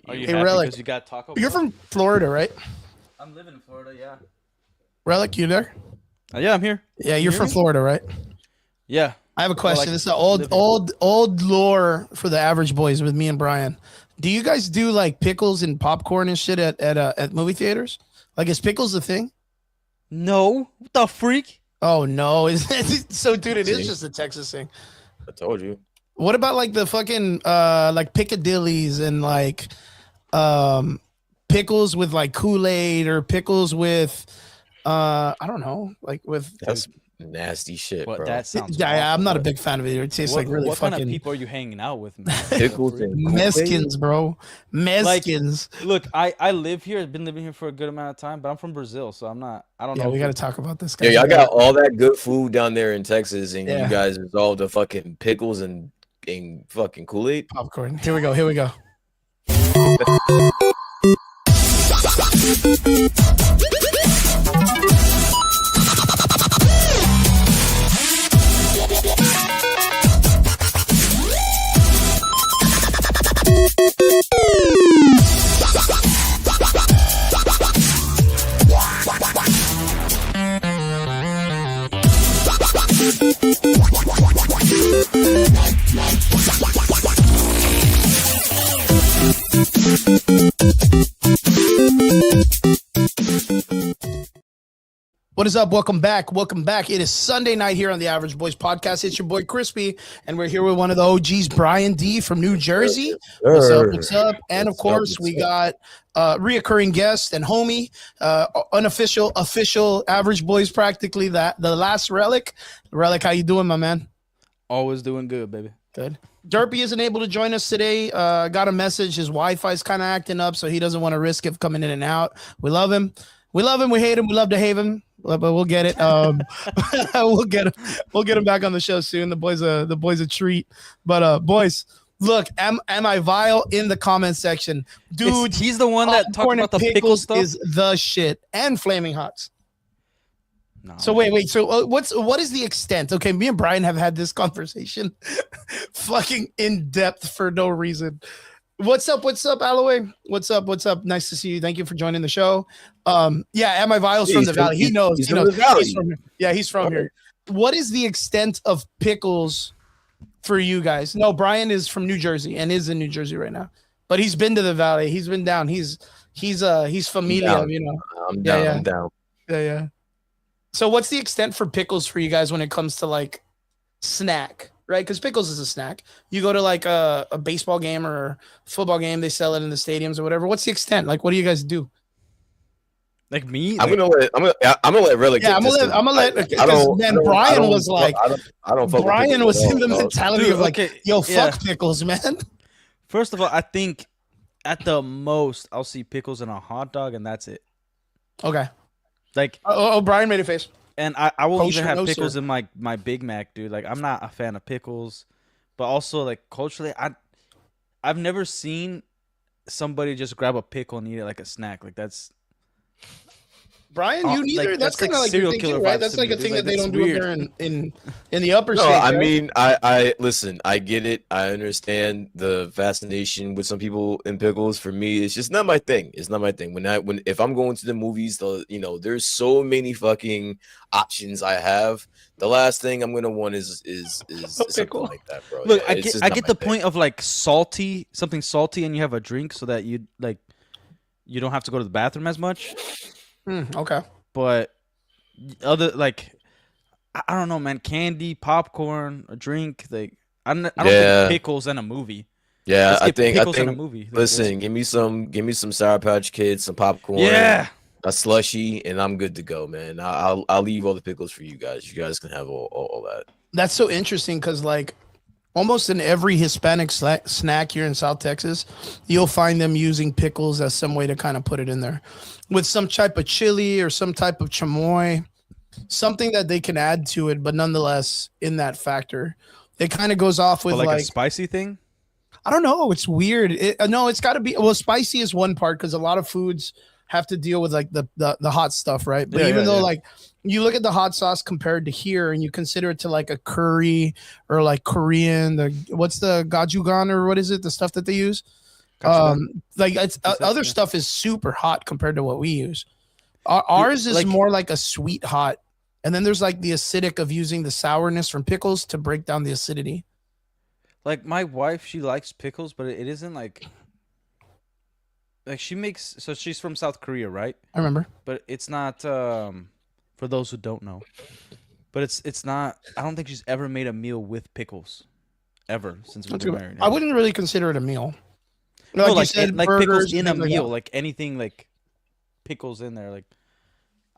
Are you Hey, happy Relic. because you got Taco Bell? You're from Florida, right? I'm living in Florida, yeah. Relic, you there? Yeah, I'm here. Yeah, Can you're you hear from me? Florida, right? Yeah. I have a Well, question. like, This is an old, live here. old lore for the average boys with me and Brian. Do you guys do like pickles and popcorn and shit at movie theaters? Like, is pickles a thing? No. What the freak? Oh no, is so, dude? It is See, just a Texas thing. I told you. What about like the fucking like Piccadilly's and like um pickles with like Kool-Aid or pickles with I don't know, like with That's nasty shit, What? bro. That sounds yeah, I'm awful. not a big fan of it. It tastes like really What kind of fucking people are you hanging out with, man? Pickles and Kool-Aid? mezquins, bro. Mezquins. Look, I live here. I've been living here for a good amount of time, but I'm from Brazil, so I'm not. I don't Yeah, know. we if got to it- talk about this guy. Yeah, y'all got all that good food down there in Texas, and Yeah. you guys resolved the fucking pickles and fucking Kool-Aid. popcorn. Here we go. Here we go. What is up? Welcome back. Welcome back. It is Sunday night here on the Average Boys Podcast. It's your boy ChrisP, and we're here with one of the OGs, BrianD from New Jersey. What's up? What's up? And of course, we got reoccurring guest and homie, unofficial, official Average Boys, practically the last Relic. Relic, how you doing, my man? Always doing good, baby. Good. Derpy isn't able to join us today. Got a message. His Wi-Fi is kind of acting up, so he doesn't want to risk it coming in and out. We love him. We love him. We hate him. We love to hate him. But we'll get it. We'll get him. We'll get him back on the show soon. The boy's a treat. But boys, look, am I vile in the comment section, dude? He's the one that talked popcorn about the and pickle stuff. is the shit, and flaming hots. No. So wait. So what is the extent? Okay, me and Brian have had this conversation, fucking in depth for no reason. What's up, Alloway? What's up? Nice to see you. Thank you for joining the show. Yeah, am I vile's from the valley? He knows. He's He from knows. the valley. He's from here. Yeah, he's from here. What is the extent of pickles for you guys? No, Brian is from New Jersey and is in New Jersey right now, but he's been to the valley. He's been down. He's familiar, down. you know. I'm down. Yeah. I'm down. Yeah. So what's the extent for pickles for you guys when it comes to like snack, right? Because pickles is a snack. You go to like a baseball game or a football game, they sell it in the stadiums or whatever. What's the extent? Like, what do you guys do? Like me? I'm gonna let Relic. Yeah, I'm gonna let because then Brian was like, I don't fuck with Brian pickles was at in the all, dog. mentality Dude, of like, okay, yo, yeah. fuck pickles, man. First of all, I think at the most I'll see pickles in a hot dog, and that's it. Okay. Like, Brian made a face. and I won't Kosher, even have no, pickles sir. in my Big Mac, dude. Like, I'm not a fan of pickles, but also like culturally, I've never seen somebody just grab a pickle and eat it like a snack. Like that's Brian, you neither. like, that's that's kind of like like your serial thing, killer too, right? vibes That's to like me, a dude. thing Like, that they that's don't do up weird. there in the upper No, states. I right? mean, I listen. I get it. I understand the fascination with some people in pickles. For me, it's just not my thing. It's not my thing. When if I'm going to the movies, there's so many fucking options I have. The last thing I'm gonna want is something pickle. like that, bro. Look, Yeah, I it's get just I not get my the thing. point of like something salty, and you have a drink so that you don't have to go to the bathroom as much. Okay. But other like I don't know, man. Candy, popcorn, a drink. Like I don't Yeah. think pickles in a movie. Yeah, Let's I get think pickles in a movie. Like, listen, give me some Sour Patch Kids, some popcorn, yeah. a slushy, and I'm good to go, man. I'll leave all the pickles for you guys. You guys can have all that. That's so interesting because, like, almost in every Hispanic snack here in South Texas, you'll find them using pickles as some way to kind of put it in there with some type of chili or some type of chamoy, something that they can add to it, but nonetheless, in that factor, it kind of goes off with But like like a spicy thing. I don't know. It's weird. No, it's got to be. Well, spicy is one part because a lot of foods have to deal with like the hot stuff, right? But Yeah, even yeah, though yeah. like you look at the hot sauce compared to here, and you consider it to like a curry or like Korean, what's the gochujang or what is it? The stuff that they use. Got you there. Like it's He said, other yeah. stuff is super hot compared to what we use. Ours is Like more like a sweet hot, and then there's like the acidic of using the sourness from pickles to break down the acidity. my wife, she likes pickles, but it isn't like she makes. So she's from South Korea, right? I remember. But it's not. For those who don't know, but it's not. I don't think she's ever made a meal with pickles, ever since we've That's been good. married. I Ever. wouldn't really consider it a meal. No, Like you said, like pickles burgers and in a things like meal, that. like anything like pickles in there. Like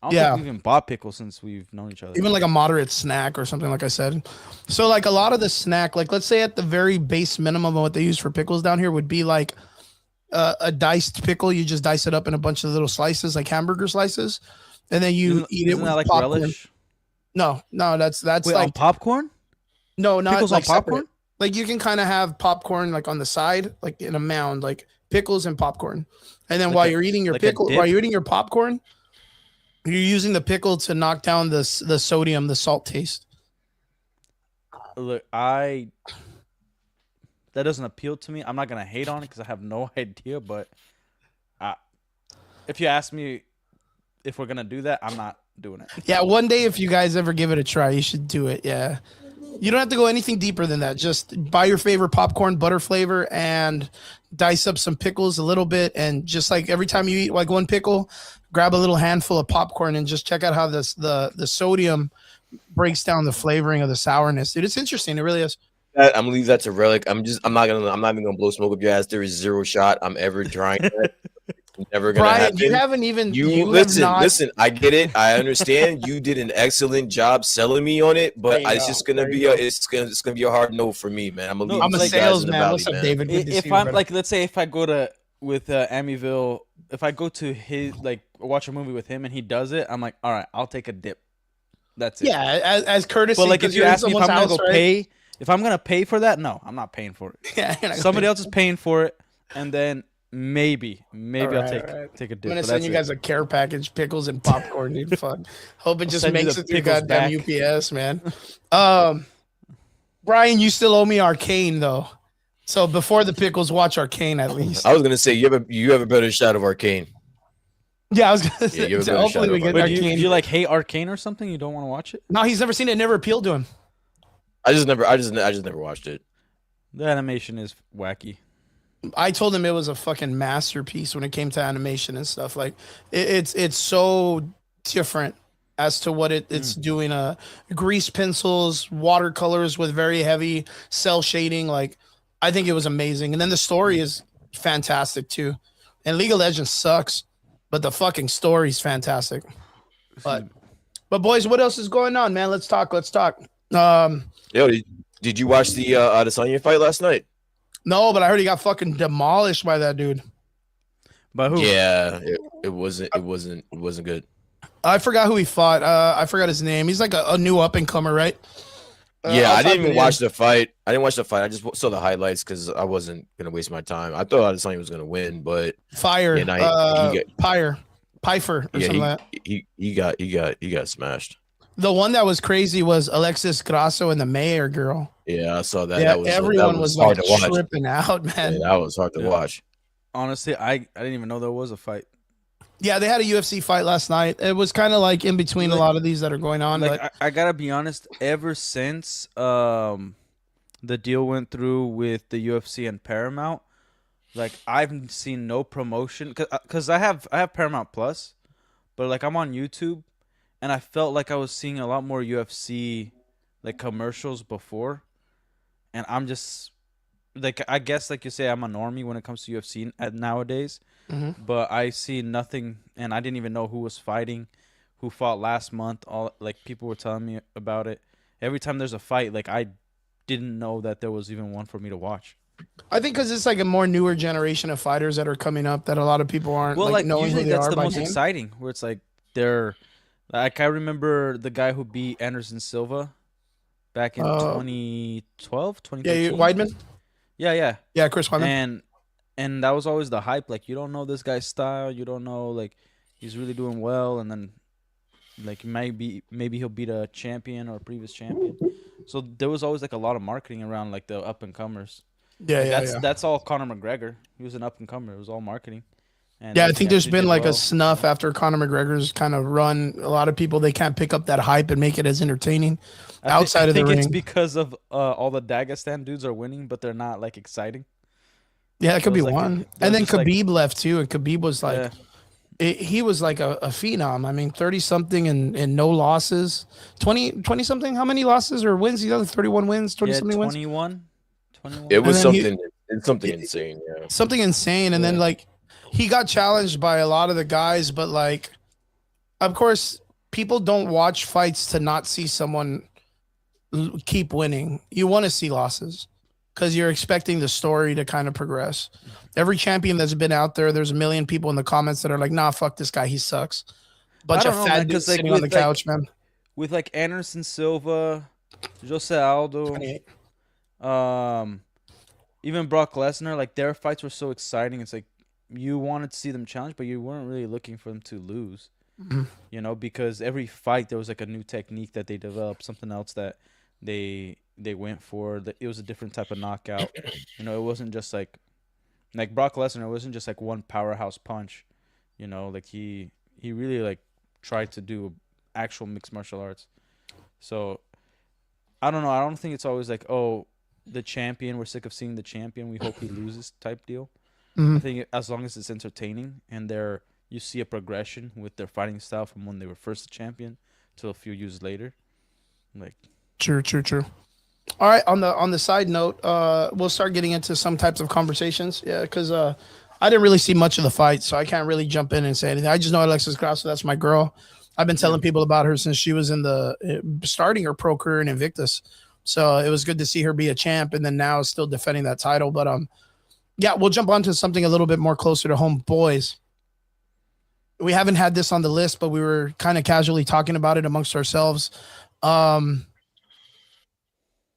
I don't think Yeah, we've even bought pickles since we've known each other. even like a moderate snack or something. Like I said, so like a lot of the snack, like let's say at the very base minimum of what they use for pickles down here would be like a diced pickle. You just dice it up in a bunch of little slices, like hamburger slices, and then you eat it Isn't that with like popcorn. relish? No, no, that's Wait, on like popcorn? no, not Pickles on like separate. popcorn? Like you can kind of have popcorn like on the side, like in a mound, like pickles and popcorn. And then Like while a you're eating your like a pickle, while dip? you're eating your popcorn, you're using the pickle to knock down the sodium, the salt taste. Look, that doesn't appeal to me. I'm not gonna hate on it because I have no idea. But I, if you ask me if we're gonna do that, I'm not doing it. Yeah, one day if you guys ever give it a try, you should do it. Yeah. You don't have to go anything deeper than that. Just buy your favorite popcorn, butter flavor, and dice up some pickles a little bit. And just like every time you eat like one pickle, grab a little handful of popcorn and just check out how the sodium breaks down the flavoring of the sourness. Dude, it's interesting. It really is. I'm gonna leave that to Relic. I'm not even gonna blow smoke up your ass. There is zero shot I'm ever trying that. It's never gonna Brian, happen. you haven't even You have listen, not. listen. I get it. I understand. You did an excellent job selling me on it, but There you it's go. just gonna There you be go. it's gonna be a hard no for me, man. I'm gonna No, leave I'm it a to you guys in the salesman. valley, What's up, man. David? Good to see If you, I'm brother. like, let's say if I go to with Amityville, if I go to his like watch a movie with him and he does it, I'm like, all right, I'll take a dip. That's it. Yeah, as courtesy. But like, 'cause if you you're in ask me if someone's I'm gonna house, go right? pay, if I'm gonna pay for that, no, I'm not paying for it. Yeah, you're not gonna Somebody pay. else is paying for it, and then maybe All I'll right, take all right. take a I'm dip. gonna But send that's you it. guys a care package, pickles and popcorn, dude. Fuck. Hope it I'll just send you makes the it through pickles goddamn back. UPS, man. Um, Brian, you still owe me Arcane though. So before the pickles, watch Arcane at least. I was gonna say you have a better shot of Arcane. Yeah, I was gonna Yeah, say. you have a better Hopefully shot we of get Wait, Arcane. Arcane. do you like hate Arcane or something? You don't want to watch it? No, he's never seen it. It never appealed to him. I just never watched it. The animation is wacky. I told him it was a fucking masterpiece when it came to animation and stuff. Like it's so different as to what it's doing. Grease pencils, watercolors with very heavy cell shading. Like I think it was amazing. And then the story is fantastic too. And League of Legends sucks, but the fucking story's fantastic. But boys, what else is going on, man? Let's talk. Let's talk. Yo, did you watch the Adesanya fight last night? No, but I heard he got fucking demolished by that dude. But who? Yeah, it wasn't good. I forgot who he fought. I forgot his name. He's like a new up and comer, right? Yeah, I I'll didn't type even it watch in. the fight. I didn't watch the fight. I just saw the highlights because I wasn't gonna waste my time. I thought Adesanya was gonna win, but Fire. And he Pyfer or yeah, something like that. he got smashed. The one that was crazy was Alexis Grasso and the mayor girl. Yeah, I saw that. Yeah, that everyone was hard like to watch. tripping out, man. Yeah, that was hard to Yeah. watch. Honestly, I didn't even know there was a fight. Yeah, they had a UFC fight last night. It was kind of like in between a lot of these that are going on. Like But I gotta be honest, ever since the deal went through with the UFC and Paramount, like I've seen no promotion because I have Paramount Plus, but like I'm on YouTube, and I felt like I was seeing a lot more UFC like commercials before, and I'm just like I guess like you say I'm a normie when it comes to UFC nowadays, but I see nothing, and I didn't even know who was fighting, who fought last month. All like people were telling me about it. Every time there's a fight, like I didn't know that there was even one for me to watch. I think because it's like a more newer generation of fighters that are coming up that a lot of people aren't Well, like knowing usually who they that's are the by most name. exciting, where it's like they're like I remember the guy who beat Anderson Silva back in 2012, Yeah, 2013. Weidman. Yeah. Chris Weidman. And that was always the hype. Like you don't know this guy's style. You don't know like he's really doing well, and then like maybe he'll beat a champion or a previous champion. So there was always like a lot of marketing around like the up and comers. Yeah, Like yeah, yeah. that's all Conor McGregor. He was an up and comer. It was all marketing, and Yeah, I he think there's actually been did like a well. snuff after Conor McGregor's kind of run. A lot of people they can't pick up that hype and make it as entertaining I outside of the think it's ring. because of all the Dagestan dudes are winning, but they're not like exciting. Yeah, that So could be it's like one. they're And then just like Khabib left too, and Khabib was like yeah, he was like a phenom. I mean, 30 something and no losses. 20 something. How many losses or wins? The other 31 wins, 20 yeah, something wins. 21, It 21. And was then he something. It's something insane. Yeah. something insane. And then Yeah, like he got challenged by a lot of the guys, but like of course people don't watch fights to not see someone keep winning. You want to see losses because you're expecting the story to kind of progress. Every champion that's been out there, there's a million people in the comments that are like, nah, fuck this guy. He sucks. I Bunch of don't know, man, fat because dudes like sitting on the couch, man. with like Anderson Silva, Jose Aldo, 28. um, even Brock Lesnar, like their fights were so exciting. It's like you wanted to see them challenge, but you weren't really looking for them to lose. Mhm. You know, because every fight there was like a new technique that they developed, something else that they went for. That it was a different type of knockout. You know, it wasn't just like Brock Lesnar. It wasn't just like one powerhouse punch. You know, like he really like tried to do actual mixed martial arts. So I don't know. I don't think it's always like, oh, the champion. We're sick of seeing the champion. We hope he loses type deal. I Mhm. think as long as it's entertaining and you see a progression with their fighting style from when they were first the champion to a few years later. Like, True, true, true. All right. On the side note, we'll start getting into some types of conversations. Yeah, because I didn't really see much of the fight, so I can't really jump in and say anything. I just know Alexis Grasso. That's my girl. I've been yeah. telling people about her since she was in the starting her pro career in Invictus. So it was good to see her be a champ, and then now still defending that title. But yeah, we'll jump on to something a little bit more closer to home, boys. We haven't had this on the list, but we were kind of casually talking about it amongst ourselves. Um,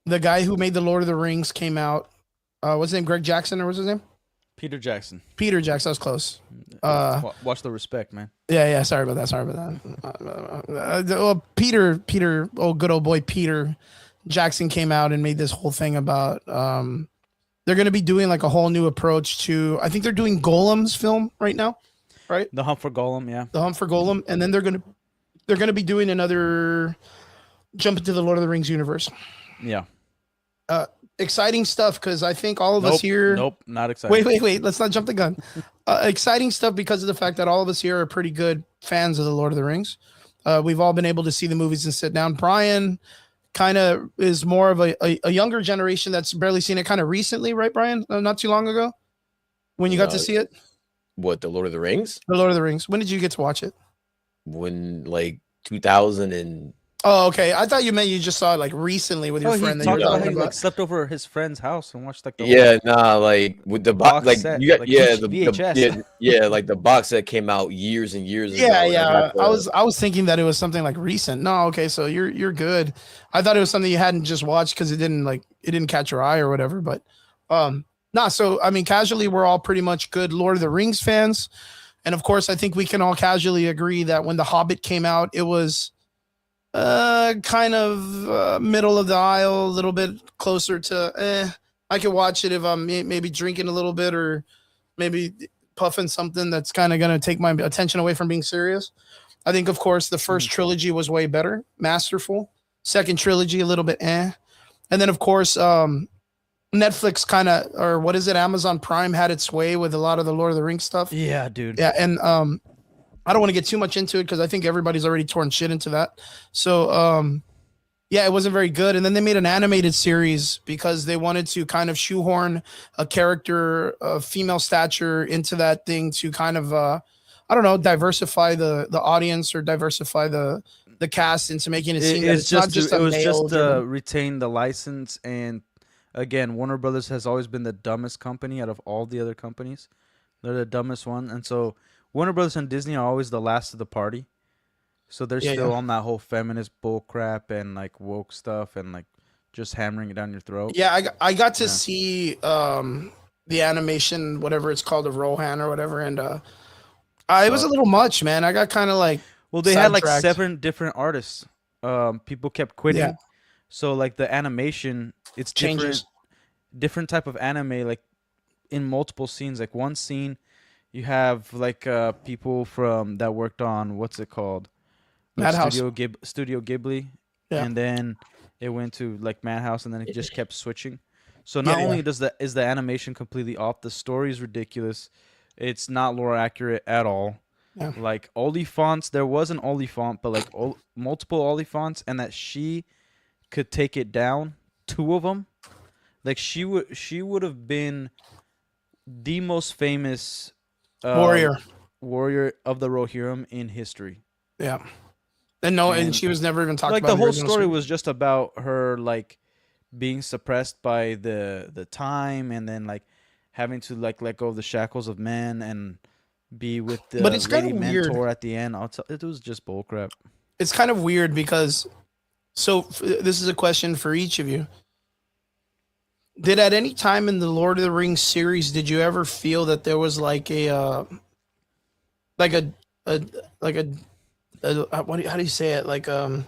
the guy who made the Lord of the Rings came out. What's his name? Greg Jackson, or what's his name? Peter Jackson. Peter Jackson. That was close. Watch the respect, man. Yeah, yeah. Sorry about that. Sorry about that. Well, Peter. Oh, good old boy, Peter Jackson came out and made this whole thing about. They're going to be doing like a whole new approach to. I think they're doing Golem's film right now, right? The Hunt for Golem, yeah. The Hunt for Golem, and then they're gonna be doing another jump into the Lord of the Rings universe. Yeah. Exciting stuff because I think all of us here. Nope, not excited. Wait. Let's not jump the gun. Exciting stuff because of the fact that all of us here are pretty good fans of the Lord of the Rings. We've all been able to see the movies and sit down. Brian kind of is more of a younger generation that's barely seen it kind of recently, right, Brian? Not too long ago when you got to see it. What, the Lord of the Rings? The Lord of the Rings. When did you get to watch it? When like 2000 and Oh, okay. I thought you meant you just saw it like recently with your Oh, he friend that you talked were about how talking he about. like slept over his friend's house and watched like the yeah, nah, like with the box, box like set, you got like yeah, VHS. yeah, like the box set came out years and years ago. Yeah, and I yeah. got I was thinking that it was something like recent. No, okay, so you're good. I thought it was something you hadn't just watched because it didn't catch your eye or whatever. But nah. So I mean, casually, we're all pretty much good Lord of the Rings fans, and of course, I think we can all casually agree that when The Hobbit came out, it was kind of middle of the aisle, a little bit closer to I could watch it if I'm maybe drinking a little bit or maybe puffing something that's kind of going to take my attention away from being serious. I think, of course, the first trilogy was way better, masterful. Second trilogy, a little bit and then, of course, Netflix kind of, or what is it, Amazon Prime had its way with a lot of the Lord of the Rings stuff. Yeah, dude. Yeah, and I don't want to get too much into it because I think everybody's already torn shit into that. So, yeah, it wasn't very good. And then they made an animated series because they wanted to kind of shoehorn a character of female stature into that thing to kind of, I don't know, diversify the audience or diversify the cast into making it seem that it's not just it was male just to driven. retain the license. And again, Warner Brothers has always been the dumbest company out of all the other companies. They're the dumbest one, and so Warner Brothers and Disney are always the last of the party. So they're Yeah, still yeah. on that whole feminist bull crap and like woke stuff and like just hammering it down your throat. Yeah, I got to Yeah. see the animation, whatever it's called, of Rohan or whatever, and it was a little much, man. I got kind of like Well, they had like sidetracked. 7 different artists. People kept quitting. Yeah. So like the animation, it's Changes. different. different type of anime, like in multiple scenes. Like one scene, you have like people from that worked on what's it called, like Madhouse. Studio Ghibli, Yeah. and then it went to like Madhouse, and then it just kept switching. So Yeah. not Yeah. only is the animation completely off, the story is ridiculous. It's not lore accurate at all. Yeah. Like Oliphants, there was an Oliphant, but like multiple Oliphants, and that she could take it down, two of them. Like she would have been the most famous uh, Warrior. warrior of the Rohirrim in history. Yeah. And no, and And she was never even talked like about the in the whole original story series. was just about her like being suppressed by the time, and then like having to like let go of the shackles of men and be with But the it's kind lady of weird. mentor at the end. It was just bullcrap. It's kind of weird because this is a question for each of you. Did at any time in the Lord of the Rings series did you ever feel that there was like a like a like how do you say it, like a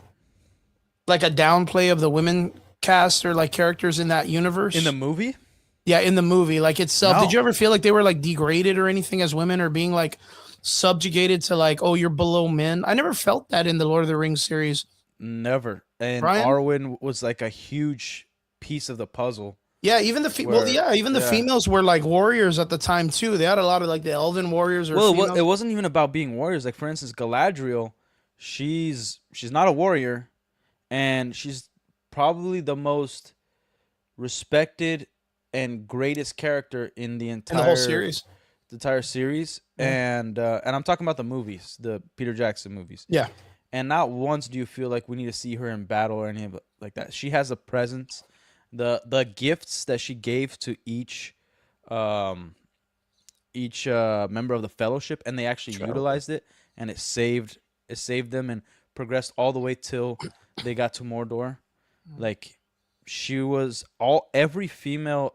downplay of the women cast or like characters in that universe? In the movie? Yeah, in the movie like itself. Did No. you ever feel like they were like degraded or anything as women, or being like subjugated to like, oh, you're below men? I never felt that in the Lord of the Rings series. Never. And Brian? Arwen was like a huge piece of the puzzle. Yeah, even even the Yeah. females were like warriors at the time too. They had a lot of like the elven warriors or Well, females. it wasn't even about being warriors. Like for instance, Galadriel, she's not a warrior, and she's probably the most respected and greatest character in the in the whole series. entire series. Yeah. And I'm talking about the movies, the Peter Jackson movies. Yeah. And not once do you feel like we need to see her in battle or anything like that. She has a presence. The gifts that she gave to um each member of the fellowship, and they actually Sure. utilized it, and it saved them and progressed all the way till they got to Mordor. Like she was every female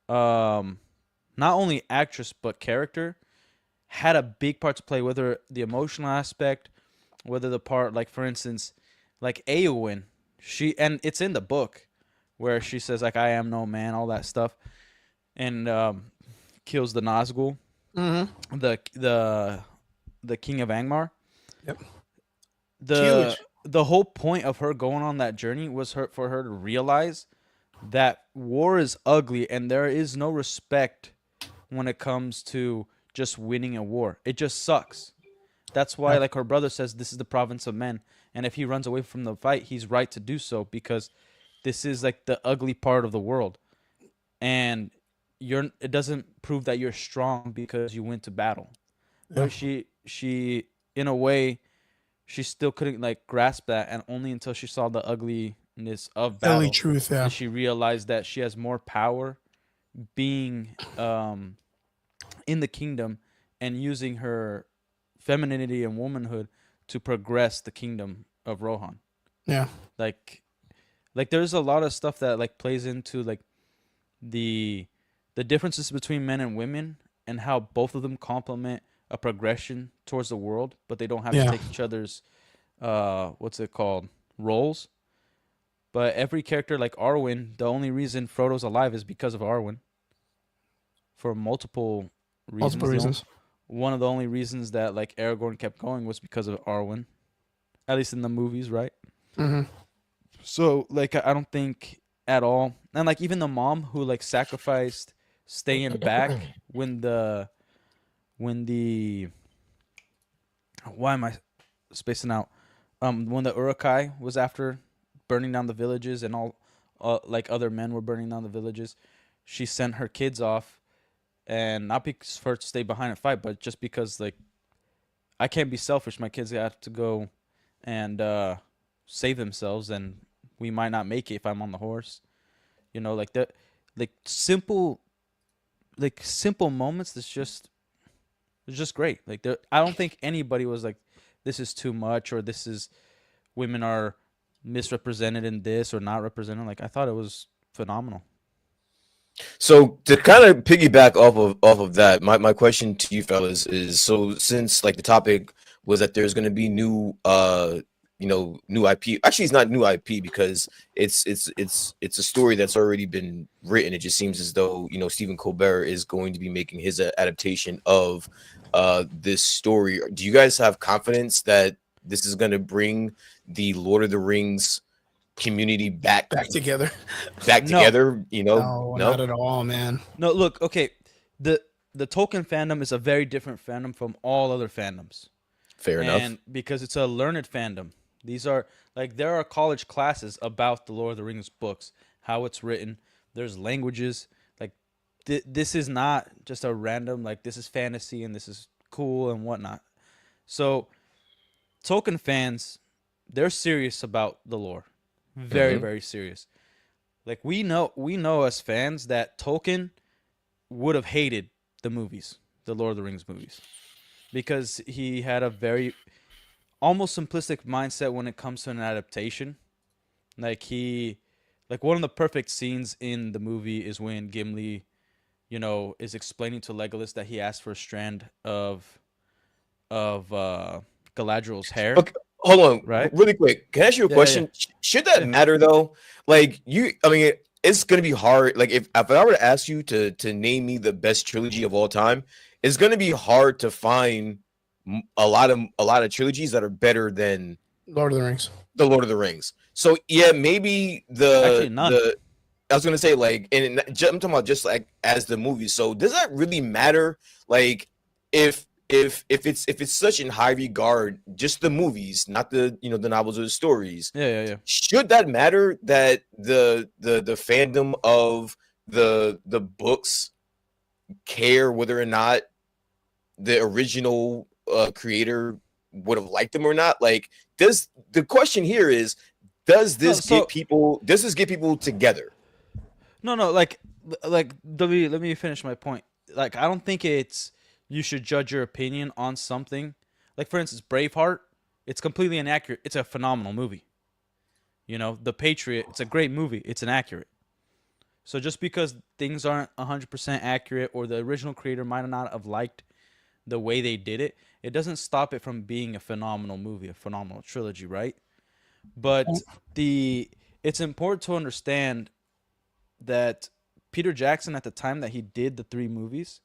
not only actress but character had a big part to play, whether the emotional aspect, whether the part, like for instance, like Eowyn, and it's in the book where she says like I am no man, all that stuff, and kills the Nazgul, Mm-hmm. the king of Angmar. Yep. The Huge. the whole point of her going on that journey was for her to realize that war is ugly and there is no respect when it comes to just winning a war. It just sucks. That's why, Yeah. like her brother says, this is the province of men, and if he runs away from the fight, he's right to do so because this is like the ugly part of the world, and it doesn't prove that you're strong because you went to battle. Yeah. But she in a way she still couldn't like grasp that, and only until she saw the ugliness of Early battle truth. Yeah. did she realize that she has more power being in the kingdom and using her femininity and womanhood to progress the kingdom of Rohan. Yeah. Like there's a lot of stuff that like plays into like the differences between men and women, and how both of them complement a progression towards the world, but they don't have to Yeah. take each other's what's it called, roles. But every character like Arwen, the only reason Frodo's alive is because of Arwen, for multiple reasons. Multiple reasons. One of the only reasons that like Aragorn kept going was because of Arwen, at least in the movies, right? Mm-hmm. So like I don't think at all, and like even the mom who like sacrificed staying back when the why am I spacing out? When the Uruk-hai was after burning down the villages, and all like other men were burning down the villages, she sent her kids off, and not because for her to stay behind and fight, but just because like I can't be selfish. My kids have to go and save themselves, and we might not make it if I'm on the horse. You know, like that, like simple moments. It's just great. Like I don't think anybody was like, this is too much, or this is women are misrepresented in this or not represented. Like I thought it was phenomenal. So to kind of piggyback off of that, my question to you fellas is, so since like the topic was that there's going to be new new IP. Actually, it's not new IP because it's a story that's already been written. It just seems as though Stephen Colbert is going to be making his adaptation of this story. Do you guys have confidence that this is going to bring the Lord of the Rings community back Back together. back No, together? No, not No, at all, man. no. Look, okay, the the Tolkien fandom is a very different fandom from all other fandoms, fair enough. and because it's a learned fandom. These are like there are college classes about the Lord of the Rings books, how it's written. There's languages. Like this is not just a random like this is fantasy and this is cool and whatnot. So Tolkien fans, they're serious about the lore, very Hmm. very serious. Like we know as fans that Tolkien would have hated the movies, the Lord of the Rings movies, because he had a very almost simplistic mindset when it comes to an adaptation. Like like one of the perfect scenes in the movie is when Gimli, is explaining to Legolas that he asked for a strand of Galadriel's hair, Okay, hold on, right? really quick. Can I ask you a Yeah, yeah, yeah. question? Should that Yeah. matter though? Like I mean, it's gonna be hard. Like if I were to ask you to name me the best trilogy of all time, it's gonna be hard to find a lot of trilogies that are better than Lord of the Rings. the Lord of the Rings. So yeah, maybe Actually, none. the I was gonna say like, and I'm talking about just like as the movie. So does that really matter? Like, if it's such in high regard, just the movies, not the novels or the stories. Yeah, yeah, yeah. Should that matter that the fandom of the books care whether or not the original creator would have liked them or not? Like, does the question here is, does No, this get so people? Does this get people together? no, no, like let me finish my point. Like I don't think it's you should judge your opinion on something. Like for instance, Braveheart, it's completely inaccurate. It's a phenomenal movie. The Patriot, it's a great movie. It's inaccurate. So just because things aren't 100% accurate or the original creator might not have liked the way they did it, it doesn't stop it from being a phenomenal movie, a phenomenal trilogy, right? But the it's important to understand that Peter Jackson at the time that he did the three movies,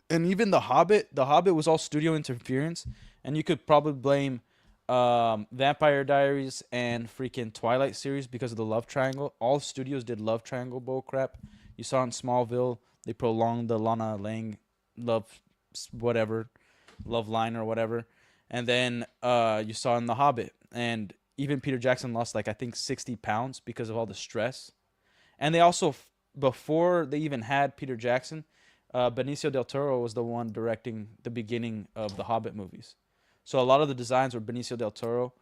and even the Hobbit was all studio interference, and you could probably blame Vampire Diaries and freaking Twilight series because of the love triangle. All studios did love triangle bull crap. You saw in Smallville they prolonged the Lana Lang love whatever love line or whatever, and then you saw in the Hobbit, and even Peter Jackson lost like I think 60 pounds because of all the stress. And they also, before they even had Peter Jackson, Benicio del Toro was the one directing the beginning of the Hobbit movies. So a lot of the designs were Benicio del Toro.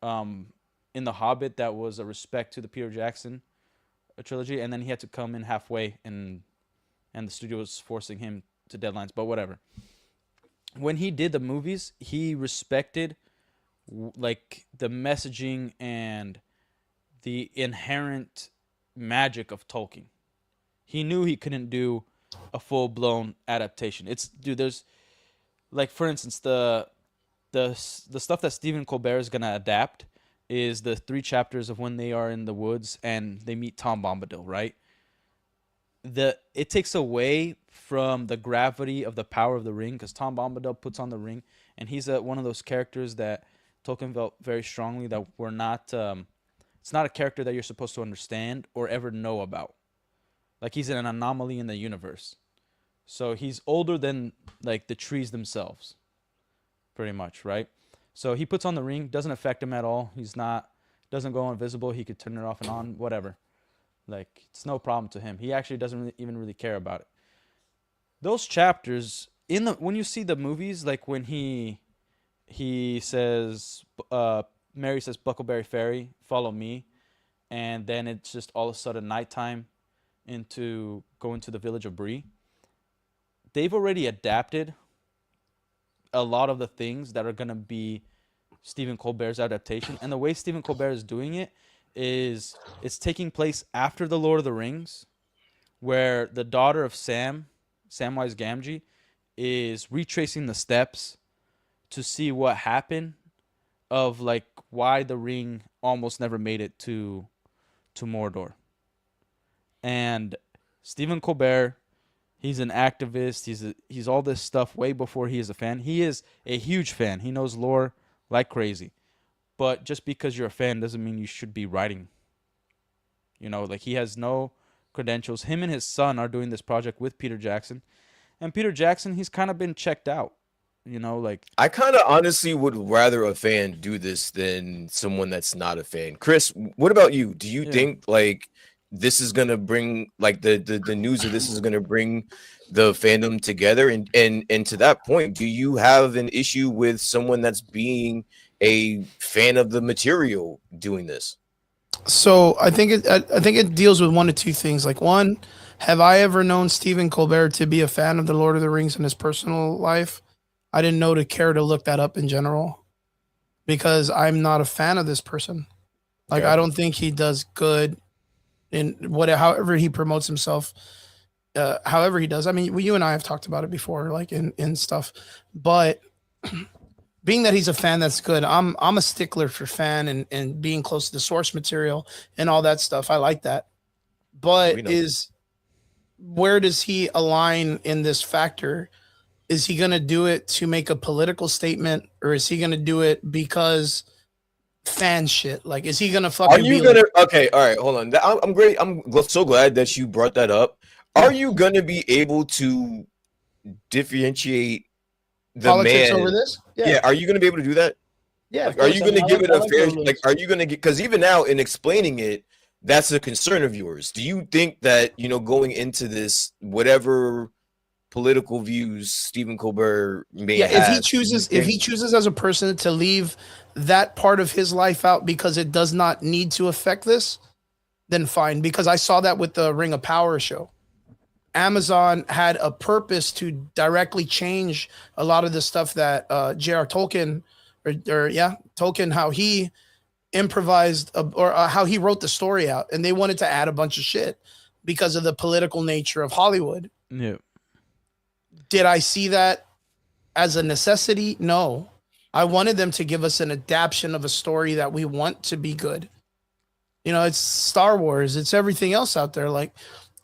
Um, in the Hobbit, that was a respect to the Peter Jackson trilogy, and then he had to come in halfway, and the studio was forcing him to deadlines. But whatever. When he did the movies, he respected like the messaging and the inherent magic of Tolkien. He knew he couldn't do a full blown adaptation. It's dude, there's like for instance the stuff that Stephen Colbert is gonna adapt is the three chapters of when they are in the woods and they meet Tom Bombadil, right? It takes away from the gravity of the power of the ring because Tom Bombadil puts on the ring and he's one of those characters that Tolkien felt very strongly that we're not. It's not a character that you're supposed to understand or ever know about. Like he's an anomaly in the universe. So he's older than like the trees themselves, pretty much, right? So he puts on the ring, doesn't affect him at all. He's not doesn't go invisible. He could turn it off and on, whatever. Like it's no problem to him. He actually doesn't even really care about it. Those chapters in the when you see the movies, like when he says, Mary says, Buckleberry Ferry, follow me, and then it's just all of a sudden nighttime into going to the village of Bree. They've already adapted a lot of the things that are gonna be Stephen Colbert's adaptation, and the way Stephen Colbert is doing it is it's taking place after the Lord of the Rings, where the daughter of Samwise Gamgee, is retracing the steps to see what happened of like why the ring almost never made it to Mordor. And Stephen Colbert, he's an activist. He's all this stuff way before he is a fan. He is a huge fan. He knows lore like crazy. But just because you're a fan doesn't mean you should be writing. You know, like he has no credentials. Him and his son are doing this project with Peter Jackson. And Peter Jackson, he's kind of been checked out. You know, like I kind of honestly would rather a fan do this than someone that's not a fan. Chris, what about you? Do you Yeah. think like this is gonna bring like the news of this is gonna bring the fandom together? And to that point, do you have an issue with someone that's being a fan of the material doing this? So I think it deals with one of two things. Like, one, have I ever known Stephen Colbert to be a fan of the Lord of the Rings in his personal life? I didn't know to care to look that up in general because I'm not a fan of this person. Like, Okay. I don't think he does good in however he promotes himself, however he does. I mean, you and I have talked about it before, like in stuff. But being that he's a fan, that's good. I'm a stickler for fan and being close to the source material and all that stuff. I like that. But We know. where does he align in this factor? Is he going to do it to make a political statement, or is he going to do it because fan shit? Like, is he going to fucking Are you be gonna? like, Okay, all right, hold on. I'm great. So glad that you brought that up. Are you gonna be able to differentiate the politics man? over this? Yeah. Are you gonna be able to do that? Yeah. Like, are you gonna give it a fair? Like, are you gonna get? Because even now, in explaining it, that's a concern of yours. Do you think that going into this, whatever political views Stephen Colbert may Yeah, have, if he chooses as a person to leave that part of his life out because it does not need to affect this, then fine. Because I saw that with the Ring of Power show. Amazon had a purpose to directly change a lot of the stuff that J.R. Tolkien, Tolkien, how he improvised or how he wrote the story out, and they wanted to add a bunch of shit because of the political nature of Hollywood. yeah. Did I see that as a necessity? No. I wanted them to give us an adaptation of a story that we want to be good. You know, it's Star Wars, it's everything else out there. Like,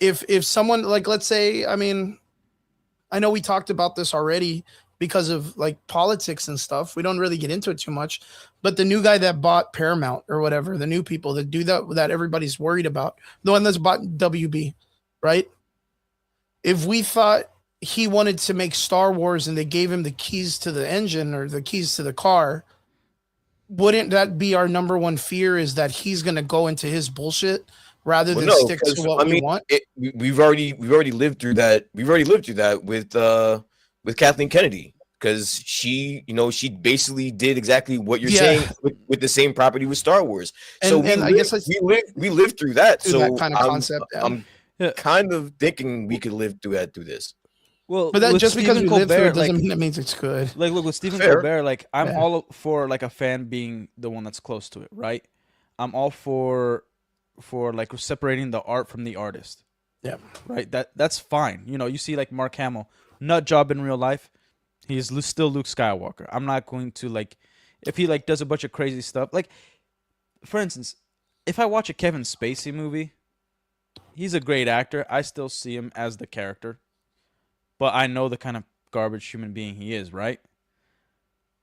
if someone, like, let's say, I mean, I know we talked about this already because of like politics and stuff. We don't really get into it too much, but the new guy that bought Paramount or whatever, the new people that do that everybody's worried about, the one that's bought WB, right? If we thought he wanted to make Star Wars and they gave him the keys to the engine or the keys to the car, wouldn't that be our number one fear, is that he's going to go into his bullshit rather than stick to what we want? We've already lived through that. We've already lived through that with Kathleen Kennedy, because she basically did exactly what you're saying with the same property with Star Wars. So we lived through that. So that kind of concept. I'm kind of thinking we could live through this. Well, but that just because we live through it doesn't like, mean that means it's good. Like, look, with Stephen Fair. Colbert, like, I'm all for like a fan being the one that's close to it, right? I'm all for like separating the art from the artist. Yeah. Right. That's fine. You know, you see like Mark Hamill, nut job in real life. He's still Luke Skywalker. I'm not going to, like, if he like does a bunch of crazy stuff. Like, for instance, if I watch a Kevin Spacey movie, he's a great actor. I still see him as the character, but I know the kind of garbage human being he is, right?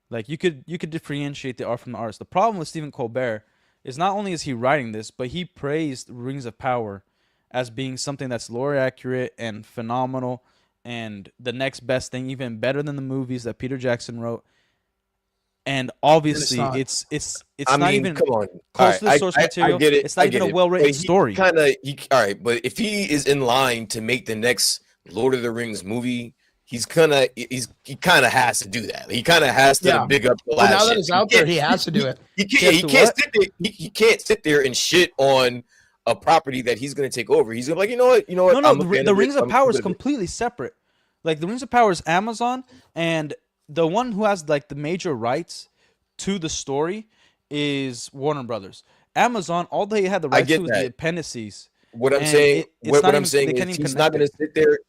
Like, you could differentiate the art from the artist. The problem with Stephen Colbert is not only is he writing this, but he praised Rings of Power as being something that's lore accurate and phenomenal and the next best thing, even better than the movies that Peter Jackson wrote. And obviously, it's not even come on. close to the source material. I get it. It's not even a well-written story. All right, but if he is in line to make the next Lord of the Rings movie, he kind of has to do that. He kind of has to big up the last. Now that it's out there, he has to do it. He can't sit there and shit on a property that he's going to take over. He's gonna be like, you know what? No, the Rings of Power is completely separate. Like, the Rings of Power is Amazon, and the one who has like the major rights to the story is Warner Brothers. Amazon, all they had the rights to was the appendices. What I'm saying is he's not going to sit there.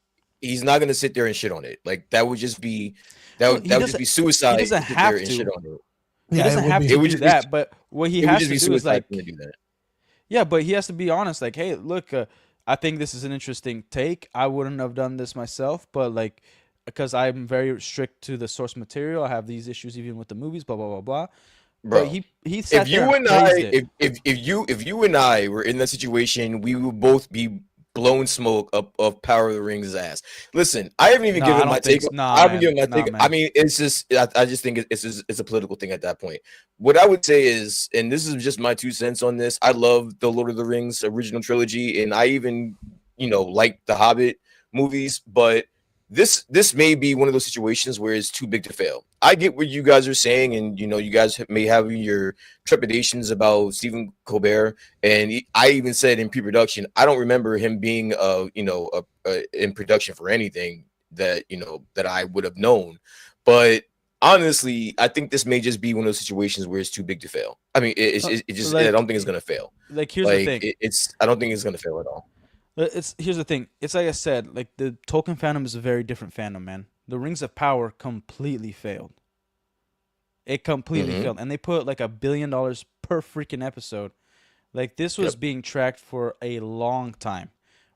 He's not going to sit there and shit on it. Like, that would just be suicide. He doesn't have to. Shit on it. He Yeah, it doesn't would have be. to It would do just be that, but what he it would has just to be do is suicide to like, do that. yeah, but he has to be honest. Like, hey, look, I think this is an interesting take. I wouldn't have done this myself, but like, because I'm very strict to the source material, I have these issues even with the movies. Blah blah blah blah. But Bro. he If sat there you and and praised I, it. if you and I were in that situation, we would both be blowing smoke up of Power of the Rings' ass. Listen, I haven't even Nah, I given my don't think. take. Nah, I haven't man. given my Nah, take. I man. mean, it's just I just think it's a political thing at that point. What I would say is, and this is just my 2 cents on this. I love the Lord of the Rings original trilogy, and I even like the Hobbit movies, but this may be one of those situations where it's too big to fail. I get what you guys are saying, and you guys may have your trepidations about Stephen Colbert, and I even said in pre-production, I don't remember him being in production for anything that I would have known. But honestly, I think this may just be one of those situations where it's too big to fail. I mean, it just I Like, don't think it's gonna fail. here's the Like thing. it's I don't think it's gonna fail at all. It's here's the thing. It's like I said. Like the Tolkien fandom is a very different fandom, man. The Rings of Power completely failed. It completely Hmm. failed, and they put like $1 billion per freaking episode. Like this was Yep. being tracked for a long time,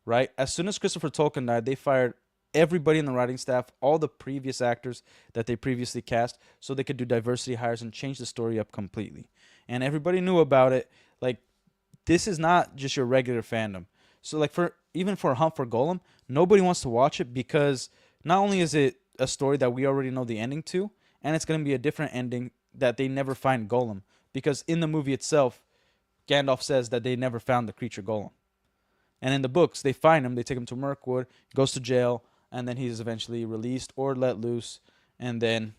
right? As soon as Christopher Tolkien died, they fired everybody in the writing staff, all the previous actors that they previously cast, so they could do diversity hires and change the story up completely. And everybody knew about it. Like this is not just your regular fandom. So like for even for Hunt for Golem, nobody wants to watch it because not only is it a story that we already know the ending to, and it's going to be a different ending that they never find Golem because in the movie itself, Gandalf says that they never found the creature Golem. And in the books, they find him, they take him to Mirkwood, goes to jail, and then he's eventually released or let loose, and then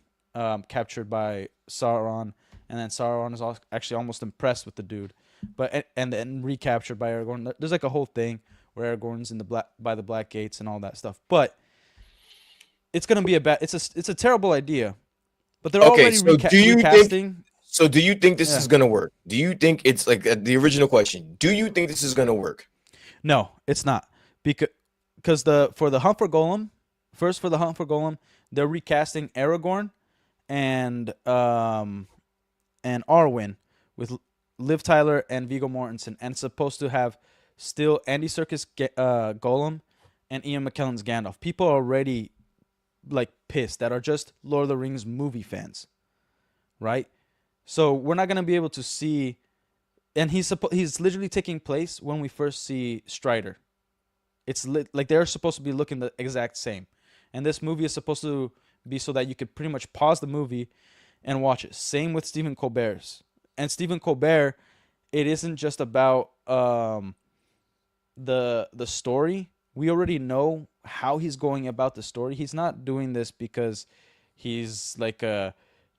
captured by Sauron. And then Sauron is actually almost impressed with the dude, but and then recaptured by Aragorn. There's like a whole thing where Aragorn's in the black gates and all that stuff. But it's gonna be it's a terrible idea. But they're Okay, already so recasting. do you think this Yeah. is gonna work? Do you think it's like the original question? Do you think this is gonna work? No, it's not because the for the Hunt for Golem, first for the Hunt for Golem, they're recasting Aragorn and Arwen with Liv Tyler and Viggo Mortensen, and it's supposed to have still Andy Serkis Golem and Ian McKellen's Gandalf. People are already like pissed that are just Lord of the Rings movie fans, right? So we're not gonna be able to see, and he's literally taking place when we first see Strider. It's like they're supposed to be looking the exact same, and this movie is supposed to be so that you could pretty much pause the movie and watch it. Same with Stephen Colbert's, and Stephen Colbert, it isn't just about the story. We already know how he's going about the story. He's not doing this because he's like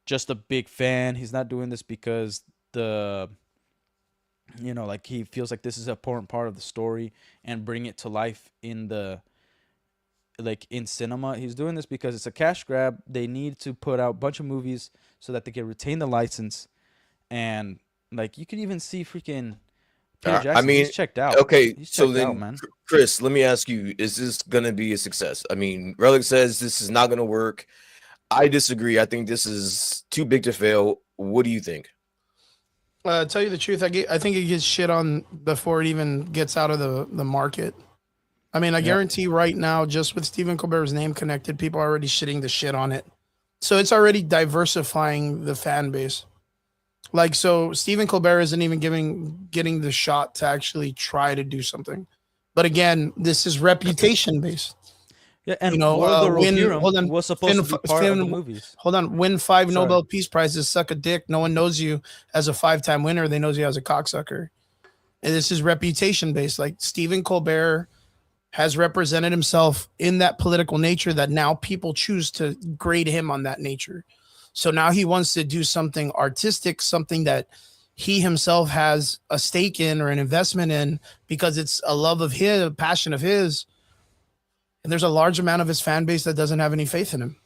just a big fan. He's not doing this because the like he feels like this is an important part of the story and bring it to life in the like in cinema. He's doing this because it's a cash grab. They need to put out a bunch of movies so that they can retain the license. And like you can even see freaking Peter I Jackson. mean, He's checked out. okay, He's so checked out, then, man. Chris, let me ask you: is this gonna be a success? I mean, Relic says this is not gonna work. I disagree. I think this is too big to fail. What do you think? Tell you the truth, I think it gets shit on before it even gets out of the market. I mean, I Yep. guarantee right now, just with Stephen Colbert's name connected, people are already shitting the shit on it. So it's already diversifying the fan base. Like, so Stephen Colbert isn't even getting the shot to actually try to do something. But again, this is reputation based. Yeah, and Lord of the Rohirrim was supposed to be part of the movies. Hold on, win 5 Sorry. Nobel Peace Prizes, suck a dick. No one knows you as a 5-time winner. They knows you as a cocksucker. And this is reputation based. Like Stephen Colbert has represented himself in that political nature that now people choose to grade him on that nature. So now he wants to do something artistic, something that he himself has a stake in or an investment in because it's a love of his, a passion of his. And there's a large amount of his fan base that doesn't have any faith in him.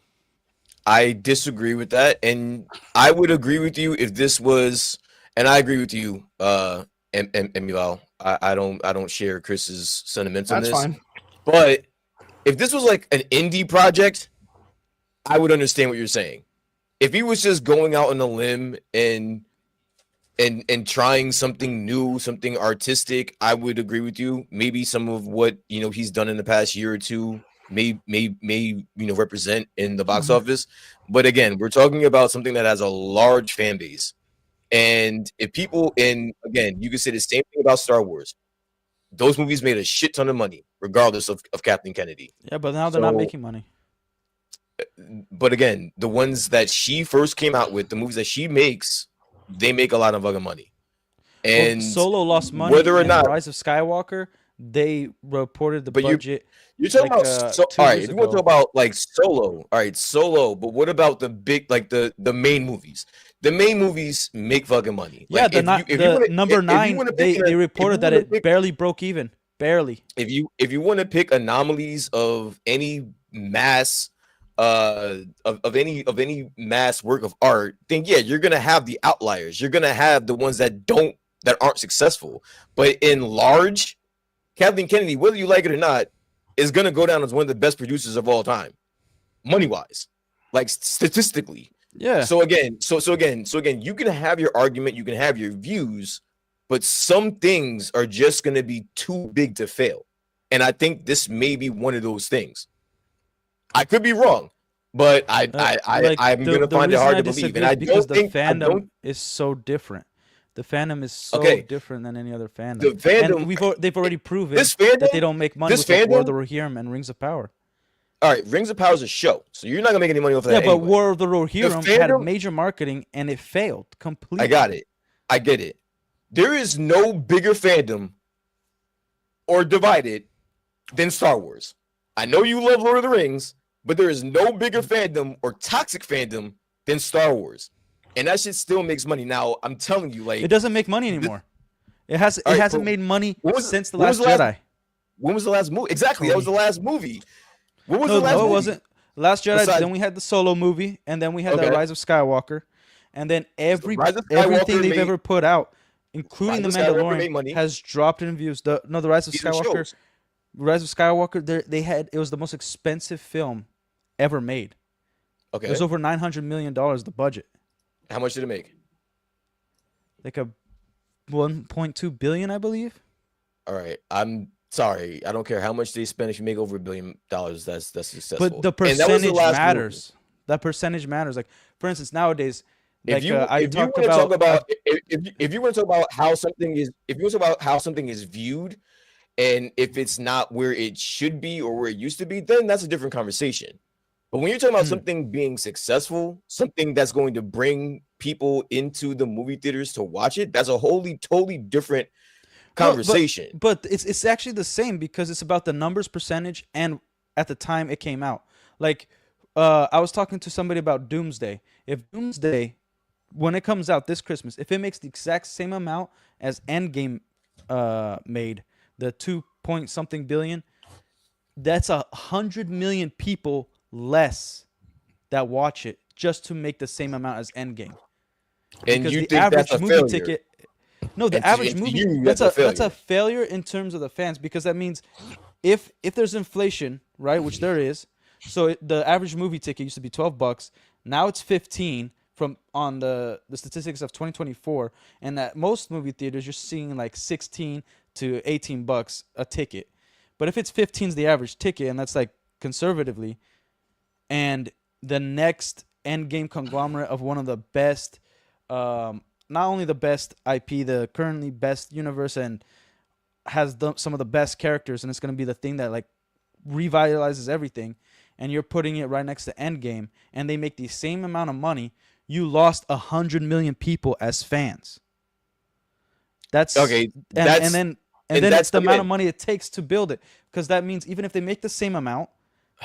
I disagree with that, and I would agree with you if this was, and I agree with you, Emilio. I don't share Chris's sentiments on That's this, fine. but if this was like an indie project, I would understand what you're saying. if he was just going out on a limb and trying something new, something artistic, I would agree with you. Maybe some of what he's done in the past year or two may represent in the box office. But again, we're talking about something that has a large fan base. And if people, and again, you can say the same thing about Star Wars. Those movies made a shit ton of money, regardless of Kathleen Kennedy. Yeah, but now they're not making money. But again, the ones that she first came out with, the movies that she makes, they make a lot of fucking money. And Solo lost money. whether or not Rise of Skywalker, they reported the but budget. You're talking like, about all right. If you want to talk about like Solo, all right, Solo. But what about the big, like the main movies? The main movies make fucking money. Yeah, like, the number 9, they reported that it barely broke even. Barely. If you want to pick anomalies of any mass, of any mass work of art, then yeah, you're gonna have the outliers. You're gonna have the ones that aren't successful. But in large, Kathleen Kennedy, whether you like it or not, is gonna go down as one of the best producers of all time, money wise, like statistically. Yeah. So again, you can have your argument, you can have your views, but some things are just gonna be too big to fail. And I think this may be one of those things. I could be wrong, but I'm gonna find it hard to believe. And I because don't think the fandom is so different. The fandom is so different than any other fandom. The fandom, and they've already proven that they don't make money with War of the Rohirrim and Rings of Power. All right, Rings of Power is a show, so you're not gonna make any money off of that. Yeah, but anyway. War of the Rohirrim had major marketing and it failed completely. I got it. I get it. There is no bigger fandom or divided than Star Wars. I know you love Lord of the Rings, but there is no bigger fandom or toxic fandom than Star Wars. And that shit still makes money. Now, I'm telling you, like, it doesn't make money anymore. It hasn't made money since The Last Jedi. When was the last movie? Exactly, that was the last movie. What was the last movie? movie? It wasn't. Last Jedi, then we had the Solo movie, and then we had the Rise of Skywalker, and then everything they've ever put out, including The Mandalorian, has dropped in views. The Rise of Skywalker, it was the most expensive film ever made. Okay. It was over $900 million, the budget. How much did it make? Like a 1.2 billion, I believe. All right. I'm sorry. I don't care how much they spend. If you make over $1 billion, that's successful. But the percentage matters. That percentage matters. Like, for instance, nowadays, if you want to talk about how something is viewed, and if it's not where it should be or where it used to be, then that's a different conversation. But when you're talking about something being successful, something that's going to bring people into the movie theaters to watch it, that's a totally different conversation. No, but it's actually the same, because it's about the numbers, percentage, and at the time it came out. Like, I was talking to somebody about Doomsday. If Doomsday, when it comes out this Christmas, if it makes the exact same amount as Endgame made, the 2-point-something billion, that's 100 million people less that watch it just to make the same amount as Endgame. And because you the think average that's a movie failure? ticket, no, the average movie, that's a failure in terms of the fans, because that means if there's inflation, right, which there is, so the average movie ticket used to be $12, now it's 15 on the statistics of 2024, and at most movie theaters you're seeing like 16 to 18 bucks a ticket. But if it's 15 is the average ticket, and that's like conservatively, and the next Endgame conglomerate of one of the best, not only the best IP, the currently best universe, and has some of the best characters, and it's going to be the thing that like revitalizes everything, and you're putting it right next to Endgame, and they make the same amount of money, you lost 100 million people as fans. That's okay. And then that's the amount of money it takes to build it, because that means even if they make the same amount,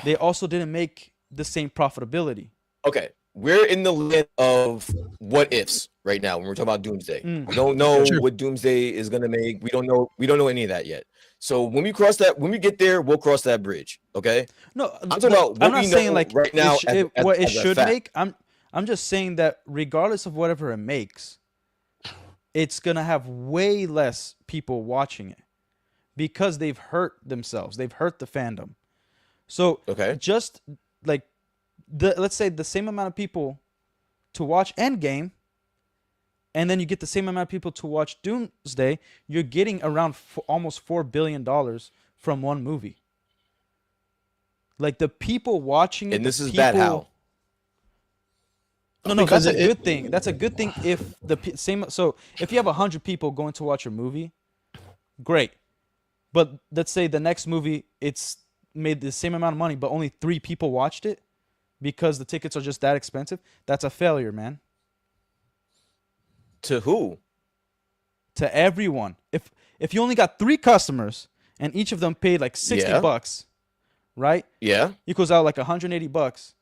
they also didn't make the same profitability. Okay, we're in the land of what ifs right now when we're talking about Doomsday. We don't know what Doomsday is gonna make. We don't know any of that yet. So when we get there, we'll cross that bridge. Okay. No, I'm talking about what I'm not we saying know like right now. What it should make. I'm just saying that regardless of whatever it makes, it's gonna have way less people watching it, because they've hurt themselves. They've hurt the fandom. So just like let's say the same amount of people to watch Endgame, and then you get the same amount of people to watch Doomsday, you're getting around almost $4 billion from one movie. Like the people watching it, And this is people, bad how? no, that's a good thing. That's a good thing if the same. So if you have 100 people going to watch your movie, great. But let's say the next movie, it's made the same amount of money, but only 3 people watched it because the tickets are just that expensive. That's a failure, man. To who? To everyone. If you only got 3 customers and each of them paid like $60, right? Yeah. Equals out like $180.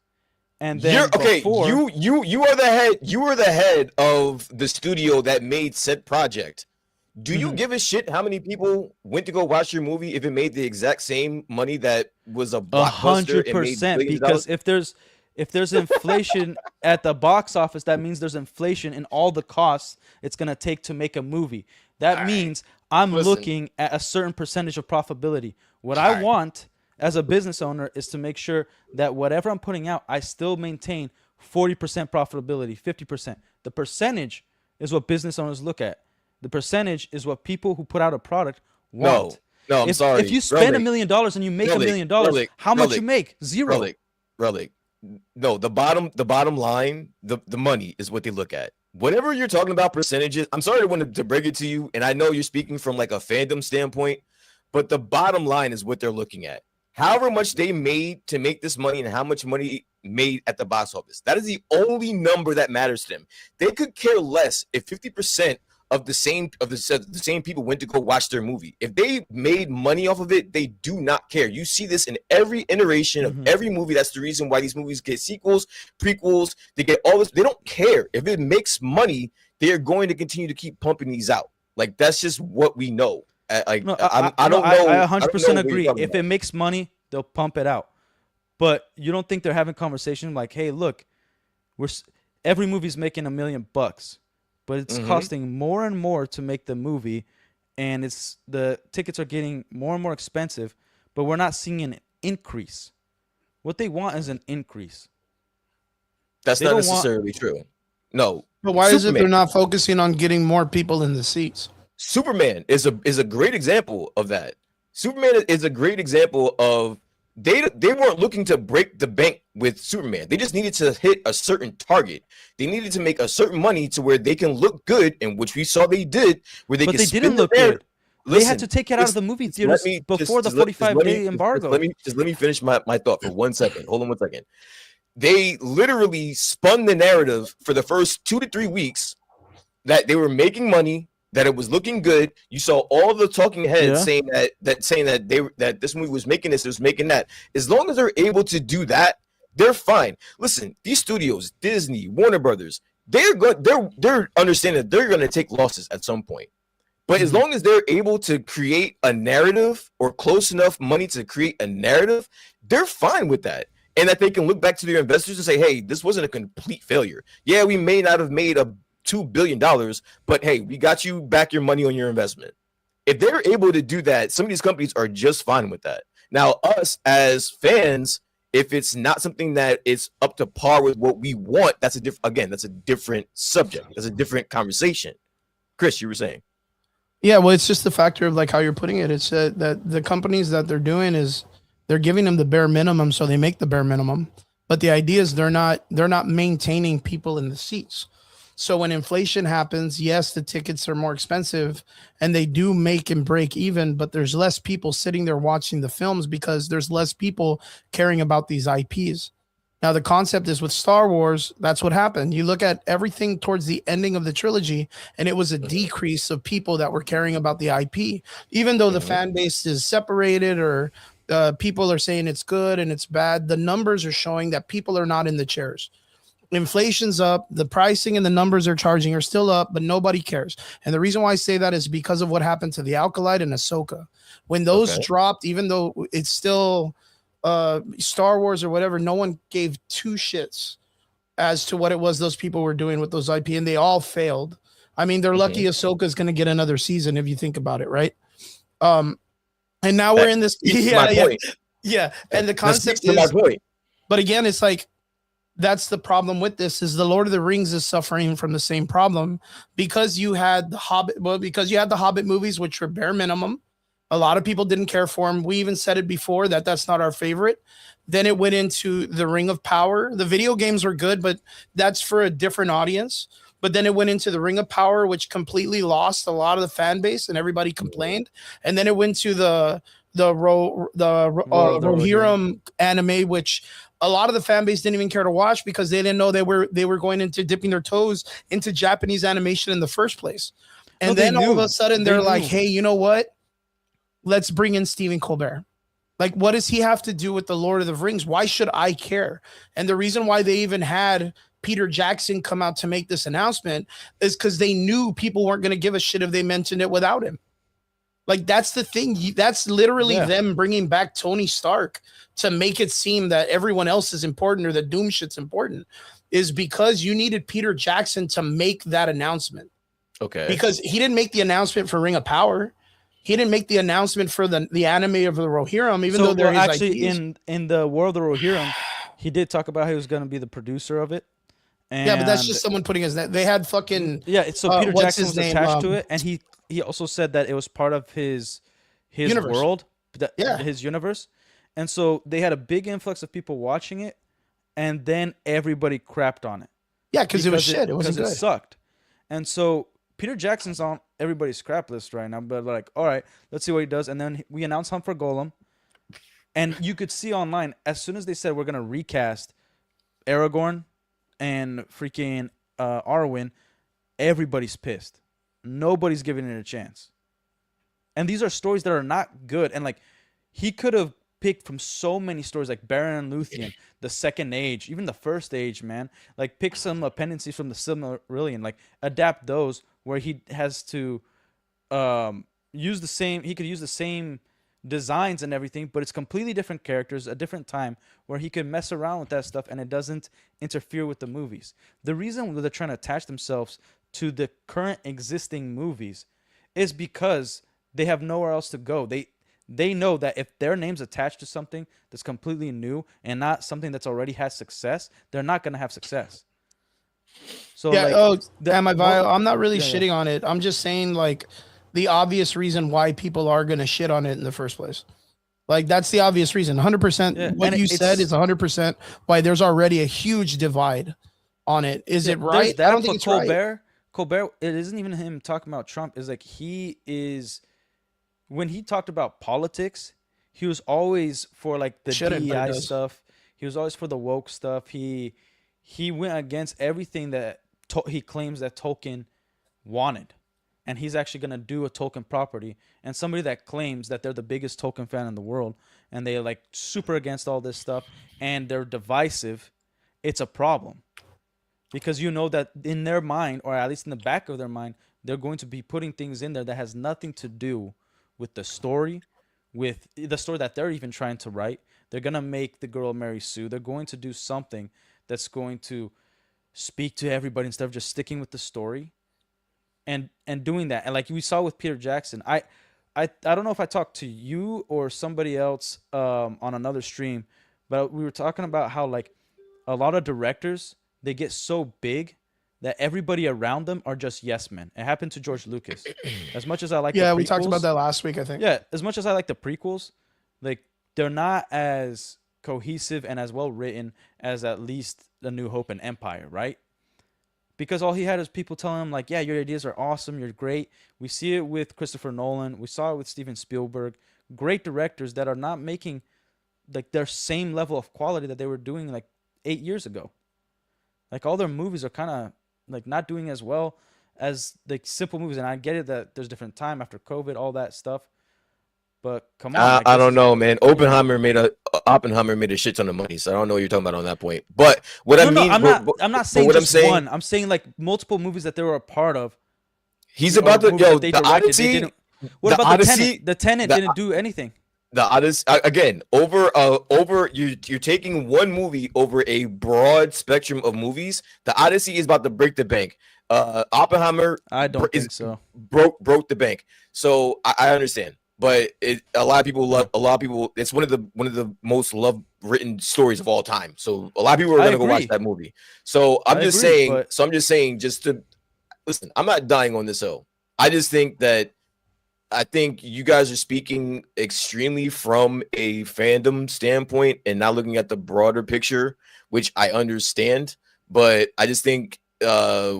And then You're okay. before, You are the head. You are the head of the studio that made said project. Do you give a shit how many people went to go watch your movie if it made the exact same money that was a blockbuster? 100%. Because if there's inflation at the box office, that means there's inflation in all the costs it's gonna take to make a movie. That means I'm looking at a certain percentage of profitability. What I want as a business owner is to make sure that whatever I'm putting out, I still maintain 40% profitability, 50%. The percentage is what business owners look at. The percentage is what people who put out a product want. No, I'm sorry. If you spend $1 million and you make $1 million, how much you make? Zero. Relic. No, the bottom line, the money is what they look at. Whatever you're talking about percentages, I'm sorry to break it to you, and I know you're speaking from like a fandom standpoint, but the bottom line is what they're looking at. However much they made to make this money and how much money made at the box office. That is the only number that matters to them. They could care less if 50% of the same people went to go watch their movie. If they made money off of it, they do not care. You see this in every iteration of every movie. That's the reason why these movies get sequels, prequels. They get all this. They don't care if it makes money. They are going to continue to keep pumping these out. Like that's just what we know. I don't know. I 100% agree. If it makes money, they'll pump it out. But you don't think they're having conversation like, hey, look, every movie's making $1 million, but it's costing more and more to make the movie, and the tickets are getting more and more expensive, but we're not seeing an increase. What they want is an increase. That's not necessarily true. No. But why is it they're not focusing on getting more people in the seats? Superman is a great example of that. Superman is a great example of they weren't looking to break the bank with Superman. They just needed to hit a certain target. They needed to make a certain money to where they can look good, and which we saw they did, where they but they didn't look good. They had to take it out of the movie theaters before the 45-day embargo. Let me finish my thought for 1 second. Hold on 1 second. They literally spun the narrative for the first 2 to 3 weeks that they were making money, that it was looking good. You saw all the talking heads saying that this movie was making this, it was making that. As long as they're able to do that, they're fine. Listen, these studios, Disney, Warner Brothers, they're understanding that they're going to take losses at some point. But as long as they're able to create a narrative or close enough money to create a narrative, they're fine with that. And that they can look back to their investors and say, hey, this wasn't a complete failure. Yeah, we may not have made $2 billion, but hey, we got you back your money on your investment. If they're able to do that, some of these companies are just fine with that. Now, us as fans, if it's not something that is up to par with what we want, that's a different subject. That's a different conversation. Chris, you were saying. Yeah, well, it's just the factor of like how you're putting it. It's that the companies that they're doing is they're giving them the bare minimum, so they make the bare minimum. But the idea is they're not maintaining people in the seats. So when inflation happens, yes, the tickets are more expensive and they do make and break even, but there's less people sitting there watching the films because there's less people caring about these IPs. Now, the concept is with Star Wars, that's what happened. You look at everything towards the ending of the trilogy, and it was a decrease of people that were caring about the IP, even though the fan base is separated or people are saying it's good and it's bad. The numbers are showing that people are not in the chairs. Inflation's up, the pricing and the numbers they're charging are still up, but nobody cares. And the reason why I say that is because of what happened to the Alkalite and Ahsoka. When those dropped, even though it's still Star Wars or whatever, no one gave 2 shits as to what it was those people were doing with those IP, and they all failed. I mean, they're lucky Ahsoka's going to get another season if you think about it, right? And now we're in this. Yeah. And the concept is, but again, it's like, that's the problem with this is the Lord of the Rings is suffering from the same problem because you had the Hobbit, well, because you had the Hobbit movies, which were bare minimum. A lot of people didn't care for them. We even said it before that that's not our favorite. Then it went into the Ring of Power. The video games were good, but that's for a different audience. But then it went into the Ring of Power, which completely lost a lot of the fan base, and everybody complained. And then it went to World of Rohirrim anime, which a lot of the fan base didn't even care to watch because they didn't know they were going into dipping their toes into Japanese animation in the first place. And No, then all of a sudden they're They like, knew. hey, you know what? Let's bring in Stephen Colbert. Like, what does he have to do with the Lord of the Rings? Why should I care? And the reason why they even had Peter Jackson come out to make this announcement is because they knew people weren't going to give a shit if they mentioned it without him. Like, that's the thing. That's literally them bringing back Tony Stark to make it seem that everyone else is important or the Doom shit's important, is because you needed Peter Jackson to make that announcement. Okay. Because he didn't make the announcement for Ring of Power. He didn't make the announcement for the anime of the Rohirrim, even though they're actually IPs. in the World of Rohirrim, he did talk about how he was going to be the producer of it. And Yeah, but that's just someone putting his. They had fucking. so Peter what's Jackson his was name? attached to it, and he also said that it was part of his Universe. world, Yeah. his universe, and so they had a big influx of people watching it, and then everybody crapped on it. Yeah, because it was shit. It wasn't because good. it sucked, and so Peter Jackson's on everybody's scrap list right now. But like, all right, let's see what he does, and then we announced him for Golem, and you could see online as soon as they said we're gonna recast Aragorn and freaking Arwen, everybody's pissed. Nobody's giving it a chance. And these are stories that are not good. And like, he could have picked from so many stories, like Baron and Luthien, the Second Age, even the First Age, man. Like, pick some appendices from the Silmarillion, like adapt those where he has to use the same. He could use the same designs and everything, but it's completely different characters, a different time where he could mess around with that stuff and it doesn't interfere with the movies. The reason they're trying to attach themselves to the current existing movies is because they have nowhere else to go. They know that if their name's attached to something that's completely new and not something that's already had success, they're not going to have success. So Yeah. like, Am I vile? I'm not really yeah. shitting on it. I'm just saying like the obvious reason why people are gonna shit on it in the first place. Like, that's the obvious reason. 100%. Yeah, What and you it's- said is 100% why there's already a huge divide on it. Is it there's right? that, I don't but think it's right. Colbert, it isn't even him talking about Trump. Is like, he is, when he talked about politics, he was always for like the Shouldn't, but he DEI does. stuff. He was always for the woke stuff. He went against everything that he claims that Tolkien wanted. And he's actually going to do a Tolkien property. And somebody that claims that they're the biggest Tolkien fan in the world and they're like super against all this stuff and they're divisive, it's a problem. Because you know that in their mind, or at least in the back of their mind, they're going to be putting things in there that has nothing to do with the story, with the story that they're even trying to write. They're going to make the girl marry Sue. They're going to do something that's going to speak to everybody instead of just sticking with the story and doing that. And like we saw with Peter Jackson, I don't know if I talked to you or somebody else on another stream, but we were talking about how like a lot of directors, they get so big that everybody around them are just yes men. It happened to George Lucas. As much as I like Yeah, the we talked prequels- about that last week, I think. Yeah, as much as I like the prequels, like they're not as cohesive and as well written as at least The New Hope and Empire, right? Because all he had is people telling him like, yeah, your ideas are awesome, you're great. We see it with Christopher Nolan, we saw it with Steven Spielberg, great directors that are not making like their same level of quality that they were doing like 8 years ago. Like all their movies are kind of like not doing as well as like simple movies. And I get it that there's different time after COVID, all that stuff. But come on, like, I this don't is- know, man. Oppenheimer made a shit ton of money, so I don't know what you're talking about on that point. But what I mean, I'm not saying what just I'm saying, one. I'm saying like multiple movies that they were a part of. he's or about to movies yo that they the directed, they Odyssey. didn't- What the about Odyssey, the Tenet? The Tenet the- didn't do anything. The Odyssey again over you're taking one movie over a broad spectrum of movies. The Odyssey is about to break the bank. Oppenheimer I don't think so. broke the bank. So I understand, but a lot of people. It's one of the most love written stories of all time. So a lot of people are gonna go watch that movie. So I'm just saying, just to listen. I'm not dying on this hill. I just think that. I think you guys are speaking extremely from a fandom standpoint and not looking at the broader picture, which I understand. But I just think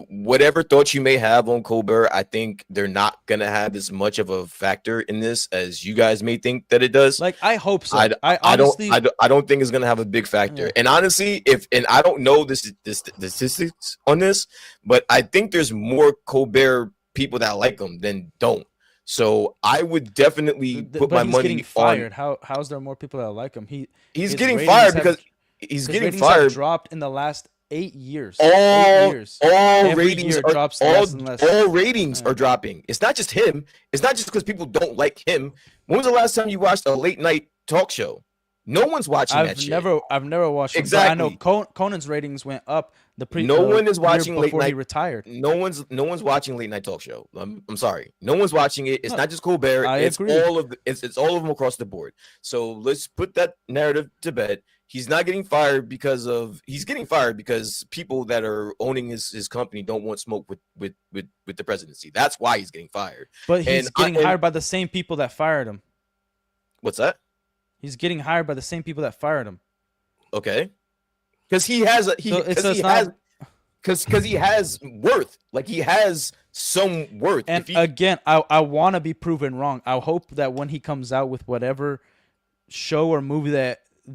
whatever thoughts you may have on Colbert, I think they're not gonna have as much of a factor in this as you guys may think that it does. Like I hope so. I honestly, I don't think it's gonna have a big factor. Yeah. And honestly, and I don't know the statistics on this, but I think there's more Colbert people that like him than don't. So I would definitely put my money getting fired. How's there more people that like him? He's getting fired because he's getting fired. Have dropped in the last 8 years. All ratings are drops less and less. All ratings are dropping. It's not just him. It's not just because people don't like him. When was the last time you watched a late night talk show? No one's watching that shit. I've never watched exactly. I know Conan's ratings went up. No one is watching late night. He retired. No one's watching late night talk show. I'm sorry. No one's watching it. It's not just Colbert. I agree. It's all of them across the board. So let's put that narrative to bed. He's getting fired because people that are owning his company don't want smoke with the presidency. That's why he's getting fired. But he's getting hired by the same people that fired him. What's that? He's getting hired by the same people that fired him. Okay. Because he has worth. Like he has some worth. And again, I want to be proven wrong. I hope that when he comes out with whatever show or movie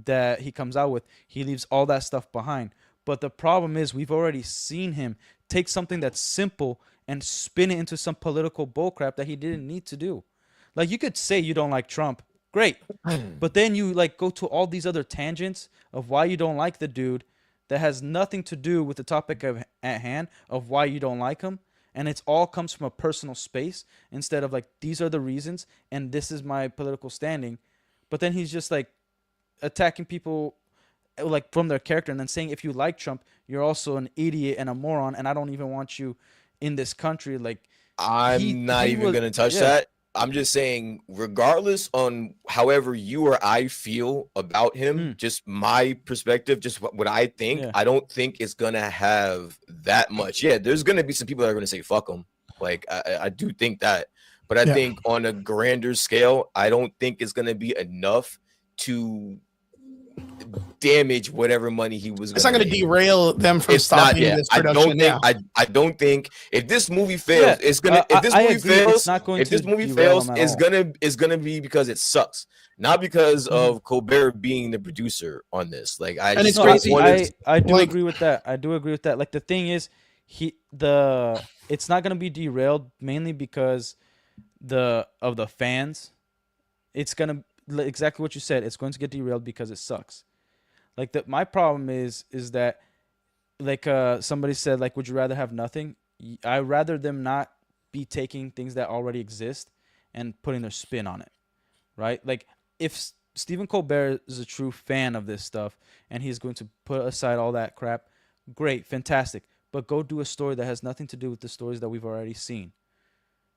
that he comes out with, he leaves all that stuff behind. But the problem is we've already seen him take something that's simple and spin it into some political bullcrap that he didn't need to do. Like you could say you don't like Trump. Great. But then you like go to all these other tangents of why you don't like the dude that has nothing to do with the topic at hand of why you don't like him. And it all comes from a personal space instead of like, these are the reasons and this is my political standing. But then he's just like attacking people like from their character and then saying, if you like Trump, you're also an idiot and a moron. And I don't even want you in this country. Like I'm not even going to touch that. I'm just saying, regardless on however you or I feel about him, just my perspective, just what I think, I don't think it's going to have that much. Yeah, there's going to be some people that are going to say, fuck him. Like, I do think that. But I think on a grander scale, I don't think it's going to be enough to damage whatever money he was. It's not going to derail them from stopping this production. I don't think if this movie fails, it's gonna. If this movie fails, it's gonna be because it sucks, not because of Colbert being the producer on this. Like I do agree with that. I do agree with that. Like the thing is, it's not gonna be derailed mainly because of the fans. It's gonna exactly what you said. It's going to get derailed because it sucks. Like my problem is that like somebody said, like, would you rather have nothing? I'd rather them not be taking things that already exist and putting their spin on it, right? Like if Stephen Colbert is a true fan of this stuff and he's going to put aside all that crap, great, fantastic. But go do a story that has nothing to do with the stories that we've already seen.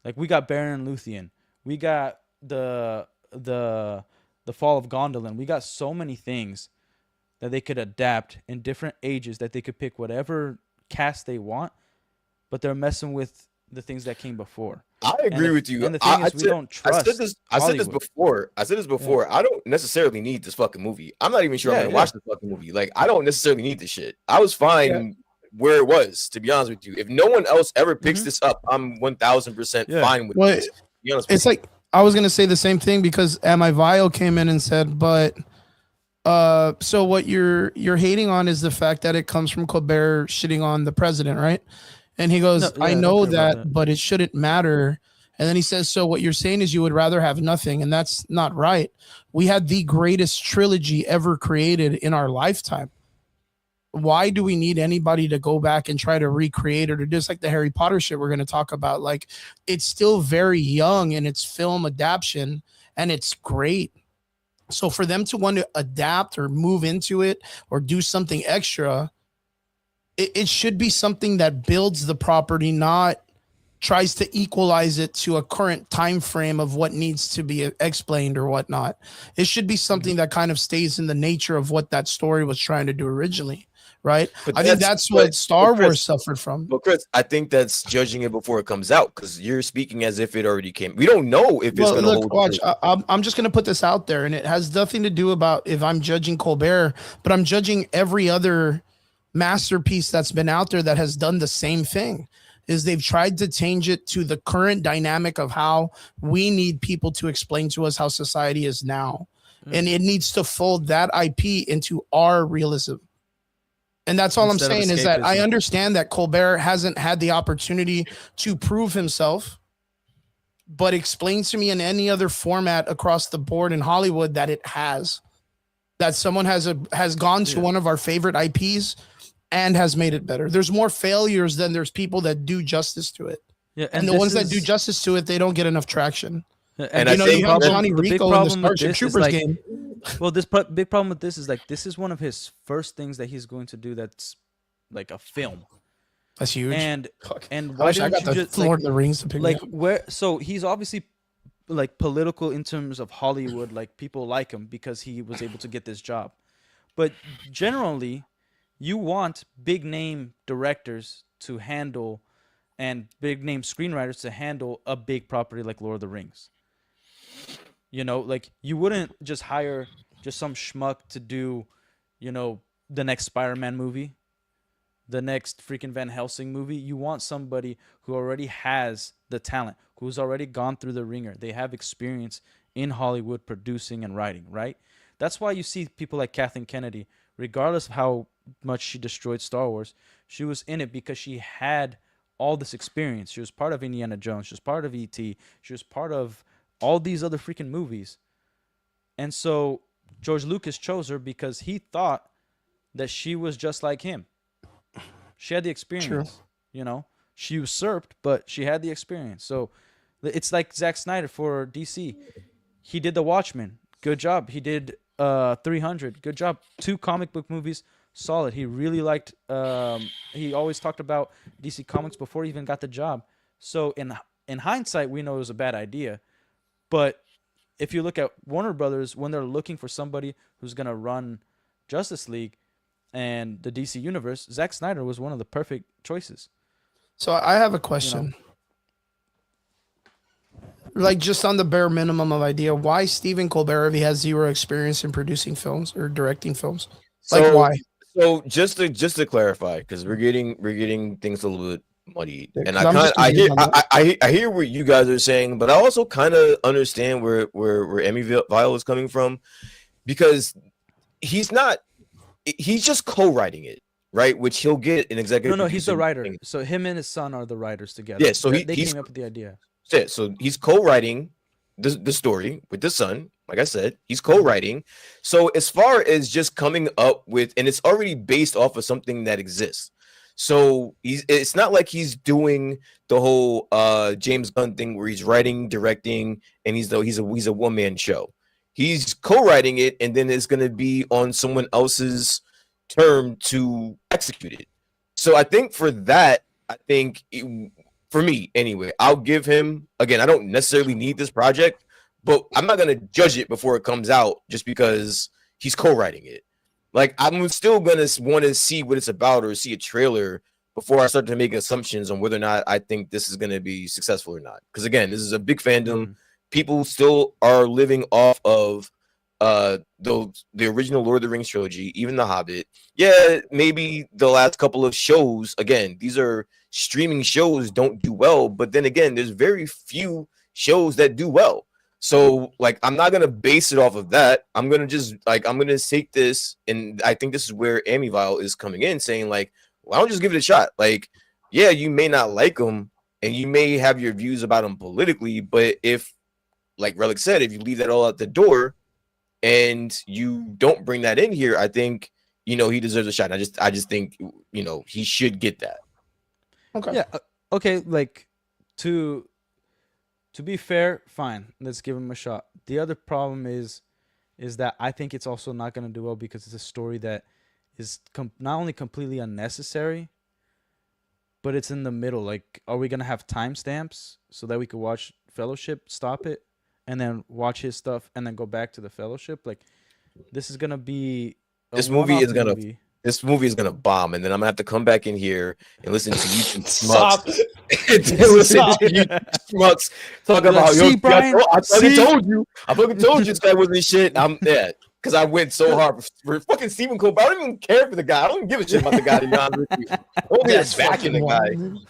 Like we got Baron Luthien, we got the Fall of Gondolin. We got so many things that they could adapt in different ages, that they could pick whatever cast they want, but they're messing with the things that came before. I agree with you. And the thing is, we don't trust. I said this before. Yeah. I don't necessarily need this fucking movie. I'm not even sure I'm gonna watch this fucking movie. Like, I don't necessarily need this shit. I was fine where it was, to be honest with you. If no one else ever picks this up, I'm 1000% fine with this. It's like I was gonna say the same thing because Am Vile came in and said, but so what you're hating on is the fact that it comes from Colbert shitting on the president, right? And he goes, I know that, but it shouldn't matter. And then he says, so what you're saying is you would rather have nothing, and that's not right. We had the greatest trilogy ever created in our lifetime. Why do we need anybody to go back and try to recreate it, or just like the Harry Potter shit we're going to talk about? Like, it's still very young in its film adaptation, and it's great. So for them to want to adapt or move into it or do something extra, it should be something that builds the property, not tries to equalize it to a current time frame of what needs to be explained or whatnot. It should be something that kind of stays in the nature of what that story was trying to do originally, right? But I think that's what Star Wars suffered from. But Chris, I think that's judging it before it comes out, because you're speaking as if it already came. We don't know if it's going to hold. Watch. I'm just going to put this out there, and it has nothing to do about if I'm judging Colbert, but I'm judging every other masterpiece that's been out there that has done the same thing. Is they've tried to change it to the current dynamic of how we need people to explain to us how society is now, and it needs to fold that IP into our realism. And that's all Instead I'm of saying is that I escapism. understand that Colbert hasn't had the opportunity to prove himself, but explain to me in any other format across the board in Hollywood that it has, that someone has gone to one of our favorite IPs and has made it better. There's more failures than there's people that do justice to it. Yeah, And the ones that do justice to it, they don't get enough traction. And I You know, think you have that- Johnny the big Rico in the problem with Starship this is, Troopers like, game. well, big problem with this is like this is one of his first things that he's going to do that's like a film. That's huge. And Fuck. and I why wish I didn't got you the just Lord like, of the Rings to pick me up. where, so he's obviously like political in terms of Hollywood, like people like him because he was able to get this job. But generally, you want big name directors to handle and big name screenwriters to handle a big property like Lord of the Rings. You know, like you wouldn't just hire just some schmuck to do, you know, the next Spider-Man movie, the next freaking Van Helsing movie. You want somebody who already has the talent, who's already gone through the ringer. They have experience in Hollywood producing and writing, right? That's why you see people like Kathleen Kennedy, regardless of how much she destroyed Star Wars, she was in it because she had all this experience. She was part of Indiana Jones. She was part of E.T. She was part of all these other freaking movies. And so George Lucas chose her because he thought that she was just like him. She had the experience, you know. She usurped, but she had the experience. So it's like Zack Snyder for DC. He did The Watchmen. Good job. He did 300. Good job. 2 comic book movies. Solid. He really liked he always talked about DC Comics before he even got the job. So in hindsight, we know it was a bad idea. But if you look at Warner Brothers, when they're looking for somebody who's going to run Justice League and the DC Universe, Zack Snyder was one of the perfect choices. So I have a question. Like just on the bare minimum of idea, why Stephen Colbert if he has zero experience in producing films or directing films? Like why? So just to clarify, because we're getting things a little bit muddy, Yeah, and 'cause I'm just I hear confused on I hear what you guys are saying, but I also kind of understand where Emmy Vile is coming from, because he's just co-writing it, right? Which he'll get an executive. No, he's the producer writer. thing. So him and his son are the writers together. Yeah, so they he's came up with the idea. so he's co-writing the story with the son. Like I said, he's co-writing. So as far as just coming up with, and it's already based off of something that exists. So it's not like he's doing the whole James Gunn thing where he's writing, directing, and he's a one-man show. He's co-writing it, and then it's going to be on someone else's term to execute it. So I think for that, for me anyway, I'll give him, again, I don't necessarily need this project, but I'm not going to judge it before it comes out just because he's co-writing it. Like, I'm still going to want to see what it's about or see a trailer before I start to make assumptions on whether or not I think this is going to be successful or not. Because again, this is a big fandom. People still are living off of the original Lord of the Rings trilogy, even The Hobbit. Yeah, maybe the last couple of shows, again, these are streaming shows, don't do well, but then again, there's very few shows that do well. So like, I'm not gonna base it off of that. I'm gonna take this, and I think this is where Amityville is coming in, saying like, why don't just give it a shot? Like, yeah, you may not like him, and you may have your views about him politically, but if, like Relic said, if you leave that all at the door, and you don't bring that in here, I think he deserves a shot. I just think he should get that. Okay. Yeah. Okay. Like to be fair, fine. Let's give him a shot. The other problem is that I think it's also not going to do well because it's a story that is not only completely unnecessary, but it's in the middle. Like, are we gonna have timestamps so that we could watch Fellowship, stop it, and then watch his stuff, and then go back to the Fellowship? Like, this is gonna be a This movie one-off is gonna movie. this movie is gonna bomb, and then I'm gonna have to come back in here and listen to you two Stop. schmucks. And listen to you schmucks talk Like, about see, yo. Brian, I fucking see? told you. I fucking told you this guy wasn't shit. I'm dead because I went so hard for fucking Stephen Colbert. I don't even care for the guy. I don't even give a shit about the guy. To be honest with you, only That's backing the fucking guy. wild.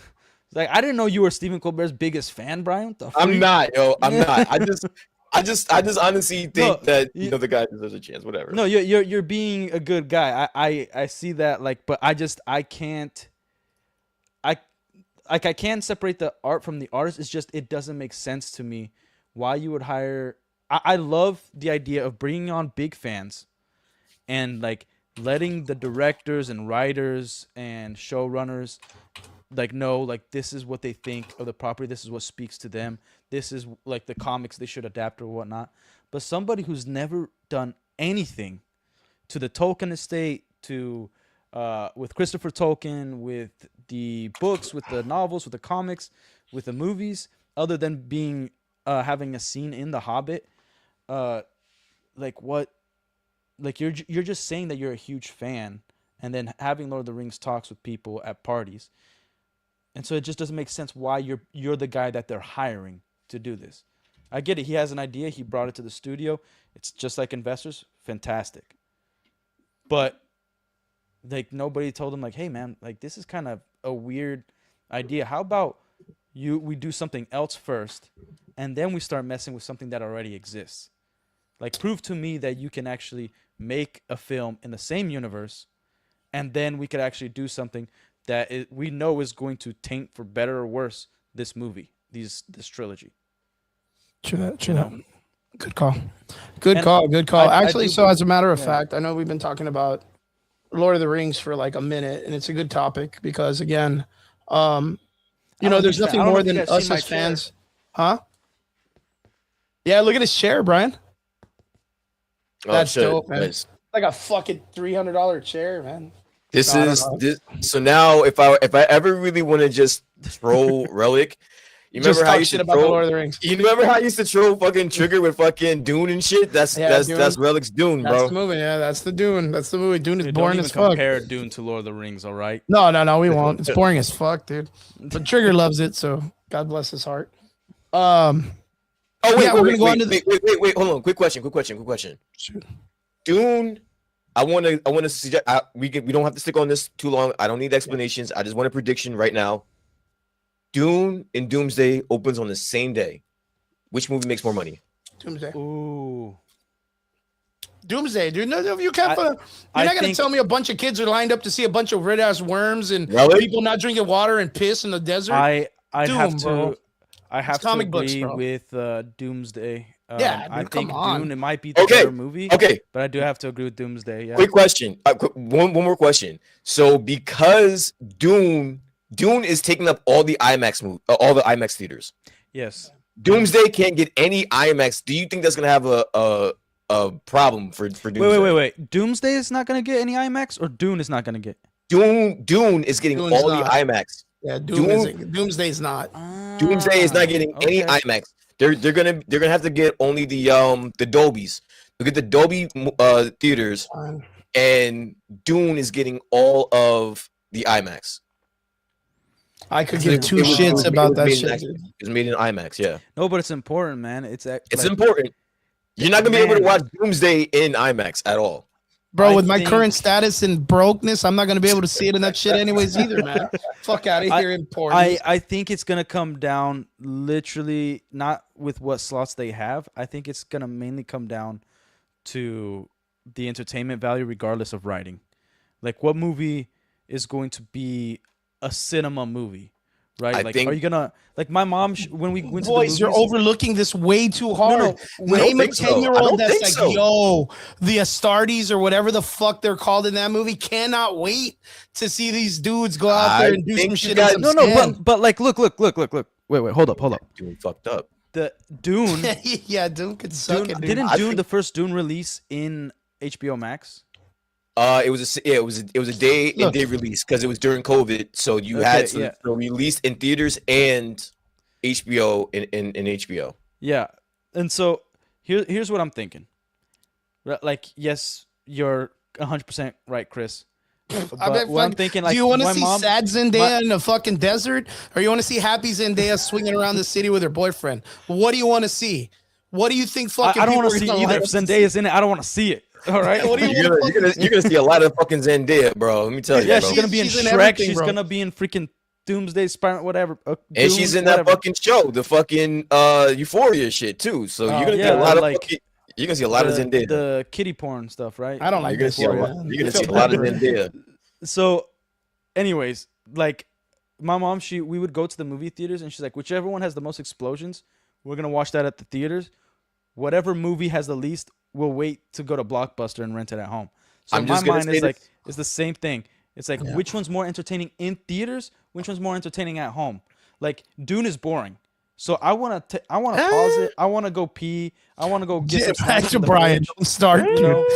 Like, I didn't know you were Stephen Colbert's biggest fan, Brian. What the I'm freak? not, yo. I'm not. I just honestly think No, that you- the guy deserves a chance. Whatever. No, you're being a good guy. I see that, like, but I can't. I can't separate the art from the artist. It's just it doesn't make sense to me why you would hire. I love the idea of bringing on big fans, and like letting the directors and writers and showrunners like know like this is what they think of the property. This is what speaks to them. This is like the comics they should adapt or whatnot. But somebody who's never done anything to the Tolkien estate, to with Christopher Tolkien, with the books, with the novels, with the comics, with the movies, other than being having a scene in The Hobbit, like what, like you're just saying that you're a huge fan, and then having Lord of the Rings talks with people at parties, and so it just doesn't make sense why you're the guy that they're hiring to do this. I get it. He has an idea. He brought it to the studio. It's just like investors. Fantastic. But like nobody told him like, hey man, like this is kind of a weird idea. How about we do something else first, and then we start messing with something that already exists. Like prove to me that you can actually make a film in the same universe, and then we could actually do something that we know is going to taint for better or worse this movie, this trilogy. True that. You know? Good call. Good And call. Good call. I Actually, do so as a matter of yeah. fact, I know we've been talking about Lord of the Rings for like a minute, and it's a good topic because again, there's nothing more than us as fans, huh? Yeah, look at his chair, Brian. That's dope, man. Nice. Like a fucking $300 chair, man. This No, I don't is know. this. So now, if I ever really want to just troll Relic, you Just remember how talk you used shit to about the troll? Lord of the Rings. You remember how I used to troll fucking Trigger with fucking Dune and shit? That's Yeah, Dune. that's Relic's Dune, That's bro. the movie. Yeah, that's the Dune. That's the movie. Dune is Dude, boring don't as even fuck. compare Dune to Lord of the Rings, all right? No, we won't. It's boring as fuck, dude. But Trigger loves it, so God bless his heart. Oh wait, Yeah, we're gonna go on to the- wait. Hold on. Quick question. Shoot. Dune. I want to suggest we don't have to stick on this too long. I don't need explanations. I just want a prediction right now. Dune and Doomsday opens on the same day. Which movie makes more money? Doomsday. Ooh. Doomsday, dude. No, you can't. You're I not gonna think- tell me a bunch of kids are lined up to see a bunch of red ass worms and Really? people not drinking water and piss in the desert. I'd Doom, have to bro. I have to comic books, agree bro. with Doomsday. Yeah, I dude, come think on. Dune it might be the Okay, better movie. Okay, But I do have to agree with Doomsday. Yeah. quick question. One more question. So because Dune is taking up all the IMAX theaters. Yes. Doomsday can't get any IMAX. Do you think that's gonna have a problem for Doomsday? Wait. Doomsday is not gonna get any IMAX, or Dune is not gonna get. Dune is getting Dune's all not. the IMAX. yeah, Doom- Doomsday's not. Doomsday is not getting any Okay. IMAX. They're gonna have to get only the Dolbys. Look at the Dolby theaters, Fine. and Dune is getting all of the IMAX. I could It give was- two it was- shits it about was that made in shit. IMAX. dude. It was made in IMAX. Yeah, No, but it's important, man. It's it's important. You're not gonna be able to watch Doomsday in IMAX at all. Bro, I with my think- current status and brokeness, I'm not gonna be able to see it in that shit anyways either, man. Fuck out of here, important. I think it's gonna come down literally not with what slots they have. I think it's gonna mainly come down to the entertainment value, regardless of writing. Like, what movie is going to be a cinema movie, right? I Like, think- are you gonna like my mom when we went to the Boys, movies? you're overlooking this way too hard. no, Name a think so. I 10-year-old don't that's think like, so. yo, the Astartes or whatever the fuck they're called in that movie cannot wait to see these dudes go out there I and do think some you shit. guys- in No, some no, sand. but like, look. Wait, hold up. Dune fucked up. The Dune, yeah, dude could suck Dune it, dude. didn't I Dune think- the first Dune release in HBO Max? It was a day and Look. day release because it was during COVID, so you Okay, had yeah. so released in theaters and HBO in HBO. Yeah. And so here's what I'm thinking. Like, yes, you're 100% right, Chris. I But bet. what I'm thinking, Do like, you want to my see mom, sad my, Zendaya in the fucking desert, or you want to see happy Zendaya swinging around the city with her boyfriend? What do you want to see? What do you think fucking I don't want people to are see gonna either. line If up to see? Zendaya's in it, I don't want to see it. All right. What do you You're want to gonna fucking? you're gonna see a lot of fucking Zendaya, bro. Let me tell you, Yeah, bro. she's gonna be in she's in Shrek. everything, She's bro. gonna be in freaking Doomsday, Spider, whatever. And she's in that fucking show, the fucking Euphoria shit too. So you're gonna see yeah, a lot of like fucking, you're gonna see a lot of Zendaya. the kitty porn stuff, right? I don't like You're gonna that see a shit, lot. man. You're gonna I feel see a lot bad of for her. Zendaya. So, anyways, like my mom, we would go to the movie theaters, and she's like, whichever one has the most explosions, we're gonna watch that at the theaters. Whatever movie has the least, we'll wait to go to Blockbuster and rent it at home. So I'm my just gonna mind say is like, this. it's the same thing. It's like, Yeah. which one's more entertaining in theaters? Which one's more entertaining at home? Like, Dune is boring. So I wanna pause it. I wanna go pee. I wanna go get some Back snacks to in the Brian. fridge. Don't start, You dude. know?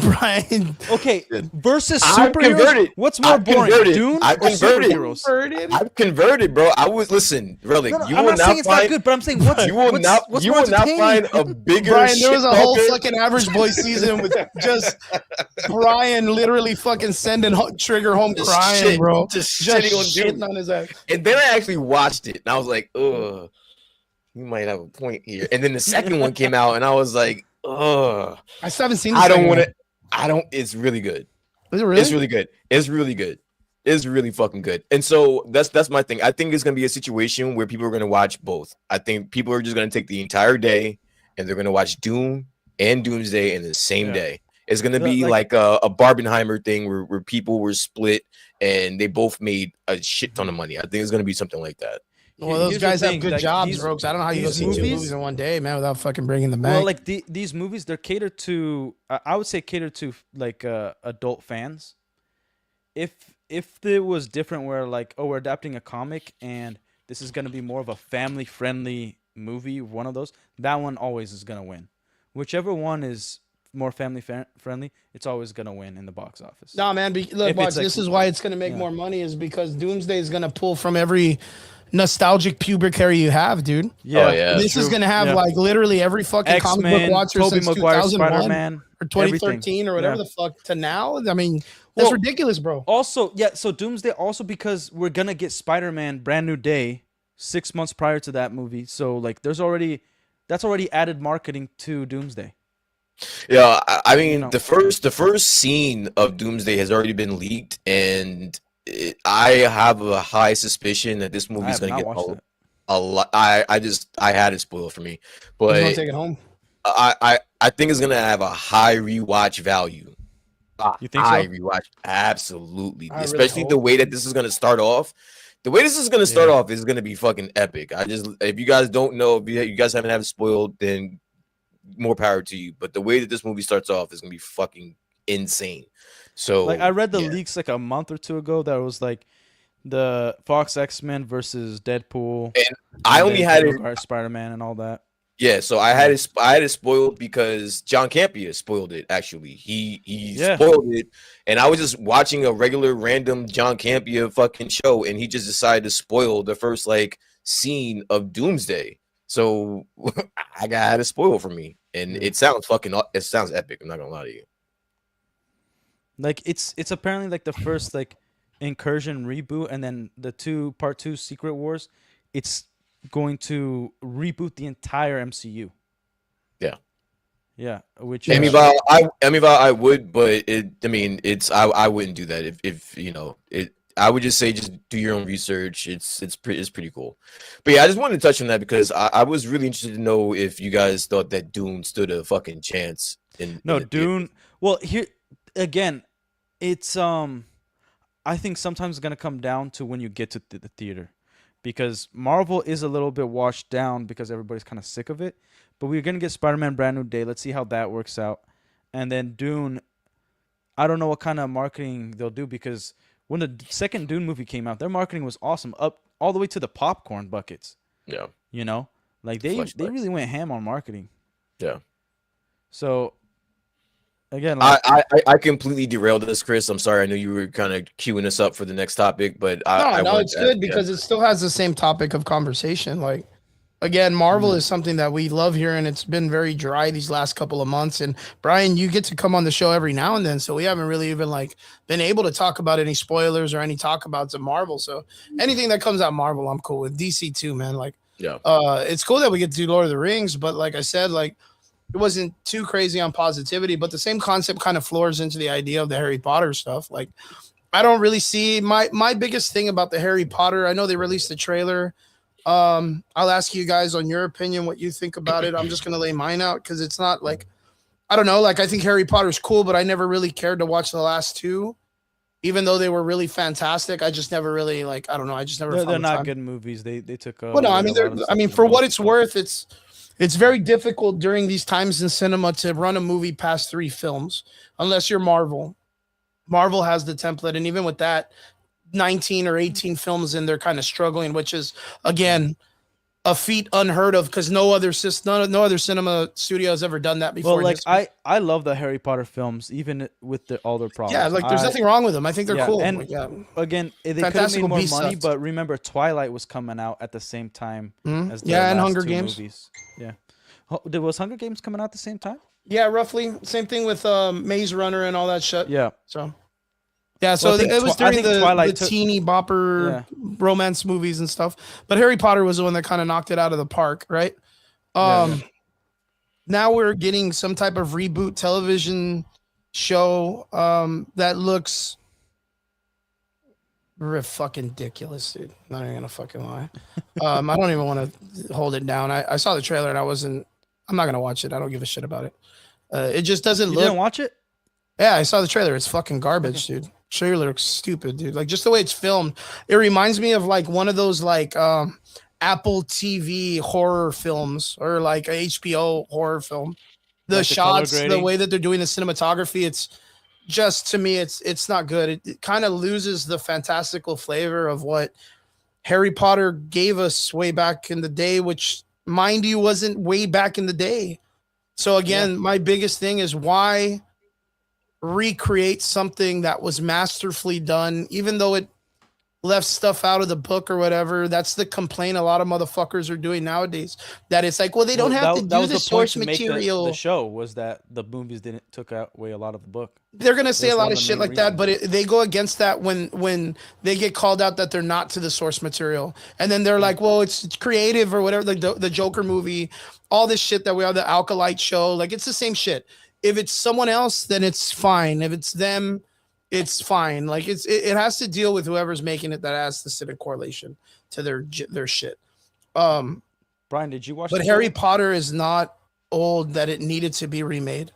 Brian. Okay, versus I've superheroes. converted. What's more I've boring, converted. Dune I've or converted. superheroes? I've converted, bro. I was listen, Relic. No, no, You I'm will not saying not it's not find. good, but I'm saying what's You will not. what's You more will not entertaining? find a bigger Brian, there shit was a whole talker. fucking Average Boy season with just Brian literally fucking sending Trigger home Just crying, shit- bro. just Just shitting on shitting Dune. on his ass. And then I actually watched it, and I was like, ugh, you might have a point here. And then the second one came out, and I was like, ugh, I still haven't seen the I don't second want one. to. I don't. It's really good. Is it really? It's really good. It's really good. It's really fucking good. And so that's my thing. I think it's gonna be a situation where people are gonna watch both. I think people are just gonna take the entire day and they're gonna watch Doom and Doomsday in the same Yeah. day. It's gonna The- be like- like a Barbenheimer thing where people were split and they both made a shit ton of money. I think it's gonna be something like that. Well, those Here's the guys have thing, good like, jobs, these- bro. 'Cause I don't know how you go these see two movies- movies in one day, man, without fucking bringing the bank. Well, like these movies, they're catered to. I would say catered to like adult fans. If it was different, where like, oh, we're adapting a comic and this is gonna be more of a family friendly movie, one of those, that one always is gonna win. Whichever one is more family friendly, it's always gonna win in the box office. Nah, man. Look, If watch. it's like- This is why it's gonna make yeah. more money, is because Doomsday is gonna pull from every nostalgic pubic hair you have, dude. Yeah, Oh, yeah. This is gonna have Yeah. like literally every fucking comic book X-Men, watcher Tobey since Maguire, 2001 Spider-Man, or 2013 everything. or whatever Yeah. the fuck to now. I mean, that's Well, ridiculous, bro. Also, yeah, so Doomsday also because we're gonna get Spider-Man Brand New Day 6 months prior to that movie. So like that's already added marketing to Doomsday. Yeah, I mean, You know. the first scene of Doomsday has already been leaked, and I have a high suspicion that this movie I is have going to not get watched that. a lot. I had it spoiled for me, Just want to but take it home. I think it's going to have a high rewatch value. You think so? High rewatch, absolutely, I really especially the hope. way that this is going to start off. The way this is going to start Yeah. off is going to be fucking epic. If you guys don't know, if you guys haven't had it spoiled, then more power to you. But the way that this movie starts off is gonna be fucking insane. So Like I read the yeah. leaks like a month or two ago that was like the Fox X-Men versus Deadpool. And I and only then had Tobey it. Maguire Spider-Man and all that. Yeah, so I had it spoiled because John Campea spoiled it. Actually, he Yeah. spoiled it, and I was just watching a regular random John Campea fucking show, and he just decided to spoil the first like scene of Doomsday. So I got it spoiled for me, and it sounds epic. I'm not gonna lie to you. Like it's apparently like the first like incursion reboot, and then the part two Secret Wars. It's going to reboot the entire MCU. Yeah. Yeah, which I mean, I would, but I wouldn't do that if you know it. I would just say just do your own research. It's pretty cool. But yeah, I just wanted to touch on that because I was really interested to know if you guys thought that Dune stood a fucking chance in No, in the Dune. Well, here again, it's I think sometimes it's gonna come down to when you get to the theater, because Marvel is a little bit washed down because everybody's kind of sick of it. But we're gonna get Spider-Man Brand New Day. Let's see how that works out, and then Dune. I don't know what kind of marketing they'll do because when the second Dune movie came out, their marketing was awesome, up all the way to the popcorn buckets. Yeah. You know, like they Flashbacks. really went ham on marketing. Yeah. So again, like I completely derailed this, Chris. I'm sorry. I know you were kind of queuing us up for the next topic, but No, I no, wanted it's to, good yeah, because it still has the same topic of conversation. Like, again, Marvel mhm. is something that we love here, and it's been very dry these last couple of months. And Brian, you get to come on the show every now and then, so we haven't really even like been able to talk about any spoilers or any talk about of Marvel. So anything that comes out Marvel, I'm cool with. DC too, man. Like, yeah, it's cool that we get to do Lord of the Rings, but like I said, like it wasn't too crazy on positivity. But the same concept kind of floors into the idea of the Harry Potter stuff. Like, I don't really see my biggest thing about the Harry Potter. I know they released the trailer. I'll ask you guys on your opinion what you think about it. I'm just gonna lay mine out because it's not like I don't know. Like I think Harry Potter's cool, but I never really cared to watch the last two, even though they were really fantastic. I just never really like I don't know. I just never They're found the not time. good movies. They took Well, no, I away mean a lot of I stuff mean that for made what it it's successful. worth, it's very difficult during these times in cinema to run a movie past three films unless you're Marvel. Marvel has the template, and even with that, 19 or 18 films in, they're kind of struggling, which is Mhm. again a feat unheard of because no other cinema studio has ever done that Well, before in like history. I love the Harry Potter films, even with all their Yeah, problems. like there's nothing wrong with them. I think they're Yeah, cool. and Like, yeah, again, they could have made Fantastical more Beast money, sucks. but remember, Twilight was coming out at the same time as the Yeah, and last Hunger two Games. movies. Yeah, there was Hunger Games coming out at the same time. Yeah, roughly same thing with Maze Runner and all that shit. Yeah. So yeah, Well, so it was I during think the Twilight took. teeny bopper Yeah. romance movies and stuff. But Harry Potter was the one that kind of knocked it out of the park, right? Yeah. Yeah. Um, Now we're getting some type of reboot television show that looks fucking ridiculous, dude. Not even gonna fucking lie. I don't even want to hold it down. I saw the trailer and I wasn't. I'm not gonna watch it. I don't give a shit about it. It just doesn't You look. didn't watch it? Yeah, I saw the trailer. It's fucking Okay. garbage, dude. Trailer looks stupid, dude. Like just the way it's filmed, it reminds me of like one of those like Apple TV horror films or like a HBO horror film. The Like the color shots, the grading. way that they're doing the cinematography, it's just to me, it's not good. It kind of loses the fantastical flavor of what Harry Potter gave us way back in the day, which mind you wasn't way back in the day. So Yeah. again, my biggest thing is why recreate something that was masterfully done, even though it left stuff out of the book or whatever. That's the complaint a lot of motherfuckers are doing nowadays. That it's like, well, they don't Well, have to that do was the the point source to make the material. show was that the movies didn't took away a lot of the book. They're gonna say a That's lot one of of the shit main like that, reasons. but they go against that when they get called out that they're not to the source material, and then they're Yeah. like, well, it's creative or whatever. Like the Joker movie, all this shit that we have, the Alkalite show, like it's the same shit. If it's someone else, then it's fine. If it's them, it's fine. Like it has to deal with whoever's making it that has the civic correlation to their shit. Um, Brian, did you watch but the Harry trailer? Potter is not old that it needed to be remade.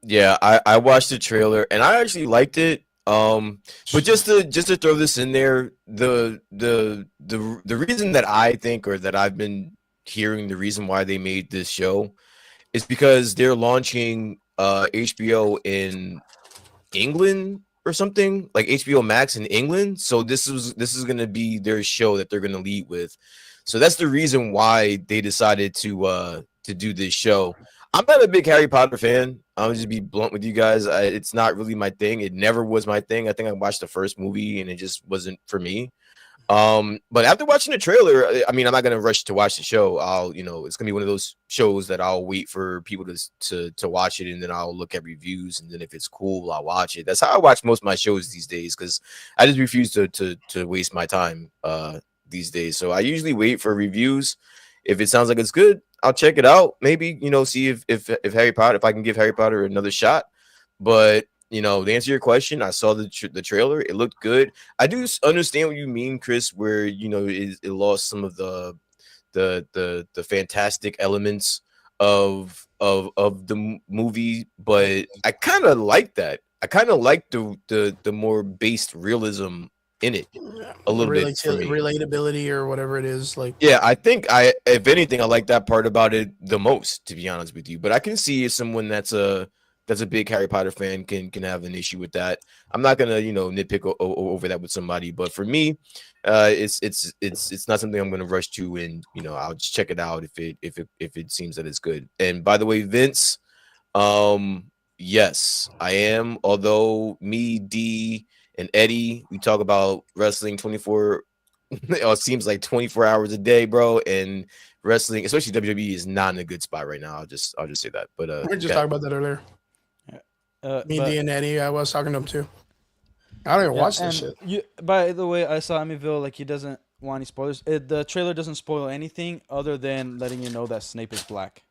yeah. I watched the trailer and I actually liked it. But just to throw this in there, the reason that I think or that I've been hearing the reason why they made this show is because they're launching HBO in England or something like HBO Max in England. So this is gonna be their show that they're gonna lead with. So that's the reason why they decided to do this show. I'm not a big Harry Potter fan. I'll just be blunt with you guys. It's not really my thing. It never was my thing. I think I watched the first movie and it just wasn't for me. But after watching the trailer, I mean, I'm not gonna rush to watch the show. It's gonna be one of those shows that I'll wait for people to watch it, and then I'll look at reviews, and then if it's cool, I'll watch it. That's how I watch most of my shows these days, because I just refuse to waste my time these days. So I usually wait for reviews. If it sounds like it's good, I'll check it out. Maybe see if Harry Potter, if I can give Harry Potter another shot. But to answer your question, I saw the trailer. It looked good. I do understand what you mean, Chris, where it lost some of the fantastic elements of the movie, but I kind of like that. I kind of like the more based realism in it a little bit for me. Relatability or whatever it is, like Yeah, I think if anything, I like that part about it the most, to be honest with you. But I can see if someone that's a big Harry Potter fan can have an issue with that. I'm not gonna nitpick over that with somebody, but for me, it's not something I'm gonna rush to, and I'll just check it out if it seems that it's good. And by the way, Vince, um, Yes, I am. Although me, D, and Eddie, we talk about wrestling 24. It seems like 24 hours a day, bro. And wrestling, especially WWE, is not in a good spot right now. I'll just say that. But We were just yeah, talking about that earlier. Yeah. Me, But D, and Eddie. I was talking to them too. I don't even yeah, watch this and shit. you. By the way, I saw Amityville. Like he doesn't want any spoilers. The trailer doesn't spoil anything other than letting you know that Snape is black,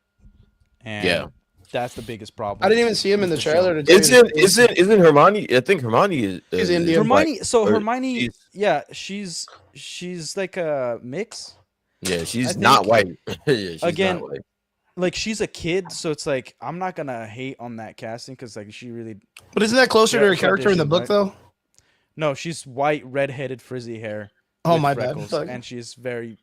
yeah. and that's the biggest I problem didn't even see him in with the the show. trailer. To tell you the Isn't truth. isn't isn't Hermione? I think Hermione He's is Indian. black, Hermione. So or Hermione, she's yeah, she's like a mix. yeah, I she's not think white. Yeah, she's not again, white. like she's a kid, so it's like I'm not gonna hate on that casting because like she really But isn't that closer to her she character in the auditioned, book, right? though? No, she's white, red-headed, frizzy hair Oh, with my bad. freckles, Fuck. and she's very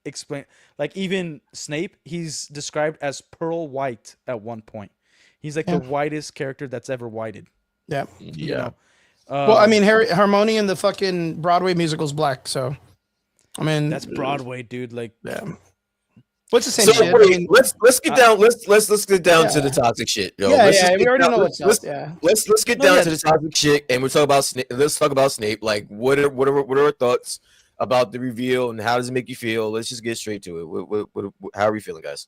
explain. Like even Snape, he's described as pearl white at one point. He's like the Yeah. whitest character that's ever whited. Yeah. You Yeah. know. Well, I mean, Harmony in the fucking Broadway musical's black, so I mean, That's Broadway, dude. Like, yeah. What's the same So shit? I wait, mean, let's get I- down. Let's get down to the yeah, toxic shit, yo. yeah, Let's just yeah. We get already down. know what's up. Yeah. Let's get no, down yeah, to the just toxic shit, and we're talking about Snape. Let's talk about Snape. Like, what are our thoughts about the reveal, and how does it make you feel? Let's just get straight to it. How are we feeling, guys?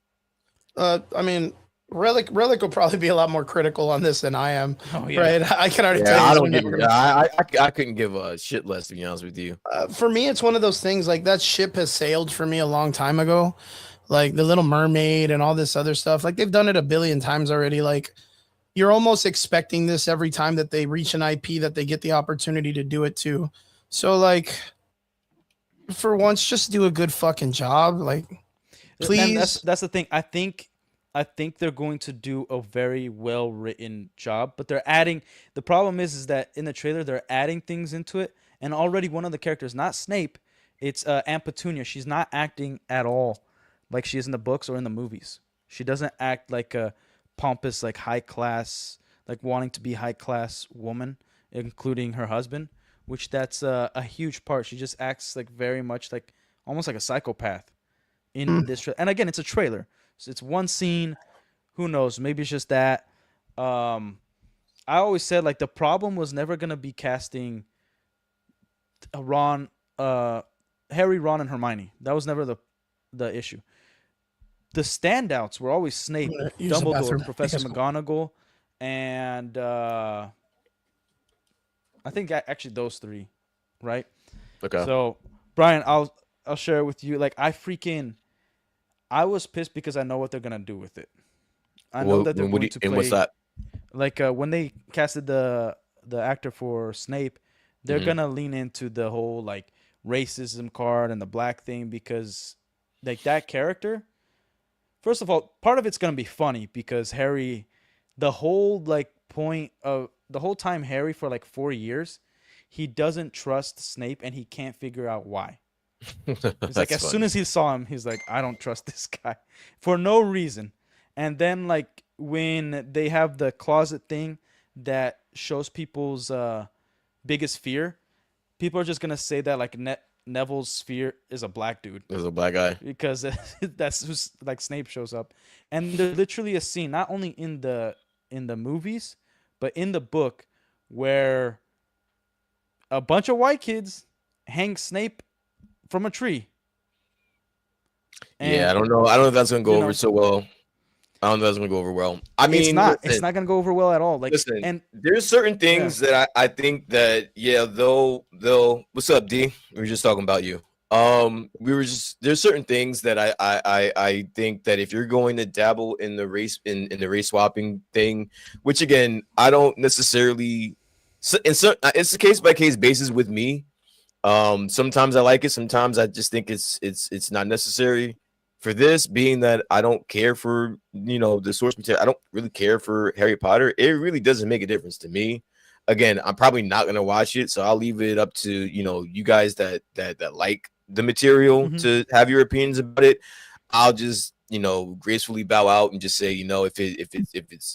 I mean, Relic will probably be a lot more critical on this than I am. oh yeah. Right? I can already Yeah, tell you. I He's don't give. never gonna. I couldn't give a shit less, to be honest with you. For me, it's one of those things like that ship has sailed for me a long time ago. Like the Little Mermaid and all this other stuff. Like they've done it a billion times already. Like you're almost expecting this every time that they reach an IP that they get the opportunity to do it too. So like for once, just do a good fucking job. Like Man, that's please. that's the thing. I think they're going to do a very well written job, but they're adding. The problem is that in the trailer they're adding things into it, and already one of the characters, not Snape, it's Aunt Petunia. She's not acting at all like she is in the books or in the movies. She doesn't act like a pompous, like high class, like wanting to be high class woman, including her husband, which that's a huge part. She just acts like very much like almost like a psychopath in this and again it's a trailer, so it's one scene. Who knows, maybe it's just that. I always said like the problem was never going to be casting ron Harry, Ron, and Hermione. That was never the issue. The standouts were always Snape, Use the bathroom. Dumbledore, Professor Yes, cool. McGonagall, and I think actually those three, right? Okay. So Brian, I'll share it with you. Like I was pissed because I know what they're gonna do with it. I know that they're going to And what's play that? like when they casted the actor for Snape, they're Mhm. gonna lean into the whole like racism card and the black thing because like that character. First of all, part of it's gonna be funny because Harry, the whole like point of the whole time Harry for like 4 years, he doesn't trust Snape and he can't figure out why. He's like, That's as soon funny. as he saw him, he's like, I don't trust this guy for no reason. And then, like, when they have the closet thing that shows people's biggest fear, people are just going to say that, like, Neville's fear is a black dude There's a black guy. because that's who's, like, Snape shows up. And there's literally a scene, not only in the movies, but in the book where a bunch of white kids hang Snape from a tree. Yeah, I And don't know. I don't know if that's gonna go you over know, so well. I don't know if that's gonna go over well. I it's mean, not. It's listen, not gonna go over well at all. Like, listen. and There's certain yeah, things that I think that yeah they'll. What's up, D? We were just talking about you. We were just there's certain things that I think that if you're going to dabble in the in the race swapping thing, which again I don't necessarily. It's a case by case basis with me. Sometimes I like it, sometimes I just think it's not necessary. For this being that I don't care for the source material, I don't really care for Harry Potter. It really doesn't make a difference to me. Again, I'm probably not gonna watch it, so I'll leave it up to you guys that like the material hmm to have your opinions about it. I'll just gracefully bow out and just say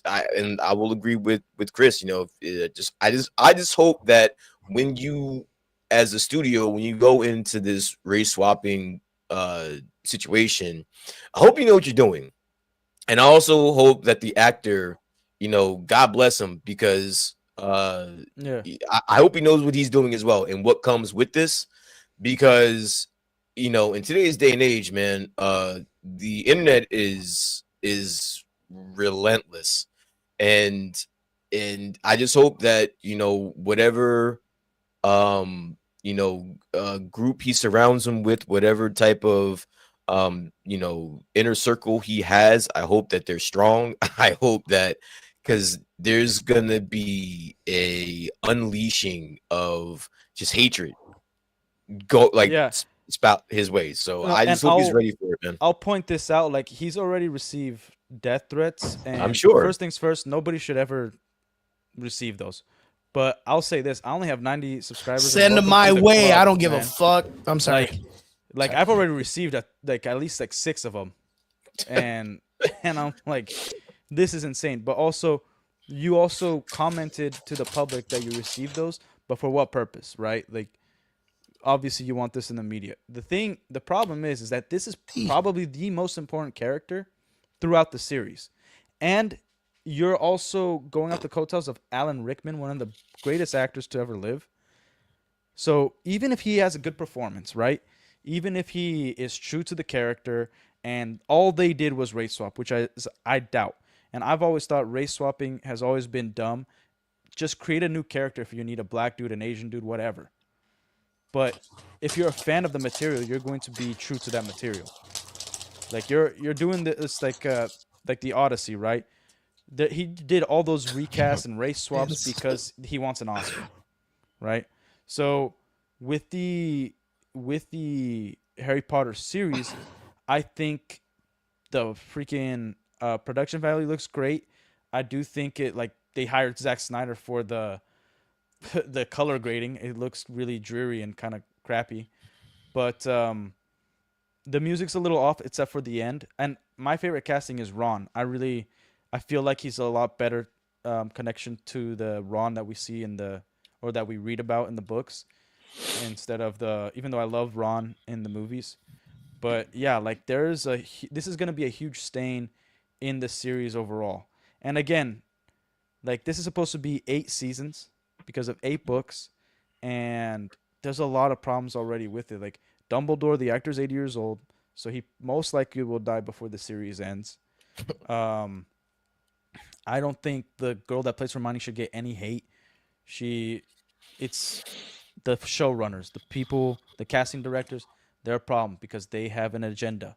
I will agree with Chris. If I just hope that when you as a studio, when you go into this race swapping situation, I hope you know what you're doing. And I also hope that the actor God bless him, because Yeah. I hope he knows what he's doing as well and what comes with this, because in today's day and age, man, the internet is relentless, and I just hope that whatever group he surrounds him with, whatever type of inner circle he has, I hope that they're strong. I hope that, because there's gonna be a unleashing of just hatred go like Yeah. spout his ways. So No, I and just hope he's ready for it, man. I'll point this out. Like, he's already received death threats, I'm and sure. first things first, nobody should ever receive those. But I'll say this: I only have 90 subscribers. And Send them welcome to my the way. I club, don't give a man. fuck. I'm sorry. Like I've already received like at least like 6 of them, and I'm like, this is insane. But also, you also commented to the public that you received those, but for what purpose, right? Like, obviously you want this in the media. The problem is that this is probably the most important character throughout the series, and you're also going off the coattails of Alan Rickman, one of the greatest actors to ever live. So even if he has a good performance, right? Even if he is true to the character and all they did was race swap, which I doubt. And I've always thought race swapping has always been dumb. Just create a new character if you need a black dude, an Asian dude, whatever. But if you're a fan of the material, you're going to be true to that material. Like you're doing this like the Odyssey, right? He did all those recasts and race swaps because he wants an Oscar, right? So with the Harry Potter series, I think the freaking production value looks great. I do think it like they hired Zack Snyder for the the color grading. It looks really dreary and kind of crappy, but the music's a little off except for the end. And my favorite casting is Ron. I feel like he's a lot better connection to the Ron that we see in the or that we read about in the books instead of the even though I love Ron in the movies. But yeah, like this is going to be a huge stain in the series overall. And again, like this is supposed to be 8 seasons because of 8 books, and there's a lot of problems already with it. Like Dumbledore, the actor's 80 years old, so he most likely will die before the series ends. Um, I don't think the girl that plays Hermione should get any hate. She, it's the showrunners, the people, the casting directors, they're a problem because they have an agenda.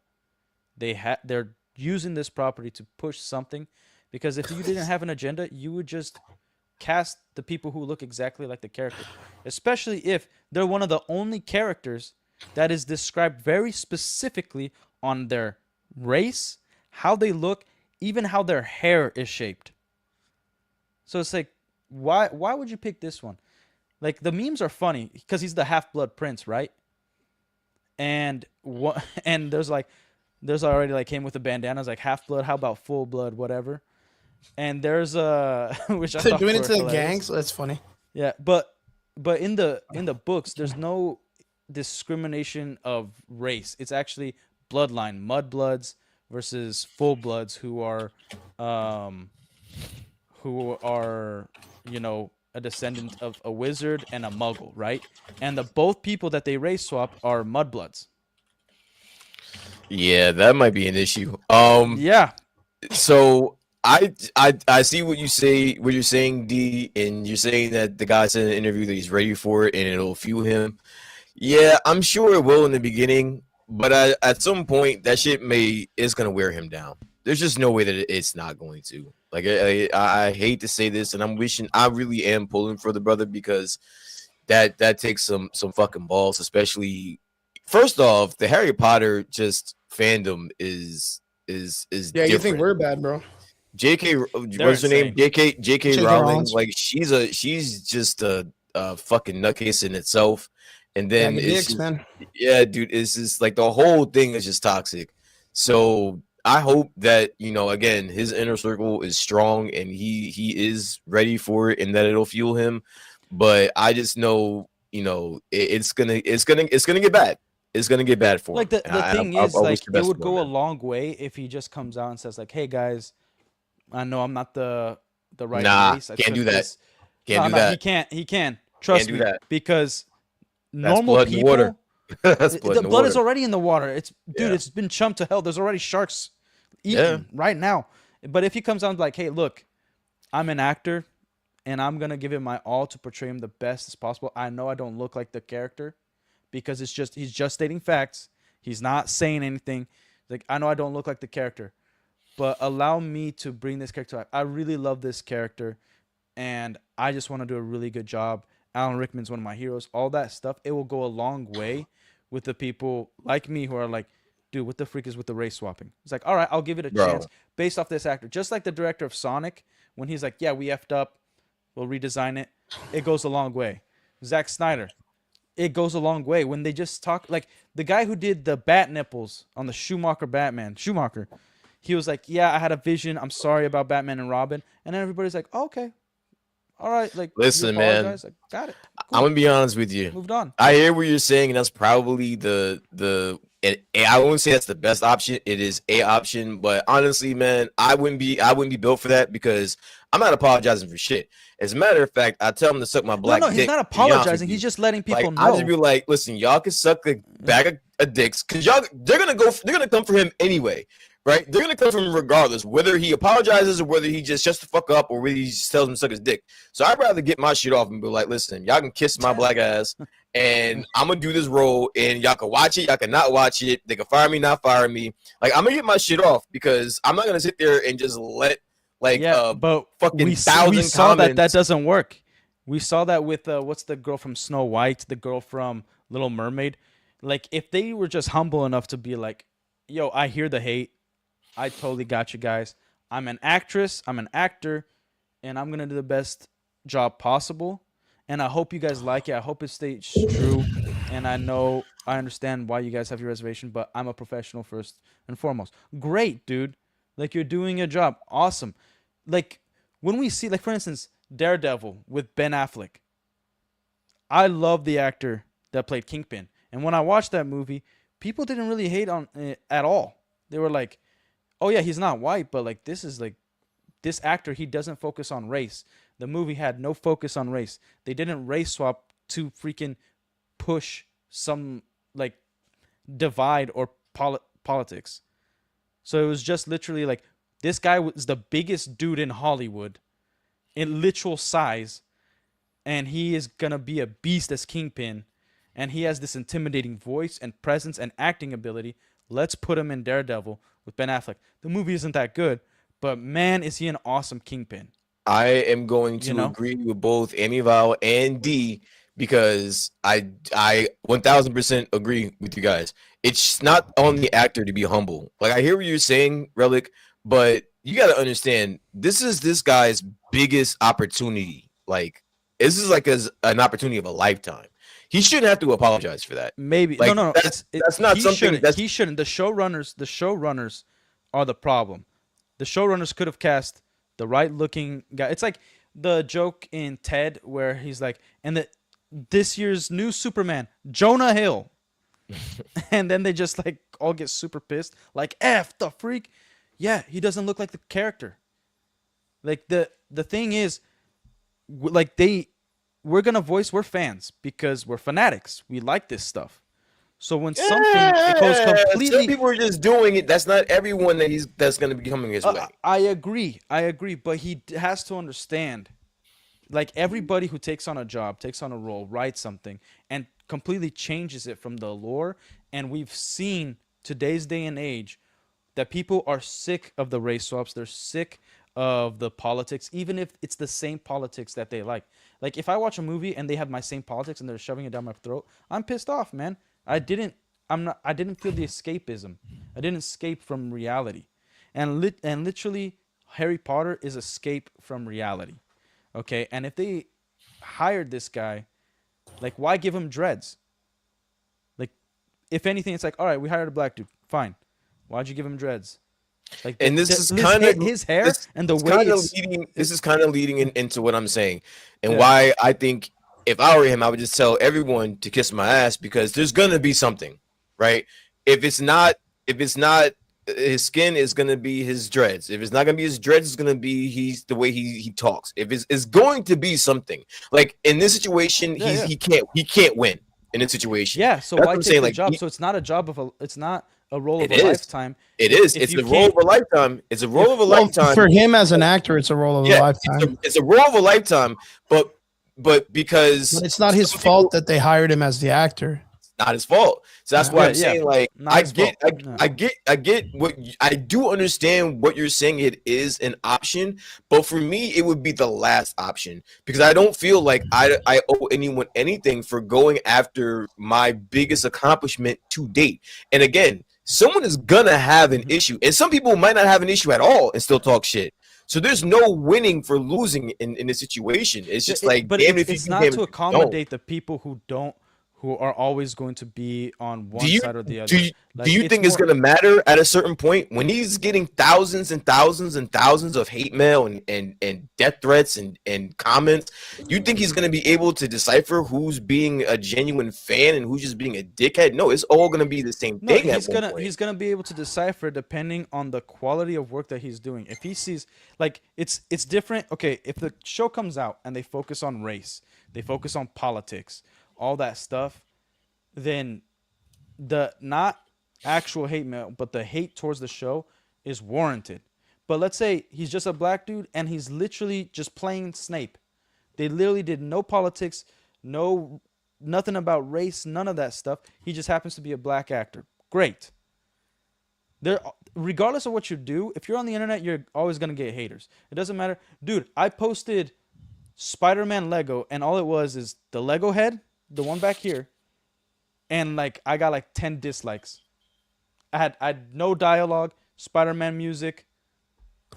They're using this property to push something. Because if you didn't have an agenda, you would just cast the people who look exactly like the character. Especially if they're one of the only characters that is described very specifically on their race, how they look, even how their hair is shaped. So it's like, why would you pick this one? Like the memes are funny because he's the half-blood prince, right? And what? And there's already like him with the bandanas, like half blood. How about full blood? Whatever. And there's which I They're thought doing it were to the hilarious. gang, so that's funny. Yeah, but in the books, there's no discrimination of race. It's actually bloodline, mudbloods versus full bloods um who are a descendant of a wizard and a muggle, right? And the both people that they race swap are mudbloods. Yeah, that might be an issue. Yeah, So I see what you're saying, D, and you're saying that the guy said in an interview that he's ready for it and it'll fuel him. Yeah, I'm sure it will in the beginning, but at some point that shit is gonna wear him down. There's just no way that it's not going to. Like I hate to say this, and I really am pulling for the brother, because that takes some fucking balls, especially first off, the Harry Potter just fandom is Yeah, you think different. we're bad, bro? J.K. they're What's her name? insane. J.K. J.K. Rowling. Rowling. Like she's just a fucking nutcase in itself. And Bag then of it's dicks, just, man. yeah, dude, it's just like the whole thing is just toxic. So I hope that again, his inner circle is strong and he is ready for it and that it'll fuel him. But I just know it's gonna get bad. It's gonna get bad for him. Like the And thing is, I wish like the it best would for him, go a man. long way if he just comes out and says like, "Hey guys, I know I'm not the the right Nah, race. I can't took do that. this. Can't No, do no, he that. can't. He can. Can't Trust do me, that. because That's normal blood in the water. people, That's blood the in the blood is water. already in the water. It's dude, Yeah. it's been chumped to hell. There's already sharks Yeah. eating right now. But if he comes out like, hey, look, I'm an actor and I'm gonna give it my all to portray him the best as possible. I know I don't look like the character because he's just stating facts. He's not saying anything. Like, I know I don't look like the character, but allow me to bring this character to life. I really love this character, and I just want to do a really good job. Alan Rickman's one of my heroes. All that stuff, it will go a long way with the people like me who are like, dude, what the freak is with the race swapping? It's like, all right, I'll give it a chance Bro. based off this actor. Just like the director of Sonic, when he's like, yeah, we effed up, we'll redesign it. It goes a long way. Zack Snyder, it goes a long way when they just talk. Like the guy who did the bat nipples on the Schumacher Batman, Schumacher, he was like, yeah, I had a vision. I'm sorry about Batman and Robin. And then everybody's like, oh, okay, all right, like you Listen, man. apologize, like got it, I'm cool, gonna be honest with you. moved on. I hear what you're saying, and that's probably I wouldn't say that's the best option. It is a option, but honestly, man, I wouldn't be built for that because I'm not apologizing for shit. As a matter of fact, I tell him to suck my No, black no, he's dick. not To be honest with apologizing. you. He's just letting Like people I just know. be like, listen, y'all can suck a bag of dicks because they're gonna come for him anyway, right? They're gonna come for him regardless, whether he apologizes or whether he just shuts the fuck up or whether he just tells him to suck his dick. So I'd rather get my shit off and be like, listen, y'all can kiss my black ass, and I'm gonna do this role, and y'all can watch it, y'all can not watch it, they can fire me, not fire me. Like I'm gonna get my shit off because I'm not gonna sit there and just let But fucking we thousand saw that comments. doesn't work. We saw that with what's the girl from Snow White, the girl from Little Mermaid. Like if they were just humble enough to be like, "Yo, I hear the hate. I totally got you guys. I'm an actress, I'm an actor, and I'm gonna do the best job possible. And I hope you guys like it. I hope it stays true. And I understand why you guys have your reservation, but I'm a professional first and foremost. Great, dude. Like you're doing your job. Awesome. Like when we see, like for instance, Daredevil with Ben Affleck. I love the actor that played Kingpin. And when I watched that movie, people didn't really hate on it at all. They were like, "Oh yeah, he's not white, but like this is like this actor, he doesn't focus on race." The movie had no focus on race. They didn't race swap to freaking push some like divide or politics. So it was just literally like this guy was the biggest dude in Hollywood in literal size, and he is gonna be a beast as Kingpin, and he has this intimidating voice and presence and acting ability. Let's put him in Daredevil with Ben Affleck. The movie isn't that good, but man, is he an awesome Kingpin. I am going You to know? agree with both Amy Val and D because I 1000% agree with you guys. It's not on the actor to be humble. Like I hear what you're saying, Relic, but you got to understand this is this guy's biggest opportunity. Like this is like an opportunity of a lifetime. He shouldn't have to apologize for that. Maybe Like no. that's not He something shouldn't. that's He shouldn't. The showrunners are the problem. The showrunners could have cast the right looking guy. It's like the joke in Ted where he's like, and this year's new Superman, Jonah Hill, and then they just like all get super pissed, like F the freak. Yeah, he doesn't look like the character. Like the thing is, like we're fans because we're fanatics. We like this stuff. So when something it goes some completely, people are just doing it. That's not everyone that's going to be coming his way. I agree, but he has to understand. Like everybody who takes on a job, takes on a role, writes something, and completely changes it from the lore. And we've seen today's day and age that people are sick of the race swaps. They're sick of the politics, even if it's the same politics that they like. Like if I watch a movie and they have my same politics and they're shoving it down my throat, I'm pissed off, man. I didn't feel the escapism. I didn't escape from reality. And literally Harry Potter is escape from reality. Okay? And if they hired this guy, like why give him dreads? Like if anything it's like, "All right, we hired a black dude. Fine. Why'd you give him dreads?" Like And this is kind of his hair and the way it's this is kind of leading into what I'm saying and Yeah. why I think if I were him, I would just tell everyone to kiss my ass because there's gonna be something, right? If it's not his skin is gonna be his dreads. If it's not gonna be his dreads, it's gonna be he's the way he talks. If it's going to be something like in this situation, Yeah. he can't win in this situation. Yeah. So That's why what I'm take saying. the Like job? So it's not a job of a. It's not a role of it a is, lifetime. it If is. if It's you the role can't, of a lifetime. It's a role of a Well, lifetime. for him as an actor, it's a role of a Yeah, lifetime. it's a role of a lifetime. But because But it's not his some fault people, that they hired him as the actor. not his fault. So that's Yeah. why yeah, I'm yeah, saying like not his fault. No. I get what I do understand what you're saying. It is an option, but for me, it would be the last option because I don't feel like I owe anyone anything for going after my biggest accomplishment to date. And again, someone is gonna have an issue, and some people might not have an issue at all and still talk shit. So there's no winning for losing in this situation. It's just like But damn if you it's do, not damn if to you don't. accommodate the people who are always going to be on one Do you side or the do other. you, do Like you it's think it's more. gonna matter at a certain point when he's getting thousands and thousands and thousands of hate mail and death threats and comments? You think he's gonna be able to decipher who's being a genuine fan and who's just being a dickhead? No, it's all gonna be the same No, thing at one point. he's gonna be able to decipher depending on the quality of work that he's doing. If he sees like it's different. Okay, if the show comes out and they focus on race, they focus on politics, all that stuff, then the not actual hate mail, but the hate towards the show is warranted. But let's say he's just a black dude and he's literally just playing Snape. They literally did no politics, no nothing about race, none of that stuff. He just happens to be a black actor. Great. There, regardless of what you do, if you're on the internet, you're always gonna get haters. It doesn't matter, dude. I posted Spider-Man Lego, and all it was is the Lego head, the one back here, and like I got like 10 dislikes. I had no dialogue, Spider-Man music,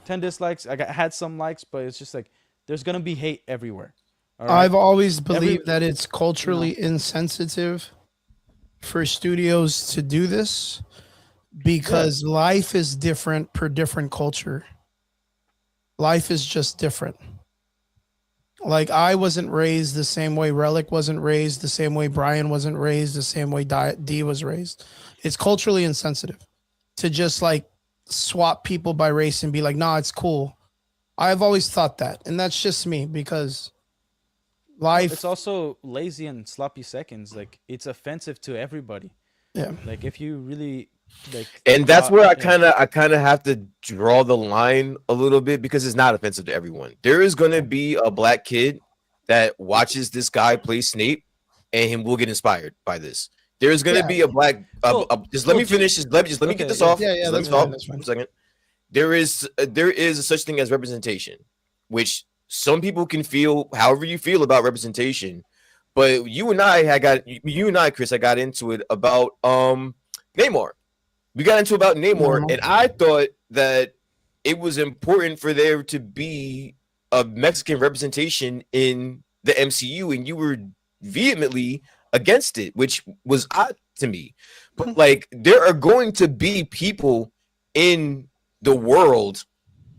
10 dislikes. Had some likes, but it's just like there's gonna be hate everywhere. All right. I've always believed that it's culturally insensitive for studios to do this because life is different per different culture. Life is just different. Like I wasn't raised the same way Relic wasn't raised, the same way Brian wasn't raised, the same way D was raised. It's culturally insensitive to just like swap people by race and be like, nah, it's cool. I've always thought that. And that's just me because life. It's also lazy and sloppy seconds. Like it's offensive to everybody. Yeah. Like if you really like, And that's where I kind of have to draw the line a little bit because it's not offensive to everyone. There is going to be a black kid that watches this guy play Snape and him will get inspired by this. There's going to be a black just let me finish. Just let me get this off. Yeah, Just let me stop. 1 second. There is a such thing as representation, which some people can feel however you feel about representation. But you and I, Chris, I got into it about Namor. We got into about Namor, and I thought that it was important for there to be a Mexican representation in the MCU, and you were vehemently against it, which was odd to me. But like, there are going to be people in the world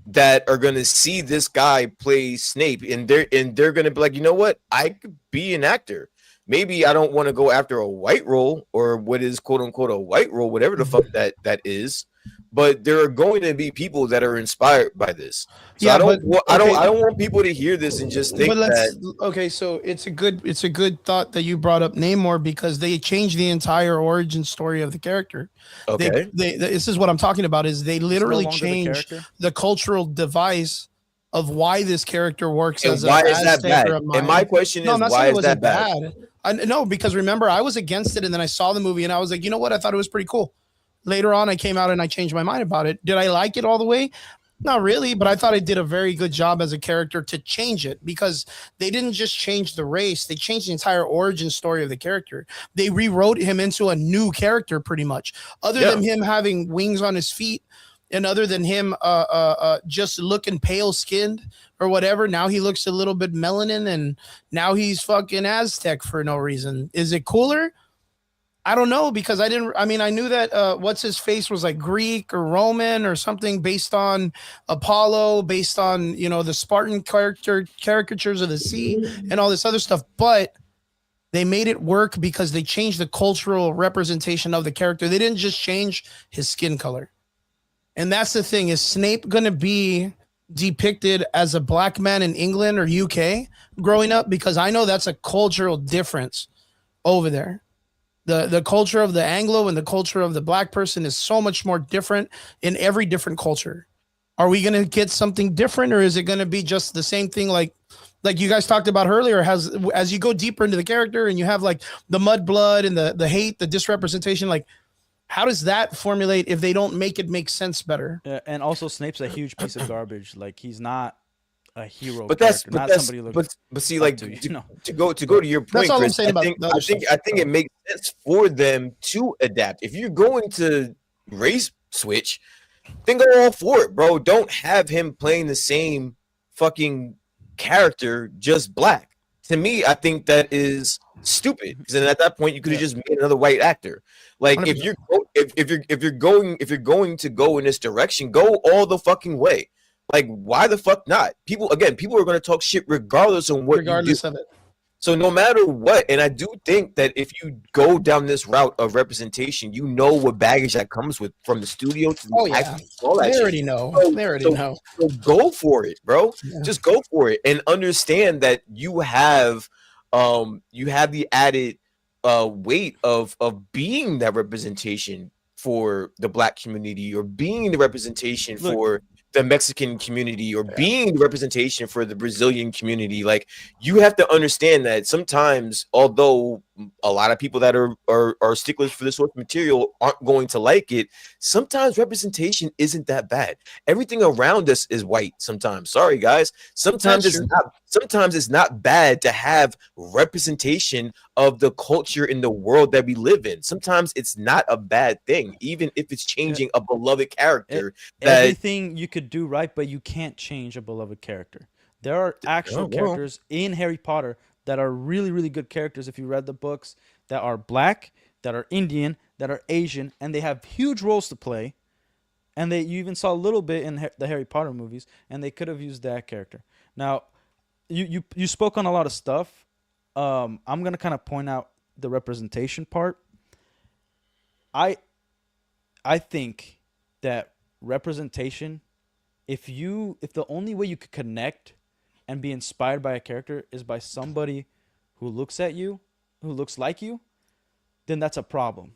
that are going to see this guy play Snape, and they're going to be like, you know what? I could be an actor. Maybe I don't want to go after a white role or what is quote unquote a white role, whatever the fuck that is. But there are going to be people that are inspired by this. So I don't want people to hear this and just think that. Okay, so it's a good thought that you brought up Namor because they changed the entire origin story of the character. Okay, this is what I'm talking about. Is they literally changed the cultural device of why this character works and as why a is that bad? And my question is, why is that bad? No, because remember, I was against it, and then I saw the movie, and I was like, you know what? I thought it was pretty cool. Later on, I came out and I changed my mind about it. Did I like it all the way? Not really, but I thought I did a very good job as a character to change it because they didn't just change the race; they changed the entire origin story of the character. They rewrote him into a new character, pretty much. Other than him having wings on his feet, and other than him just looking pale skinned or whatever, now he looks a little bit melanin and now he's fucking Aztec for no reason. Is it cooler? I don't know because I knew that what's his face was like Greek or Roman or something based on Apollo, based on, the Spartan caricatures of the sea and all this other stuff. But they made it work because they changed the cultural representation of the character. They didn't just change his skin color. And that's the thing: is Snape going to be depicted as a black man in England or UK growing up? Because I know that's a cultural difference over there. The culture of the Anglo and the culture of the black person is so much more different in every different culture. Are we going to get something different, or is it going to be just the same thing like you guys talked about earlier? Has as you go deeper into the character and you have like the mud blood and the hate, the disrepresentation, like how does that formulate if they don't make it make sense better? And also, Snape's a huge piece of garbage. Like he's not a hero But character, not somebody you look but see, up like to. You know, to go to your That's point, all I'm Chris. saying about the other stuff. I think it makes sense for them to adapt. If you're going to race switch, then go all for it, bro. Don't have him playing the same fucking character, just black. To me, I think that is stupid. Because then at that point, you could have just made another white actor. Like if 100%. you're if you're going to go in this direction, go all the fucking way. Like, why the fuck not? People are going to talk shit regardless of what you do. Regardless of it. So no matter what, and I do think that if you go down this route of representation, you know what baggage that comes with from the studio to the Oh yeah, acting, all that they shit. already know. They already know. So go for it, bro. Yeah. Just go for it and understand that you have the added weight of being that representation for the black community, or being the representation for the Mexican community, or being the representation for the Brazilian community. Like, you have to understand that sometimes, although a lot of people that are sticklers for this sort of material aren't going to like it, sometimes representation isn't that bad. Everything around us is white sometimes. Sorry, guys. Sometimes it's not bad to have representation of the culture in the world that we live in. Sometimes it's not a bad thing, even if it's changing a beloved character. Everything you could do right, but you can't change a beloved character. There are actual characters in Harry Potter that are really, really good characters if you read the books, that are black, that are Indian, that are Asian, and they have huge roles to play. And you even saw a little bit in the Harry Potter movies, and they could have used that character. Now, you spoke on a lot of stuff. I'm gonna kind of point out the representation part. I think that representation, if the only way you could connect and be inspired by a character is by somebody who looks at you, who looks like you, then that's a problem.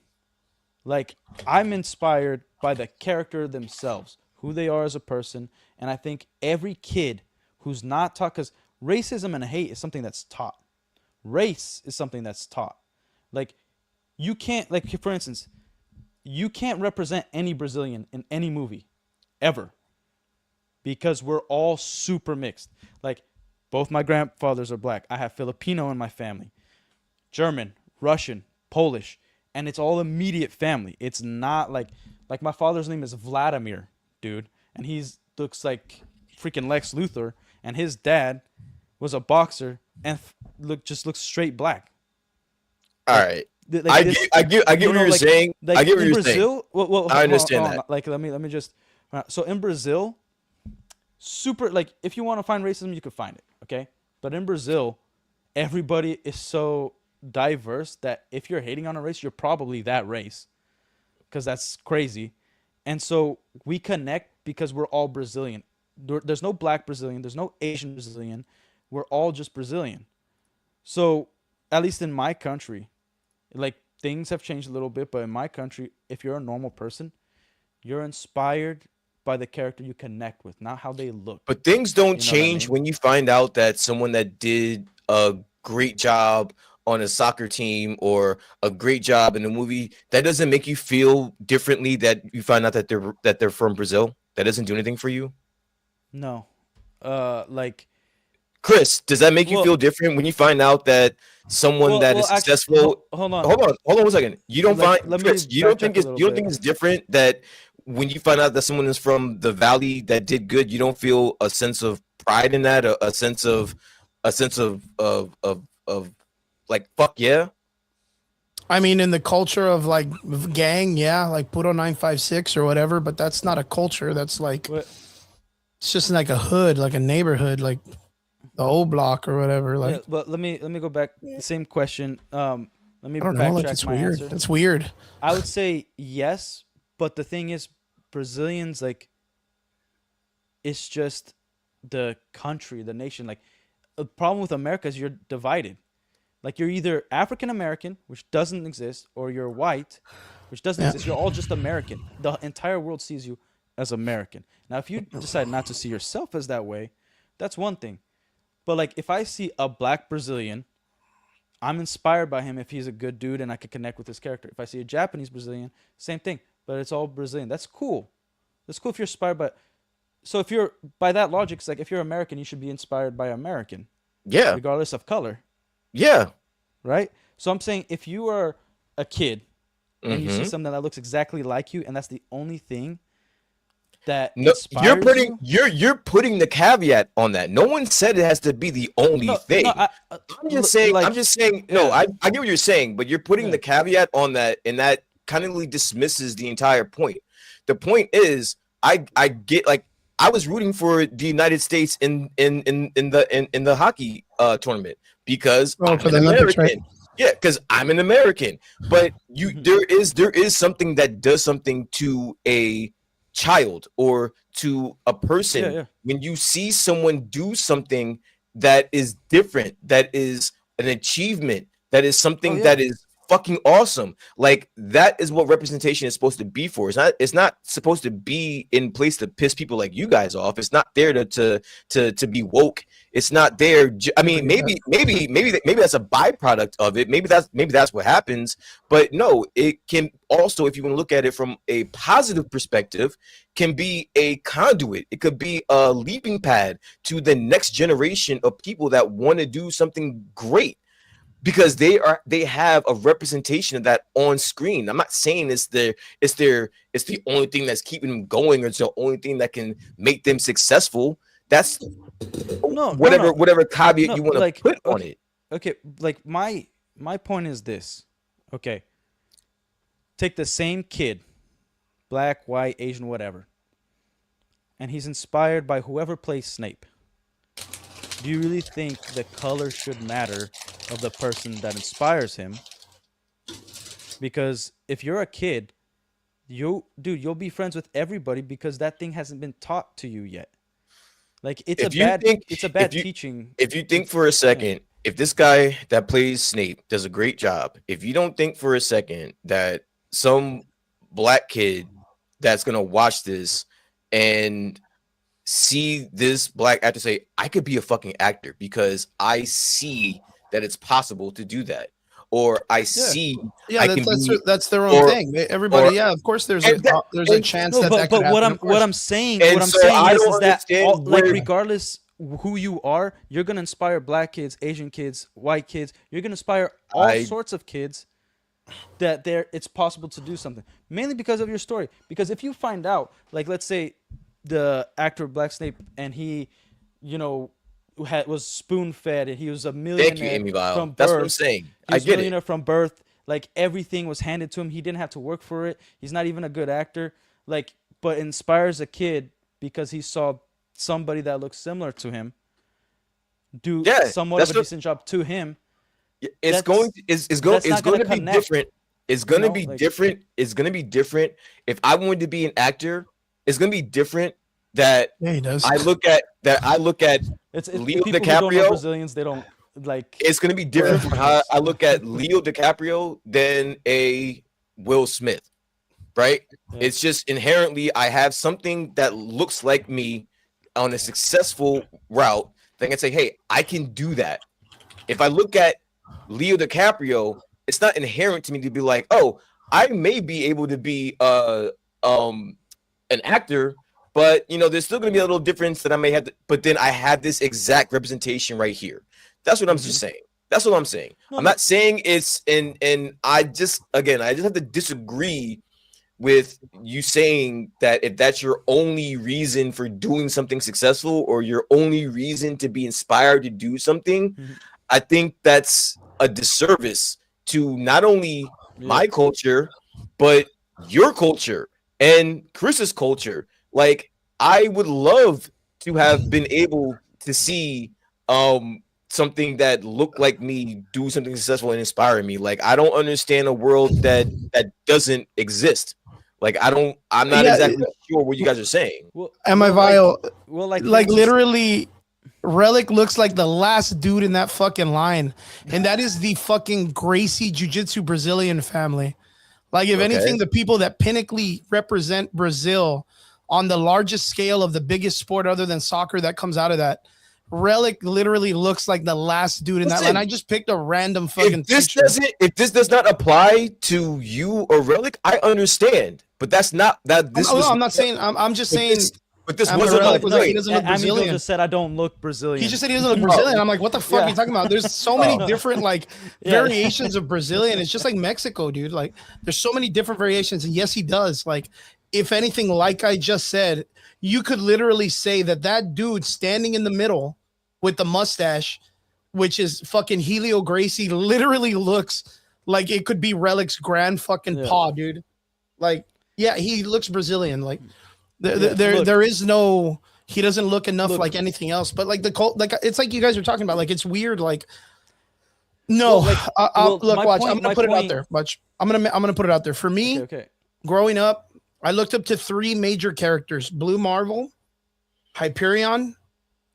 Like, I'm inspired by the character themselves, who they are as a person, and I think every kid who's not taught, because racism and hate is something that's taught. Race is something that's taught. Like, you can't, like, for instance, you can't represent any Brazilian in any movie, ever, because we're all super mixed. Like, both my grandfathers are black. I have Filipino in my family, German, Russian, Polish, and it's all immediate family. It's not like my father's name is Vladimir, dude, and looks like freaking Lex Luthor, and his dad was a boxer and looks straight black. All right. I get what you're saying. I get what you're saying. Well, I understand that. Like, let me just. So in Brazil, super, like, if you want to find racism, you could find it, okay? But in Brazil, everybody is so diverse that if you're hating on a race, you're probably that race, because that's crazy. And so we connect because we're all Brazilian. There's no black Brazilian. There's no Asian Brazilian. We're all just Brazilian. So at least in my country, like, things have changed a little bit, but in my country, if you're a normal person, you're inspired by the character you connect with, not how they look. But things don't change when you find out that someone that did a great job on a soccer team or a great job in a movie, that doesn't make you feel differently that you find out that they're from Brazil. That doesn't do anything for you. No. Like, Chris, does that make you feel different when you find out that someone that is successful? Hold on 1 second. You don't Chris, you don't think it's different that when you find out that someone is from the valley that did good, you don't feel a sense of pride in that, a sense of like, fuck yeah? I mean, in the culture of like gang, yeah, like Puro 956 or whatever, but that's not a culture. That's like, it's just like a hood, like a neighborhood, like the old block or whatever. Like, yeah, but let me go back. The same question. Let me I don't know. Like, backtrack it's my weird. answer. It's weird. I would say yes, but the thing is, Brazilians like it's just the country, the nation. Like the problem with America is you're divided. Like you're either African American, which doesn't exist, or you're white, which doesn't Yeah. exist. You're all just American. The entire world sees you as American. Now, if you decide not to see yourself as that way, that's one thing. But like if I see a black Brazilian, I'm inspired by him if he's a good dude and I could connect with his character. If I see a Japanese Brazilian, same thing, but it's all Brazilian. That's cool. That's cool if you're inspired by. So if you're by that logic, it's like if you're American, you should be inspired by American, Yeah, regardless of color, yeah. right? So I'm saying if you are a kid and you see Mm-hmm. something that looks exactly like you, and that's the only thing that No, inspires you. you're putting the caveat on that. No one said it has to be the only No, no, thing. I'm like, just saying, no, yeah, I get what you're saying, but you're putting yeah, the caveat on that, and that kind of dismisses the entire point. The point is, I get like I was rooting for the United States in the hockey tournament because Oh, I'm for an the Olympics, right? American. Yeah, because I'm an American. But you mhm, there is something that does something to a child or to a yeah, person yeah. when you see someone do something that is different, that is an achievement, that is Oh something yeah. that is fucking awesome. Like that is what representation is supposed to be for. It's not supposed to be in place to piss people like you guys off. It's not there to be woke. It's not there. I Never mean, get that. maybe that's a byproduct of it. Maybe that's what happens. But no, it can also, if you want to look at it from a positive perspective, can be a conduit. It could be a leaping pad to the next generation of people that want to do something great because they have a representation of that on screen. I'm not saying it's the only thing that's keeping them going or it's the only thing that can make them successful. That's No, no, no, whatever caveat no. you want to Like put on okay, it. okay. Like my point is this. Okay, take the same kid, black, white, Asian, whatever, and he's inspired by whoever plays Snape. Do you really think the color should matter of the person that inspires him? Because if you're a kid, you'll be friends with everybody because that thing hasn't been taught to you yet. Like If you think it's a if bad you teaching. if you think It's for a yeah. second, if this guy that plays Snape does a great job, if you don't think for a second that some black kid that's gonna watch this and see this black actor say, I could be a fucking actor because I see that it's possible to do that. Or I Yeah. see Yeah, I can be that's their own or thing. Everybody, or yeah, of course, and that, there's a and chance No, that that could but happen. Of what course. I'm saying, and so I is don't that all, understand like where regardless who you are, you're gonna inspire black kids, Asian kids, white kids. You're gonna inspire all I sorts of kids that there it's possible to do something. Mainly because of your story. Because if you find out, like let's say the actor Black Snape and he, you know, was spoon fed and he was a thank you, millionaire Amy Vile. from That's what I'm birth. saying. He I was a get it. millionaire from birth. Like everything was handed to him. He didn't have to work for it. He's not even a good actor. Like, but inspires a kid because he saw somebody that looks similar to him do Yeah, somewhat of that's a what decent job to him. it's going That's it's not going gonna to be connect. different. It's You going to know, be like different. It's going to be different. If I wanted to be an actor, it's going to be different that Yeah, he does. I look at it's Leo people who don't know DiCaprio. Brazilians. They don't like It's going to be different from how refugees. I look at Leo DiCaprio than a Will Smith, right? Yeah. It's just inherently I have something that looks like me on a successful route that I can say, hey, I can do that. If I look at Leo DiCaprio, it's not inherent to me to be like, oh, I may be able to be an actor, but you know, there's still gonna be a little difference that I may have to, but then I have this exact representation right here. That's what I'm Hmm. just saying. That's what I'm saying. No, I'm no. not saying it's and I just again I just have to disagree with you saying that if that's your only reason for doing something successful or your only reason to be inspired to do something, Mhm. I think that's a disservice to not only Yeah. my culture, but your culture and Chris's culture. Like, I would love to have been able to see something that looked like me do something successful and inspire me. Like, I don't understand a world that doesn't exist. Like I'm not Yeah, exactly sure what you guys are saying. Well, am I well, vile? like for Like instance, literally, Relic looks like the last dude in that fucking line, and that is the fucking Gracie Jiu-Jitsu Brazilian family. Like, if Okay. anything, the people that pinnacly represent Brazil on the largest scale of the biggest sport other than soccer that comes out of that. Relic literally looks like the last dude in that line. Listen, I just picked a random fucking picture. if this does not apply to you or Relic, I understand. But that's not that this No, was I'm not saying. I'm just but saying. this I'm wasn't Relic a was like he point. doesn't look Amigo Brazilian. just said I don't look Brazilian. He just said he doesn't look Brazilian. I'm like, what the fuck are you talking about? There's so many Oh. different like Yeah. variations of Brazilian. It's just like Mexico, dude. Like, there's so many different variations. And yes, he does. Like, if anything, like I just said, you could literally say that that dude standing in the middle with the mustache, which is fucking Helio Gracie, literally looks like it could be Relic's grand fucking Yeah. paw, dude. Like, yeah, he looks Brazilian. Like, Yeah, look. there is no. He doesn't look enough Look. like anything else. But like the cult, like it's like you guys were talking about. Like, it's weird. Like, no, Well, like, well, look, my watch. point- I'm gonna my put it out point- there. Watch. I'm gonna put it out there. For me, Okay. growing up, I looked up to 3 major characters: Blue Marvel, Hyperion,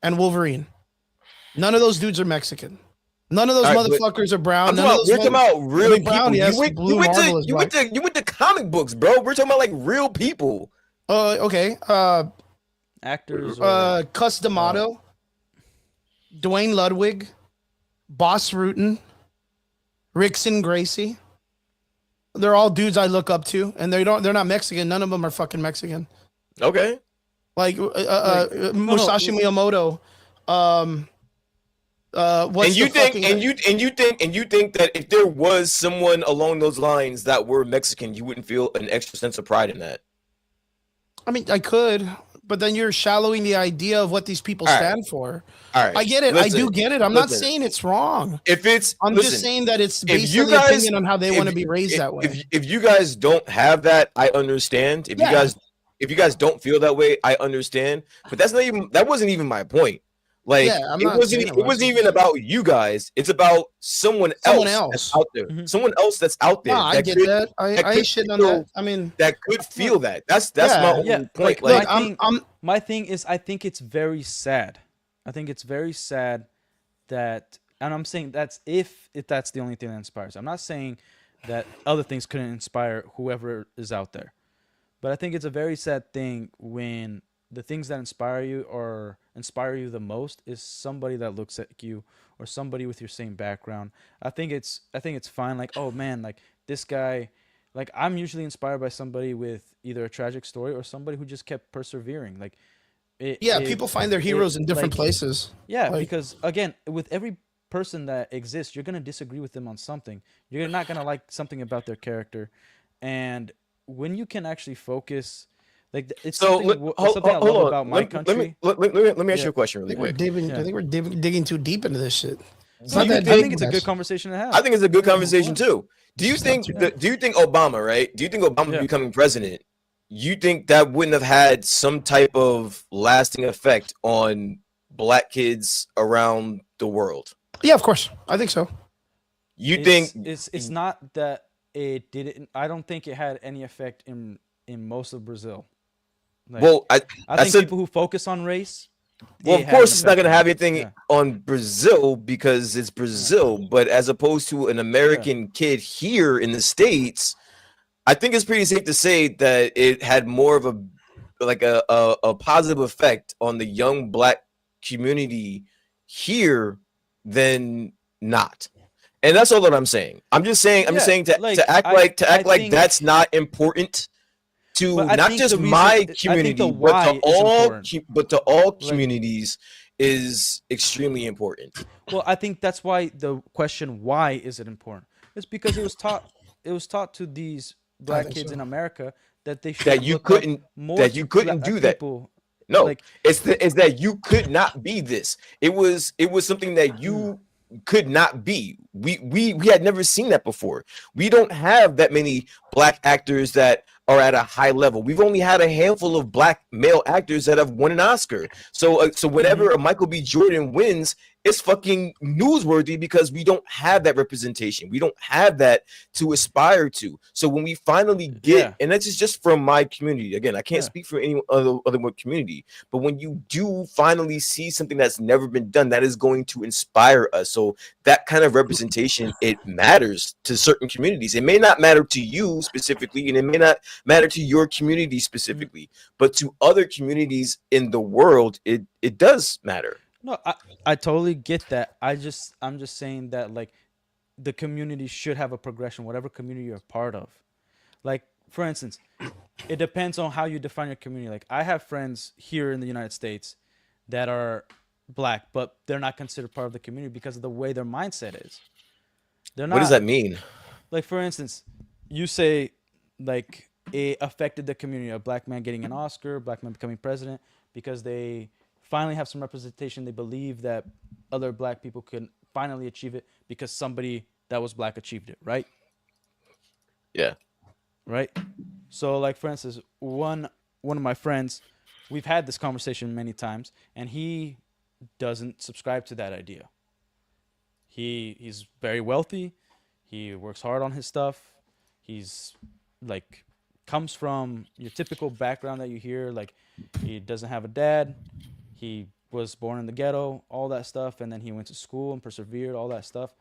and Wolverine. None of those dudes are Mexican. None of those All right, but motherfuckers are brown. I'm None talking of about, those we're talking about real Big people. Brown, yes, Blue Marvel is black. You went to comic books, bro. We're talking about like real people. Okay. Actors. Or, Cus D'Amato, Dwayne Ludwig, Boss Rutan, Rickson Gracie. They're all dudes I look up to, and they're not Mexican. None of them are fucking Mexican. Okay. Like Musashi Miyamoto. What's And you the think fucking, and you think that if there was someone along those lines that were Mexican, you wouldn't feel an extra sense of pride in that. I mean, I could, but then you're shallowing the idea of what these people All right. stand for. All right. I get it. Listen, I do get it. I'm not listen. saying it's wrong. If it's I'm listen, just saying that it's if based you on the guys- opinion on how they if- want to be raised that way. If you guys don't have that, I understand. If you guys don't feel that way, I understand. But that wasn't even my point. Like Yeah, I'm it not wasn't saying it it wasn't even about you guys. It's about someone else that's out there. Mhm. Someone else that's out there. No, I get that. I ain't could shitting on feel- that. I mean, that could feel that. That's Yeah. my only Yeah, point. like, look, my thing is, I think it's very sad. I think it's very sad that, and I'm saying that's if that's the only thing that inspires. I'm not saying that other things couldn't inspire whoever is out there, but I think it's a very sad thing when the things that inspire you the most is somebody that looks at you or somebody with your same background. I think it's fine. Like, oh man, like this guy. Like, I'm usually inspired by somebody with either a tragic story or somebody who just kept persevering. Like, people find their heroes in different like, places. Yeah, Like- because again, with every person that exists, you're gonna disagree with them on something. You're not gonna like something about their character, and when you can actually focus, like it's something I love about my country. Let me ask Yeah. you a question really quick. I think we're digging too deep into this shit. It's I not that think deep, it's a guys. good conversation to have. I think it's a good conversation too. Do you think too bad. do you think Obama, right? Do you think Obama Yeah. becoming president, you think that wouldn't have had some type of lasting effect on black kids around the world? Yeah, of course. I think so. You think it's not that it didn't. I don't think it had any effect in most of Brazil. Like, well, I I think said- people who focus on race. well, it of had course an it's not effect going to on have it. anything Yeah. on Brazil because it's Brazil, but as opposed to an American kid here in the States, I think it's pretty safe to say that it had more of a positive effect on the young black community here than not. And that's all that I'm saying. I'm just saying like, to act I like think- that's not important to But I not think just the reason- my I think the community, but why to is all important. but to all Like- communities is extremely important. Well, I think that's why the question why is it important? It's because it was taught to these black think kids so. in America that they should That you look up couldn't- more that you to couldn't black do that. people. No, Like, it's that you could not be this. It was something that you could not be. We had never seen that before. We don't have that many black actors that are at a high level. We've only had a handful of black male actors that have won an Oscar. So whenever a Michael B. Jordan wins, it's fucking newsworthy because we don't have that representation. We don't have that to aspire to. So when we finally get, Yeah. and this is just from my community. Again, I can't Yeah. speak for any other community, but when you do finally see something that's never been done, that is going to inspire us. So that kind of representation, it matters to certain communities. It may not matter to you specifically, and it may not matter to your community Mhm. specifically, but to other communities in the world, it does matter. No, I totally get that. I'm just saying that like the community should have a progression, whatever community you're a part of. Like for instance, it depends on how you define your community. Like I have friends here in the United States that are black, but they're not considered part of the community because of the way their mindset is. They're What does not that mean? like for instance, you say like it affected the community, a black man getting an Oscar, black man becoming president because they finally have some representation. They believe that other black people can finally achieve it because somebody that was black achieved it, right? Yeah. Right? So like for instance, one of my friends, we've had this conversation many times and he doesn't subscribe to that idea. He's very wealthy. He works hard on his stuff. He's like comes from your typical background that you hear. Like he doesn't have a dad. He was born in the ghetto, all that stuff, and then he went to school and persevered, all that stuff.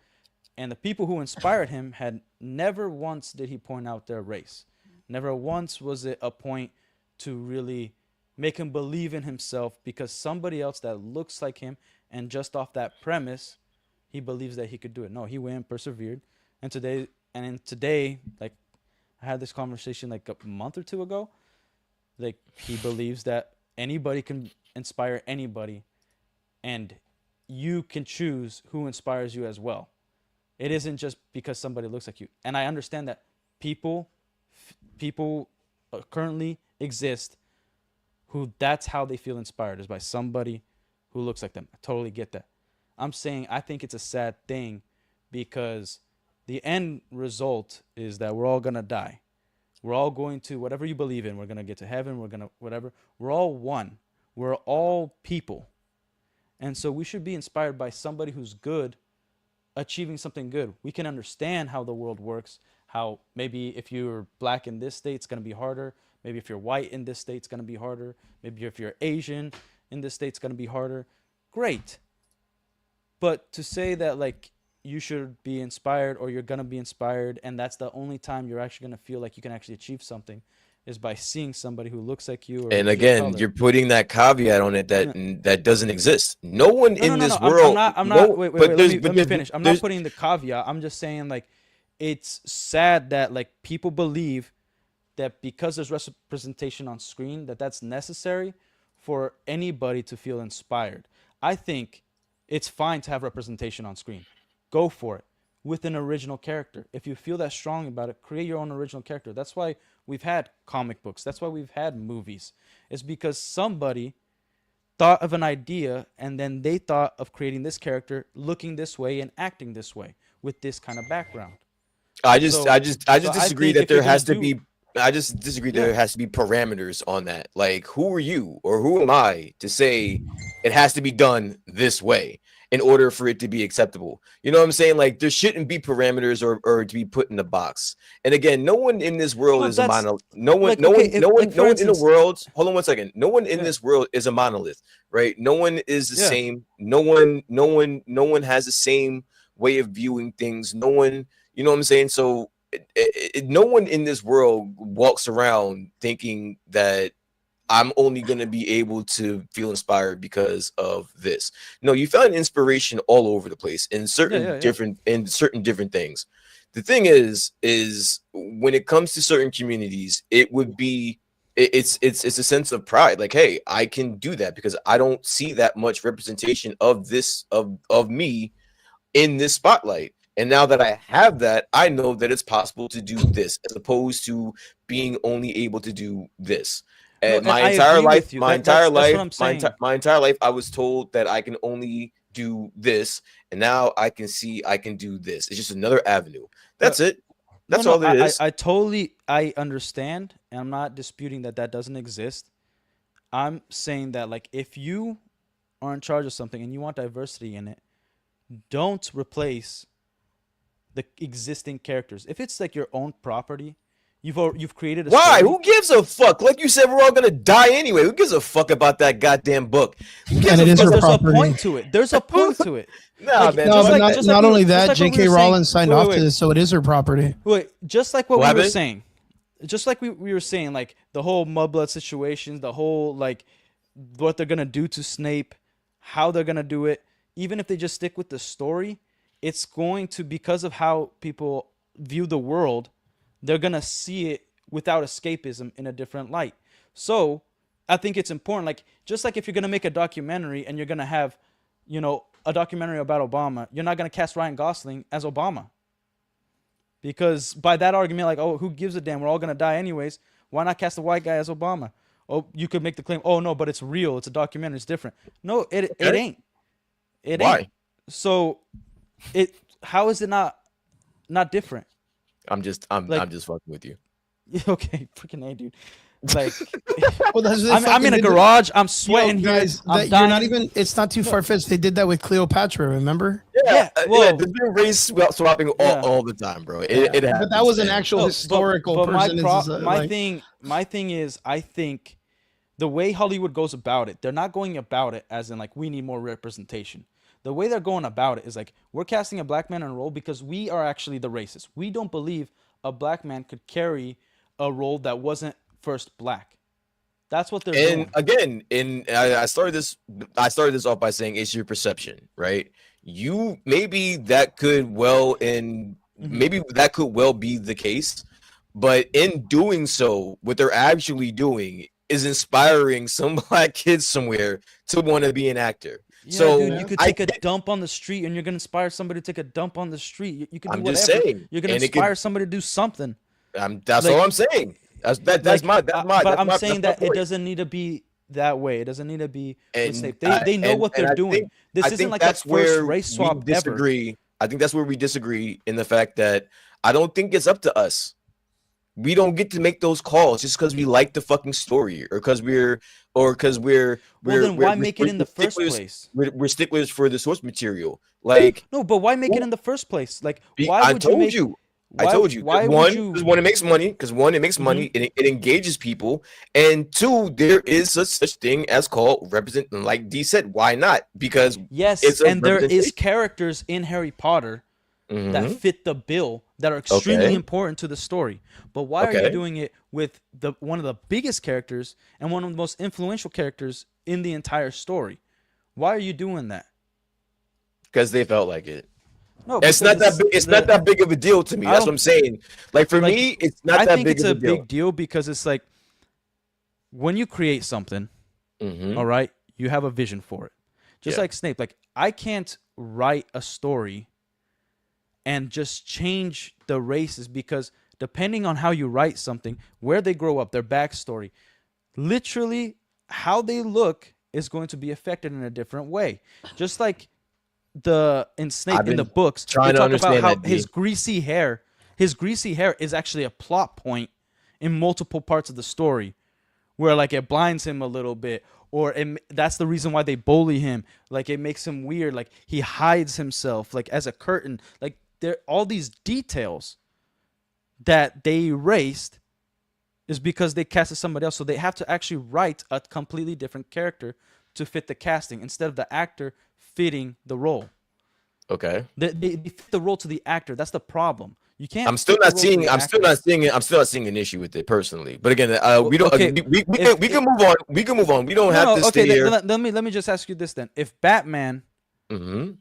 And the people who inspired him had never once did he point out their race. Never once was it a point to really make him believe in himself because somebody else that looks like him and just off that premise he believes that he could do it. No, he went and persevered. And today, like I had this conversation like a month or two ago. Like he believes that anybody can inspire anybody, and you can choose who inspires you as well. It isn't just because somebody looks like you. And I understand that people, people currently exist who that's how they feel inspired is by somebody who looks like them. I totally get that. I'm saying I think it's a sad thing because the end result is that we're all going to die. We're all going to whatever you believe in. We're going to get to heaven. We're going to whatever. We're all one. We're all people. And so we should be inspired by somebody who's good achieving something good. We can understand how the world works, how maybe if you're black in this state, it's going to be harder. Maybe if you're white in this state, it's going to be harder. Maybe if you're Asian in this state, it's going to be harder. Great. But to say that like you should be inspired or you're gonna be inspired and that's the only time you're actually gonna feel like you can actually achieve something is by seeing somebody who looks like you or And who's your again, color. you're putting that caveat on it that No, that doesn't exist. No one no, no, in no, no. this I'm world, not. I'm not. no, Wait, wait, but wait. Let there's me but let me finish. I'm not there's putting the caveat. I'm just saying like, it's sad that like people believe that because there's representation on screen that that's necessary for anybody to feel inspired. I think it's fine to have representation on screen. Go for it with an original character. If you feel that strong about it, create your own original character. That's why we've had comic books. That's why we've had movies. It's because somebody thought of an idea and then they thought of creating this character looking this way and acting this way with this kind of background. So I so just I disagree think that if you're there gonna has to do be. I just disagree that yeah. there has to be parameters on that. Like, who are you or who am I to say it has to be done this way in order for it to be acceptable? You know what I'm saying? Like, there shouldn't be parameters or to be put in a box. And again, no one in this world No, is a that's monolith. No one, like no okay, one, if no like one, no for one in the instance, world. Hold on one second. No one in yeah, this world is a monolith, right? No one is the yeah. same. No one has the same way of viewing things. No one, you know what I'm saying? So no one in this world walks around thinking that I'm only going to be able to feel inspired because of this. No, you found inspiration all over the place Yeah, yeah, yeah. in certain different things. The thing is when it comes to certain communities, it would be it's a sense of pride. Like, hey, I can do that because I don't see that much representation of this of me in this spotlight. And now that I have that, I know that it's possible to do this as opposed to being only able to do this. No, And and I agree with you. That's what I'm saying. my entire life, I was told that I can only do this, and now I can see I can do this. It's just another avenue. No, That's it. no, That's no. all it is. I totally I understand, and I'm not disputing that doesn't exist. I'm saying that like if you are in charge of something and you want diversity in it, don't replace the existing characters. If it's like your own property, you've created a Why? story. Who gives a fuck? Like you said, we're all gonna die anyway. Who gives a fuck about that goddamn book? Who gives And it a is fuck? her There's a property. point to it. There's a point to it. Nah, Like, man. No, just but like- not, just like not we- only just that, like what we J.K. were Rowling saying- signed wait, off wait, to this, so it is her property. Wait, just like what we What were happened? saying, just like we were saying, like the whole mudblood situations, the whole like what they're gonna do to Snape, how they're gonna do it. Even if they just stick with the story, it's going to, because of how people view the world, they're gonna see it without escapism in a different light. So I think it's important, like just like if you're gonna make a documentary and you're gonna have, a documentary about Obama, you're not gonna cast Ryan Gosling as Obama. Because by that argument, like, oh, who gives a damn? We're all gonna die anyways. Why not cast a white guy as Obama? Oh, you could make the claim, oh no, but it's real. It's a documentary. It's different. No, it ain't. It Why? ain't. So, how is it not different? I'm just fucking with you. Okay, freaking A, dude. Like, Well, that's what they I'm fucking in a did. garage. I'm Yo, sweating here. guys, I'm you're dying. not even. It's not too far fetched. They did that with Cleopatra. Remember? Yeah, yeah. well- There's been race swapping all the time, bro. It happens, But that was an man. actual No, historical but person. my thing is, I think the way Hollywood goes about it, they're not going about it as in like we need more representation. The way they're going about it is like we're casting a black man in a role because we are actually the racist. We don't believe a black man could carry a role that wasn't first black. That's what they're doing. And again, I started this off by saying it's your perception, right? You maybe that could well be the case, but in doing so, what they're actually doing is inspiring some black kids somewhere to want to be an actor. Yeah, So dude, you could take a dump on the street, and you're gonna inspire somebody to take a dump on the street. You can do I'm whatever. just saying, You're gonna and it could- inspire somebody to do something. that's like- all I'm saying. That's But I'm saying that point. it doesn't need to be that way. It doesn't need to be with And Snape. I- They know and- what and they're I doing. think- This I isn't think like the that's first where race we swap ever. disagree. I think that's where we disagree in the fact that I don't think it's up to us. We don't get to make those calls just because we like the fucking story or because we're Well, then why make it in the first sticklers- place? We're sticklers for the source material. Like No, but why make it in the first place? Like, why I would you told make? you. Why, I told you. Why One, would you? because one, it makes money. Because one, it makes money. It engages people. And two, there is such thing as called represent. Like D said, why not? Because Yes, it's a and there is representation. characters in Harry Potter that Mhm. fit the bill that are extremely Okay. important to the story. But why are you Okay. doing it with one of the biggest characters and one of the most influential characters in the entire story? Why are you doing that? because they felt like it. No, It's because not that big. It's not that big of a deal to me. I That's what don't- I'm saying. Like for like, me, it's not I that think big it's of a a deal. big deal because it's like when you create something, Mhm. all right, you have a vision for it. Just Yeah. like Snape, like I can't write a story and just change the races because depending on how you write something, where they grow up, their backstory, literally how they look is going to be affected in a different way. Just like in Snape I've in the been books, trying they to talk about understand how that, his D. greasy hair is actually a plot point in multiple parts of the story where like it blinds him a little bit or that's the reason why they bully him, like it makes him weird, like he hides himself like as a curtain, like there all these details that they erased is because they casted somebody else, so they have to actually write a completely different character to fit the casting instead of the actor fitting the role. Okay. They fit the role to the actor. That's the problem. You can't. I'm still fit the not role to seeing. the I'm still actor. not seeing it. I'm still not seeing an issue with it personally. But again, we don't. okay, We can move on. We can move on. We don't have to okay, stay here. let me just ask you this then. If Batman, Mm-hmm.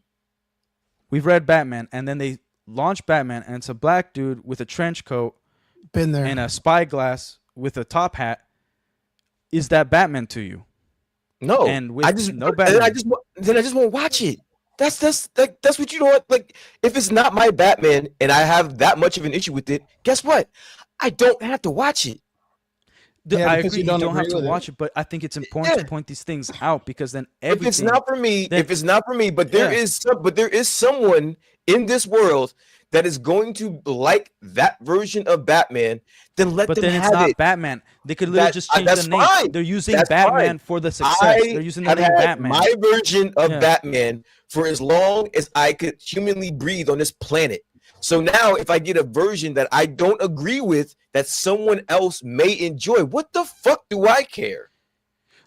we've read Batman, and then they launch Batman, and it's a black dude with a trench coat Been there. and a spyglass with a top hat, is that Batman to you? No, And with I just no then I Batman. just won't watch it. That's what you know what, like if it's not my Batman and I have that much of an issue with it, guess what? I don't have to watch it. Yeah, I because agree. you You don't don't have agree to with it. watch it, but I think it's important Yeah. to point these things out because then If it's everything. not for me, then- but there Yeah. is someone in this world that is going to like that version of Batman, then let But them then it's have not it. Batman. They could literally just change That's the name. fine. They're using That's Batman fine. for the success. I They're using the have name had Batman. my version of Yeah. Batman for as long as I could humanly breathe on this planet. So now, if I get a version that I don't agree with, that someone else may enjoy, what the fuck do I care?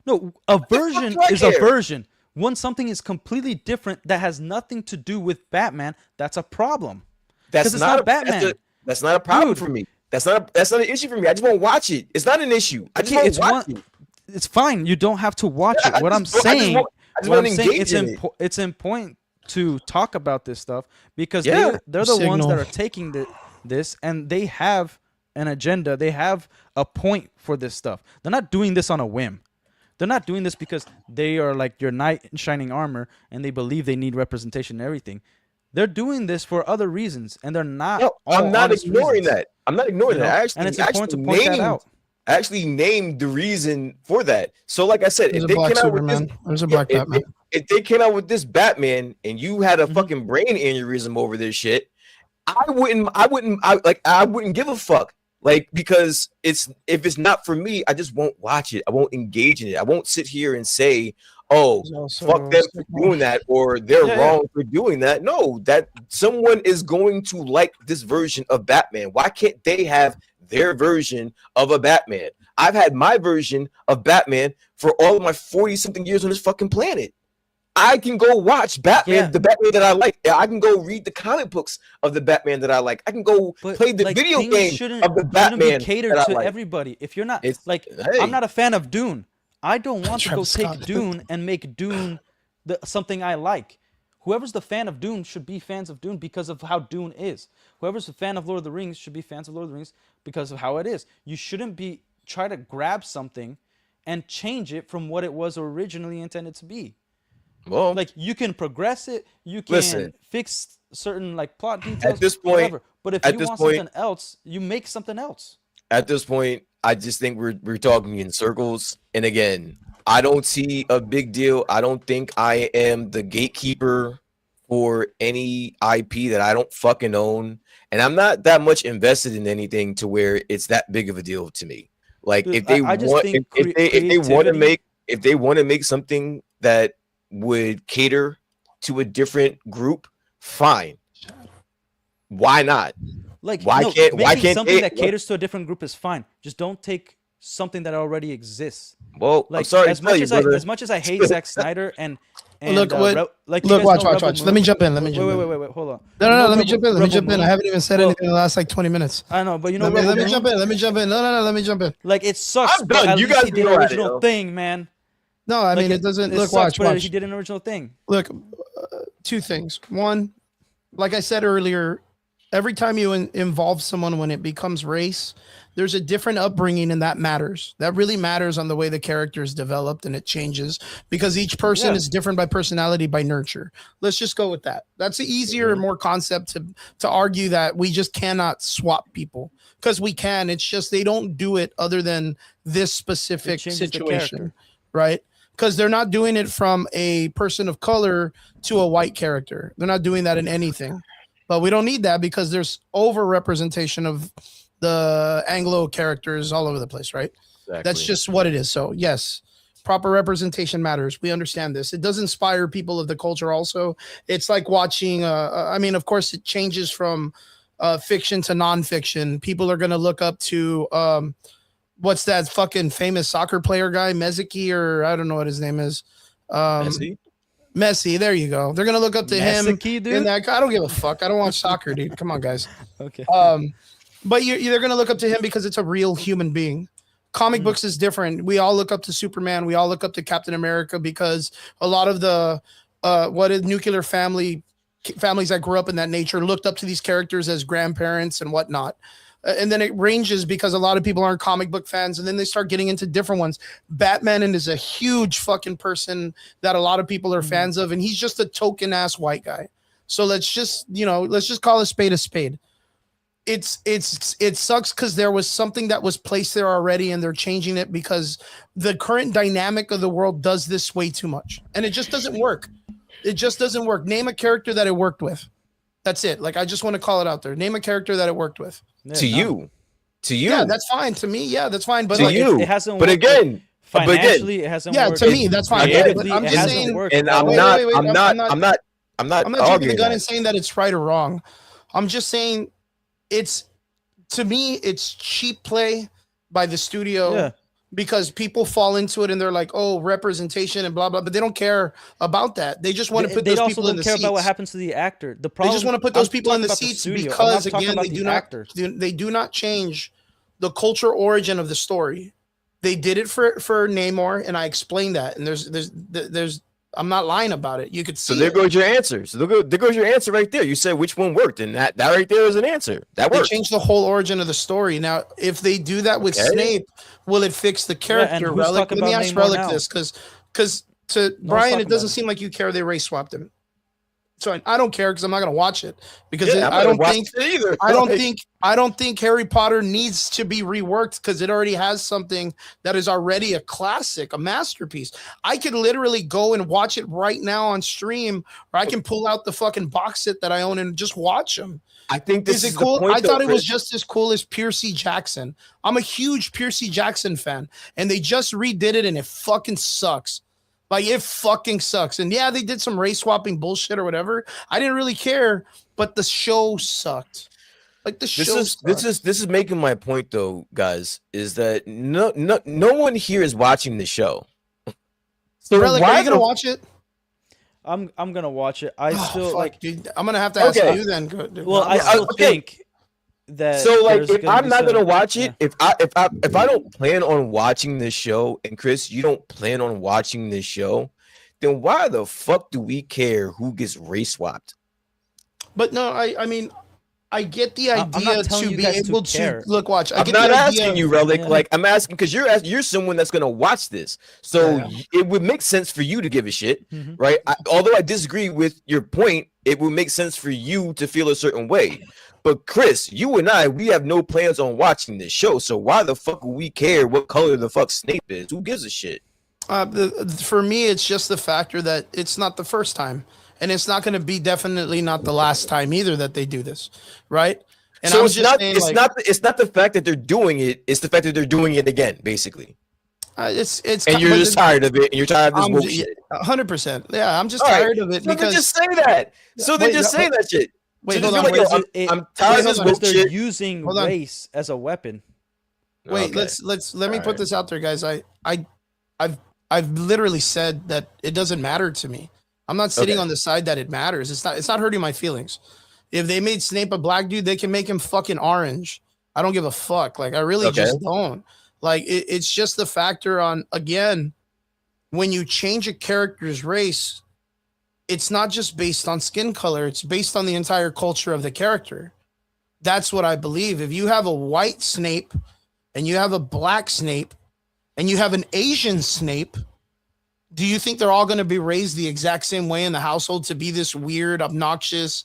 No, a the fuck version do I is a care? version. When something is completely different that has nothing to do with Batman, that's a problem. That's Because it's not not a, Batman. that's not a problem Dude. for me. That's not an issue for me. I just won't watch it. It's not an issue. I just Okay, won't it's watch one. it. It's fine. You don't have to watch Yeah, it. What I'm saying, I just want to engage it's in it. it's important to talk about this stuff because Yeah. they're the ones Signal. that are taking this, and they have an agenda. They have a point for this stuff. They're not doing this on a whim. They're not doing this because they are like your knight in shining armor and they believe they need representation and everything. They're doing this for other reasons, and they're not. No, all I'm not honest ignoring reasons, that. I'm not ignoring you know? that. And it's important to point that out. I actually named the reason for that. So, like I said, There's if a they black came out with this, Superman. There's a black Batman. if they came out with this Batman and you had a fucking brain aneurysm over this shit, I wouldn't give a fuck. Like, because if it's not for me, I just won't watch it. I won't engage in it. I won't sit here and say, "Oh, There's also fuck them for Signal. doing that," or "They're Yeah, wrong for doing that." No, that someone is going to like this version of Batman. Why can't they have their version of a Batman? I've had my version of Batman for all of my 40-something years on this fucking planet. I can go watch Batman, Yeah. the Batman that I like. I can go read the comic books of the Batman that I like. I can go But, play the like, video things game shouldn't- of the shouldn't Batman be catered that I to like. everybody. If you're not It's- like, hey. I'm not a fan of Dune. I don't want to go Travis take Scott. Dune and make Dune something I like. Whoever's the fan of Dune should be fans of Dune because of how Dune is. Whoever's a fan of Lord of the Rings should be fans of Lord of the Rings because of how it is. You shouldn't be try to grab something and change it from what it was originally intended to be. Well, Like, you can progress it, you can Listen. fix certain like plot details, this point- whatever. But if at you this want point- something else, you make something else. at this point, I just think we're talking in circles. And again, I don't see a big deal. I don't think I am the gatekeeper for any IP that I don't fucking own. And I'm not that much invested in anything to where it's that big of a deal to me. Like, Dude, if they I just want, think if they want to creativity- make something that would cater to a different group, fine. Why not? Like, Why no, can't- why making can't something they- that caters to a different group is fine. Just don't take something that already exists. Well, Like, I'm sorry as to tell much you, as I brother. as much as I hate Zack Snyder and Look, you look, guys watch, know watch. Rebel Let me Moon? jump in. Let me jump in. Wait, hold on. No, You know let me Rebel- jump in. Let me Rebel jump in. I Moon? haven't even said Well- anything in the last like 20 minutes. I know, but you know Let me Rebel Moon? jump in. Let me jump in. No, let me jump in. Like, it sucks, I'm but done. at You least guys he did go an at it, original yo. thing, man. No, I mean, Like, it doesn't. it Look, sucks, watch, but watch. he did an original thing. Look, two things. One, like I said earlier, every time you involve someone when it becomes race, there's a different upbringing and that matters. That really matters on the way the character is developed and it changes because each person Yeah. is different by personality, by nurture. Let's just go with that. That's the easier and more concept to argue that we just cannot swap people because we can. It's just they don't do it other than this specific changes the situation, character. right? Because they're not doing it from a person of color to a white character. They're not doing that in anything. But we don't need that because there's over representation of the Anglo characters all over the place, right? That's just what it is. So yes, proper representation matters. We understand this. It does inspire people of the culture also. It's like watching, I mean, of course it changes from fiction to nonfiction. People are going to look up to, what's that fucking famous soccer player guy, Meziki, or I don't know what his name is. Messi, there you go. They're gonna look up to him. Messi, dude? In that, I don't give a fuck. I don't watch soccer, dude. Come on, guys. Okay. But they're gonna look up to him because it's a real human being. Comic books is different. We all look up to Superman. We all look up to Captain America because a lot of the nuclear families that grew up in that nature looked up to these characters as grandparents and whatnot. And then it ranges because a lot of people aren't comic book fans, and then they start getting into different ones. Batman is a huge fucking person that a lot of people are fans of, and he's just a token ass white guy. So let's just call a spade a spade. It sucks because there was something that was placed there already, and they're changing it because the current dynamic of the world does this way too much, and it just doesn't work. It just doesn't work. Name a character that it worked with. That's it. Like, I just want to call it out there. Name a character that it worked with. Yeah, To none. you. To you. Yeah, that's fine. To me, yeah, that's fine. But To like, you. It hasn't But worked. again, Financially, it hasn't yeah, worked. to me, that's fine. Again, But Creatively, I'm it just hasn't saying. worked. and at I'm all. not I'm not jumping arguing the gun that. and saying that it's right or wrong. I'm just saying it's, to me, it's cheap play by the studio. Yeah. Because people fall into it and they're like, oh, representation and blah blah, but they don't care about that. They just want to put They those also people in don't the care seats. about what happens to the actor. The They problem. just want to put those I'm people in talking the about seats studio. I'm because not talking again, about the actors. they do not change the culture origin of the story. They did it for Namor, and I explained that. And there's I'm not lying about it. You could see. So there goes your answer. So there goes your answer right there. You said which one worked, and that right there is an answer. That They works. changed the whole origin of the story. Now, if they do that with Okay. Snape, will it fix the character? who's Relic. talking Let me about ask Namor Relic now? this, because to No one's Brian, talking it doesn't about seem like you care they race swapped him. So I don't care because I'm not going to watch it because Yeah, I'm I not don't gonna think watch it either. I don't think Harry Potter needs to be reworked because it already has something that is already a classic, a masterpiece. I could literally go and watch it right now on stream, or I can pull out the fucking box set that I own and just watch them. I think this Is is it cool? the point. I thought though, it was Chris. just as cool as Percy Jackson. I'm a huge Percy Jackson fan, and they just redid it, and it fucking sucks. Like, it fucking sucks. And yeah, they did some race swapping bullshit or whatever. I didn't really care, but the show sucked. Like, the show This is making my point though, guys. Is that no one here is watching the show. So Relic, why are you gonna the- watch it? I'm gonna watch it. I Oh, still fuck, like. dude. I'm gonna have to ask Okay. you then. Dude. Well, I Yeah, still okay. think that. So like there's if gonna I'm be not some- gonna watch it, yeah. if I don't plan on watching this show, and Chris, you don't plan on watching this show, then why the fuck do we care who gets race swapped? But no, I mean, I get the I'm not idea telling to you be guys to able to care. look. Watch. I I'm get not the idea. asking you, Relic. Yeah. Like I'm asking because you're someone that's gonna watch this, so Yeah. it would make sense for you to give a shit, Mhm. right? Although I disagree with your point, it would make sense for you to feel a certain way. But Chris, you and I, we have no plans on watching this show, so why the fuck would we care what color the fuck Snape is? Who gives a shit? For me, it's just the factor that it's not the first time, and it's not going to be definitely not the last time either that they do this, right? And So I'm it's just not saying, it's like, not the fact that they're doing it, it's the fact that they're doing it again, basically. it's And you're just tired of it, and you're tired of this bullshit. 100%. Yeah, I'm just All right, tired of it So then because just say that. So then Wait, just say that shit. wait, So hold just on. be like, Wait, yo, I'm tired of this Because they're bullshit. using Hold on. race as a weapon. wait, Okay. let me All put right. this out there, guys. I've literally said that it doesn't matter to me. I'm not sitting Okay. on the side that it matters. It's not hurting my feelings. If they made Snape a black dude, they can make him fucking orange. I don't give a fuck. Like, I really Okay. just don't. Like, it's just the factor on, again, when you change a character's race, it's not just based on skin color, it's based on the entire culture of the character. That's what I believe. If you have a white Snape and you have a black Snape and you have an Asian Snape, do you think they're all going to be raised the exact same way in the household to be this weird, obnoxious,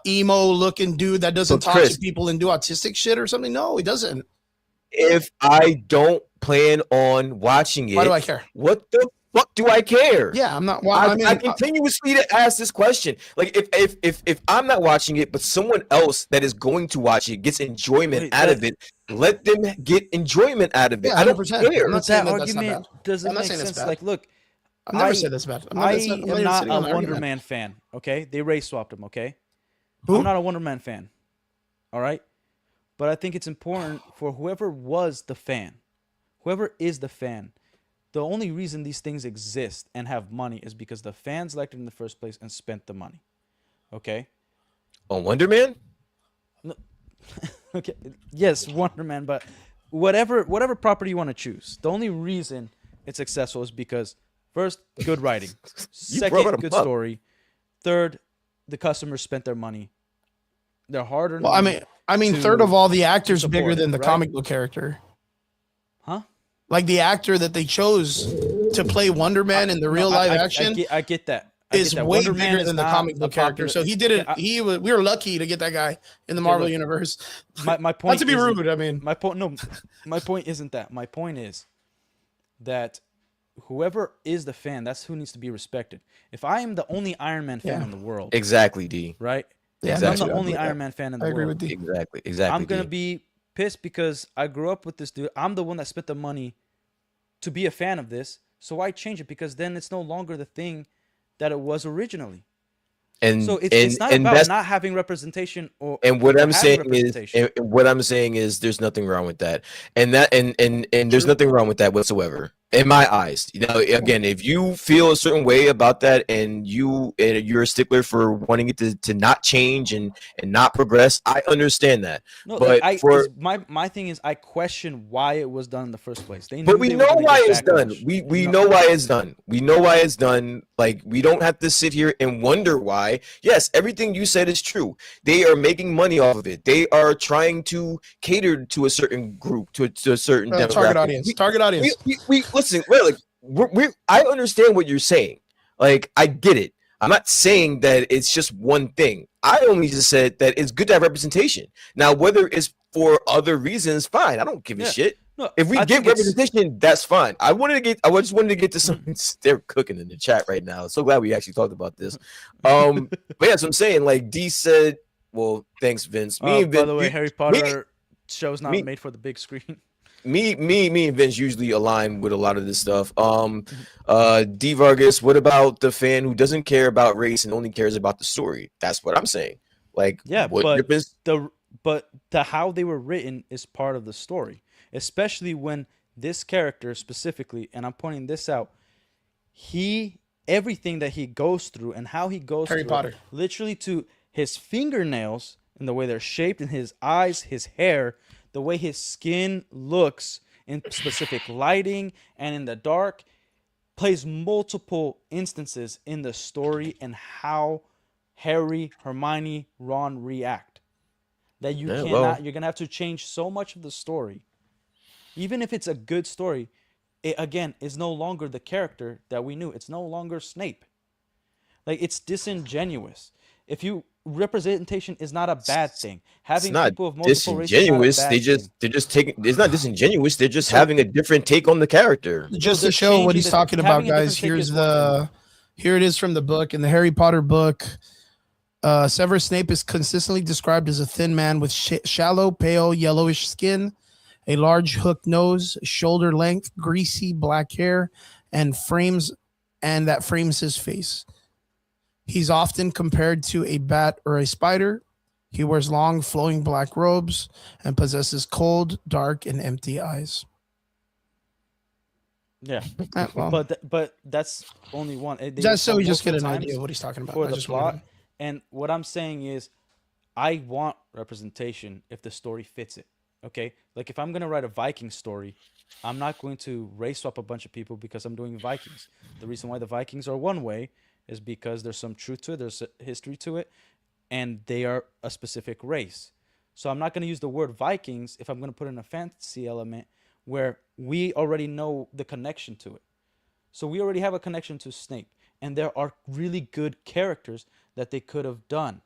emo looking dude that doesn't But talk Chris- to people and do autistic shit or something? No, he doesn't. If I don't plan on watching it, Why do I care? what the fuck do I care? Yeah, I'm not. Well, I continuously to ask this question. Like if I'm not watching it, but someone else that is going to watch it gets enjoyment Wait, out that- of it, let them get enjoyment out of it. Yeah, I don't 100%. care. I'm not But saying that that's not argument I'm doesn't not make saying that's sense. bad. Like, look, I've never I- said that's bad. I that's am even not sitting a on the Wonder argument. Man fan. Okay, they race swapped him. Okay, Who? I'm not a Wonder Man fan. All right, but I think it's important for whoever was the fan, whoever is the fan. The only reason these things exist and have money is because the fans liked it in the first place and spent the money. Okay. On Wonder Man? Okay. Yes, Wonder Man, but whatever property you want to choose. The only reason it's successful is because first, good writing. brought Second, him good up. story. Third, the customers spent their money. They're hard-earned Well, money. I mean, to- third of all, the actor's support bigger it, than the right? comic book character. Huh? Like, the actor that they chose to play Wonder Man in the real No, live I action get that. I is get that. way Wonder Man bigger is than the not comic a book character. popular- So he did it. Yeah, We were lucky to get that guy in the Okay, Marvel look. universe. my point Not to be isn't- rude. I mean, My point no, my point isn't that. My point is that whoever is the fan, that's who needs to be respected. If I am the only Iron Man fan Yeah. in the world, Exactly, D. right? Yeah, and me I'm Exactly. the too. only Iron Man fan in the I agree world. with you. Exactly. I'm Exactly. gonna D. be pissed because I grew up with this dude. I'm the one that spent the money to be a fan of this. So why change it? Because then it's no longer the thing that it was originally. So And it's not and about that's not having representation and what or I'm having saying is, representation. there's nothing wrong with that, and that and there's True. nothing wrong with that whatsoever in my eyes. You know, again, if you feel a certain way about that, and you're a stickler for wanting it to not change and not progress, I understand that. No, like But I for is my thing is I question why it was done in the first place. They But knew we they were know gonna why get it's done. backlash. We No, know why it's done. We know why it's done. Like, we don't have to sit here and wonder why. Yes, everything you said is true. They are making money off of it. They are trying to cater to a certain group, to a certain Target demographic. audience. Target audience. We listen. We're like, I understand what you're saying. Like, I get it. I'm not saying that it's just one thing. I only just said that it's good to have representation. Now, whether it's for other reasons, fine. I don't give a yeah, shit. no. If we I get think it's representation, that's fine. I just wanted to get to some. They're cooking in the chat right now. So glad we actually talked about this. But yeah, so I'm saying, like D said. Well, thanks, Vince. Me and by Vince, the way, Harry me, Potter show's not me, made for the big screen. me and Vince usually align with a lot of this stuff. D Vargas, what about the fan who doesn't care about race and only cares about the story? That's what I'm saying. Like, Yeah, what but difference? the how they were written is part of the story, especially when this character specifically, and I'm pointing this out, he everything that he goes through and how he goes Harry through it, Potter. literally to his fingernails and the way they're shaped, and his eyes, his hair, the way his skin looks in specific lighting and in the dark, plays multiple instances in the story and how Harry, Hermione, Ron react. That you Yeah, well, cannot, you're gonna have to change so much of the story, even if it's a good story. It again is no longer the character that we knew. It's no longer Snape. Like, it's disingenuous. If you representation is not a bad thing. it's Having not people of multiple races is not a disingenuous. bad thing. They're just taking. It's not disingenuous. They're just So having a different take on the character. Just to they're show what changing he's the talking about, having a guys. different take Here's is one thing. here it is from the book. In the Harry Potter book, Severus Snape is consistently described as a thin man with shallow, pale, yellowish skin, a large hooked nose, shoulder length, greasy black hair, and that frames his face. He's often compared to a bat or a spider. He wears long, flowing black robes and possesses cold, dark, and empty eyes. Yeah, Well, but that's only one. They were just so said we just get multiple an times idea of what he's talking about. for I the just wanted plot. to- And what I'm saying is, I want representation if the story fits it. Okay, like if I'm gonna write a Viking story, I'm not going to race swap a bunch of people because I'm doing Vikings. The reason why the Vikings are one way is because there's some truth to it, there's a history to it, and they are a specific race. So I'm not going to use the word Vikings if I'm going to put in a fantasy element where we already know the connection to it. So we already have a connection to Snape, and there are really good characters that they could have done.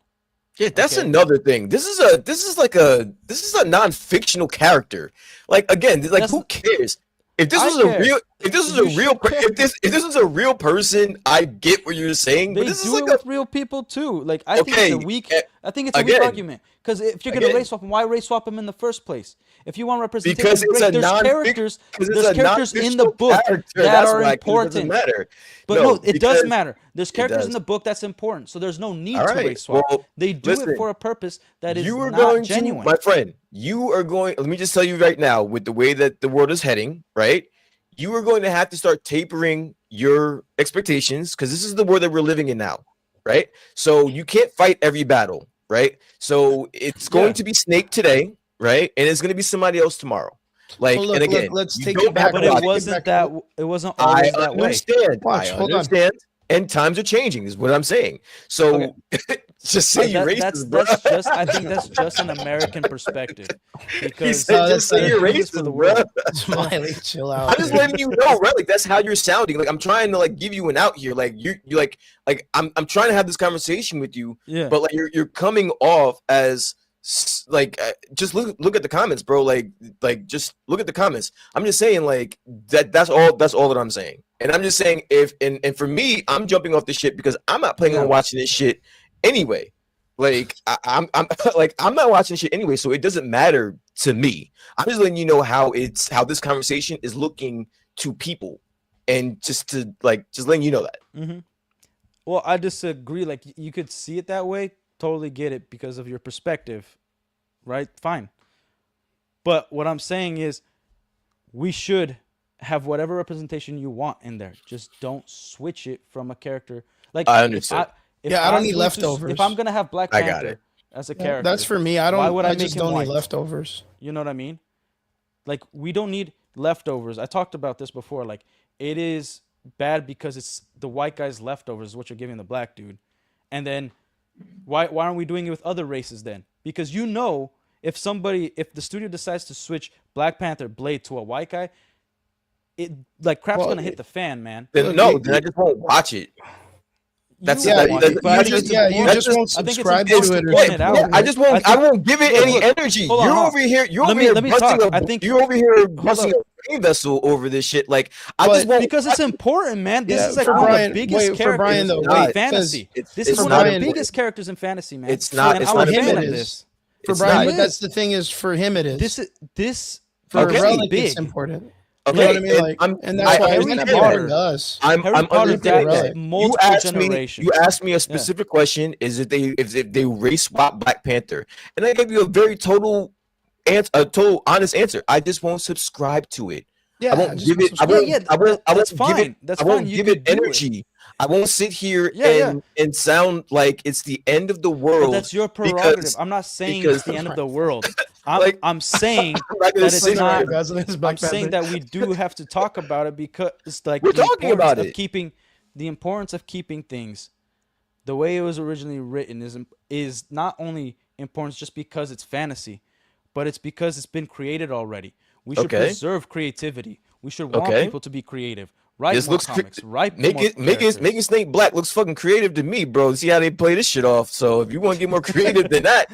Yeah, that's Okay. another thing. This is a non-fictional character. Like, again, like, That's who cares? If this I was a care. real if this was You a real should per- care. if this was a real person, I get what you're saying, but They this is do like it a with real people too. Like I think it's a okay. weak. eh, I think it's a weak Again, argument because if you're gonna again, race swap them, why race swap them in the first place? If you want because representation, it's great. a non-fic because it's There's a characters in the non-fictional book character. that That's are why, 'cause it doesn't important. matter. But no, No, it does because matter. There's it characters in does. the book that's important, so there's no All need to right. race swap. Well, They do it listen. for a purpose that is You are not going to, genuine. my friend, you are going, let me just tell you right now, with the way that the world is heading, right? You are going to have to start tapering your expectations because this is the world that we're living in now, right? So you can't fight every battle, right? So it's going Yeah. to be Snake today, right? And it's going to be somebody else tomorrow. Like, Well, look, and again, let's you take don't it back. have But to it watch Let's it. take back. it wasn't I always that way. understand. Watch, I hold on. understand. And times are changing, is what I'm saying. So just say you racist, bro. That's just I think that's just an American perspective He because said, that's just say you're they do this for the racist, bro. world. Smiley, chill out. I'm just dude. letting you know, right? Like, that's how you're sounding. Like, I'm trying to like give you an out here. Like you like I'm trying to have this conversation with you, Yeah. but like you're coming off as like just look at the comments, bro. Like just look at the comments. I'm just saying like that's all that I'm saying. And I'm just saying and for me, I'm jumping off the shit because I'm not planning on watching this shit anyway. Like I'm like I'm not watching shit anyway, so it doesn't matter to me. I'm just letting you know how this conversation is looking to people, and just to like just letting you know that. Hmm. Well, I disagree. Like you could see it that way. Totally get it because of your perspective, right? Fine. But what I'm saying is we should have whatever representation you want in there. Just don't switch it from a character. Like I if understood. I if Yeah, I don't I'm need going to if leftovers. I'm gonna have Black I got it. Panther as a Yeah, that's character, for me. I why don't. would I I make just him don't need white? leftovers. You know what I mean? Like we don't need leftovers. I talked about this before. Like it is bad because it's the white guy's leftovers is what you're giving the black dude. And then why aren't we doing it with other races then? Because you know if the studio decides to switch Black Panther Blade to a white guy, it like crap's Well, gonna hit the fan, man. Then look, no, then I just won't watch it. That's You yeah, won't that, watch that, it, but you I that's think just it's just yeah, you important. that's just just won't I think it's subscribe important to to it or point yeah, it something. yeah. out. I just won't. I think won't give it look, any look, energy. hold on, You're hold over on. here. You're over Let me here let me busting talk. a. I think You're over here hold busting up. a brain vessel over this shit. Like I just But won't Because it's watch it. important, man. This yeah, is like for one of the Brian, biggest wait, for Brian characters though, in Not. wait, because fantasy. This is for It's one of not the Brian, important. biggest characters in fantasy, man. It's not. And It's I for was not a him fan it of important. is. this. For It's Brian, not. It but that's is. the thing is for him it is. This For Okay. is Relic, it's big. important. You know what I Okay. mean? And Like, I'm. and I that's why it's Harry not understand important that. to Potter. us. Harry I'm Potter Same thing with understanding got that. Relic. multiple You generations. asked me a Yeah. specific question. Is if they race swap Black Panther, and I gave you a very total answer, a total honest answer. I just won't subscribe to it. I Yeah, I won't just give want it. Yeah, subscribe. yeah, I that's won't give it. fine. That's I fine. won't You give it could do it. energy. I won't sit here Yeah, yeah. and sound like it's the end of the But world that's your prerogative. because I'm not saying it's because the end of the world. I'm like I'm saying I'm not gonna that it's Like, sit all here. right, not. guys, this is I'm Black saying Panther. that we do have to talk about it because it's like We're talking about it. the importance of keeping things the way it was originally written is not only important just because it's fantasy, but it's because it's been created already. We should Okay. preserve creativity. We should want Okay. people to be creative. Write This more looks comics. Write make more it making characters. Snake Black looks fucking creative to me, bro. See how they play this shit off. So if you want to get more creative than that,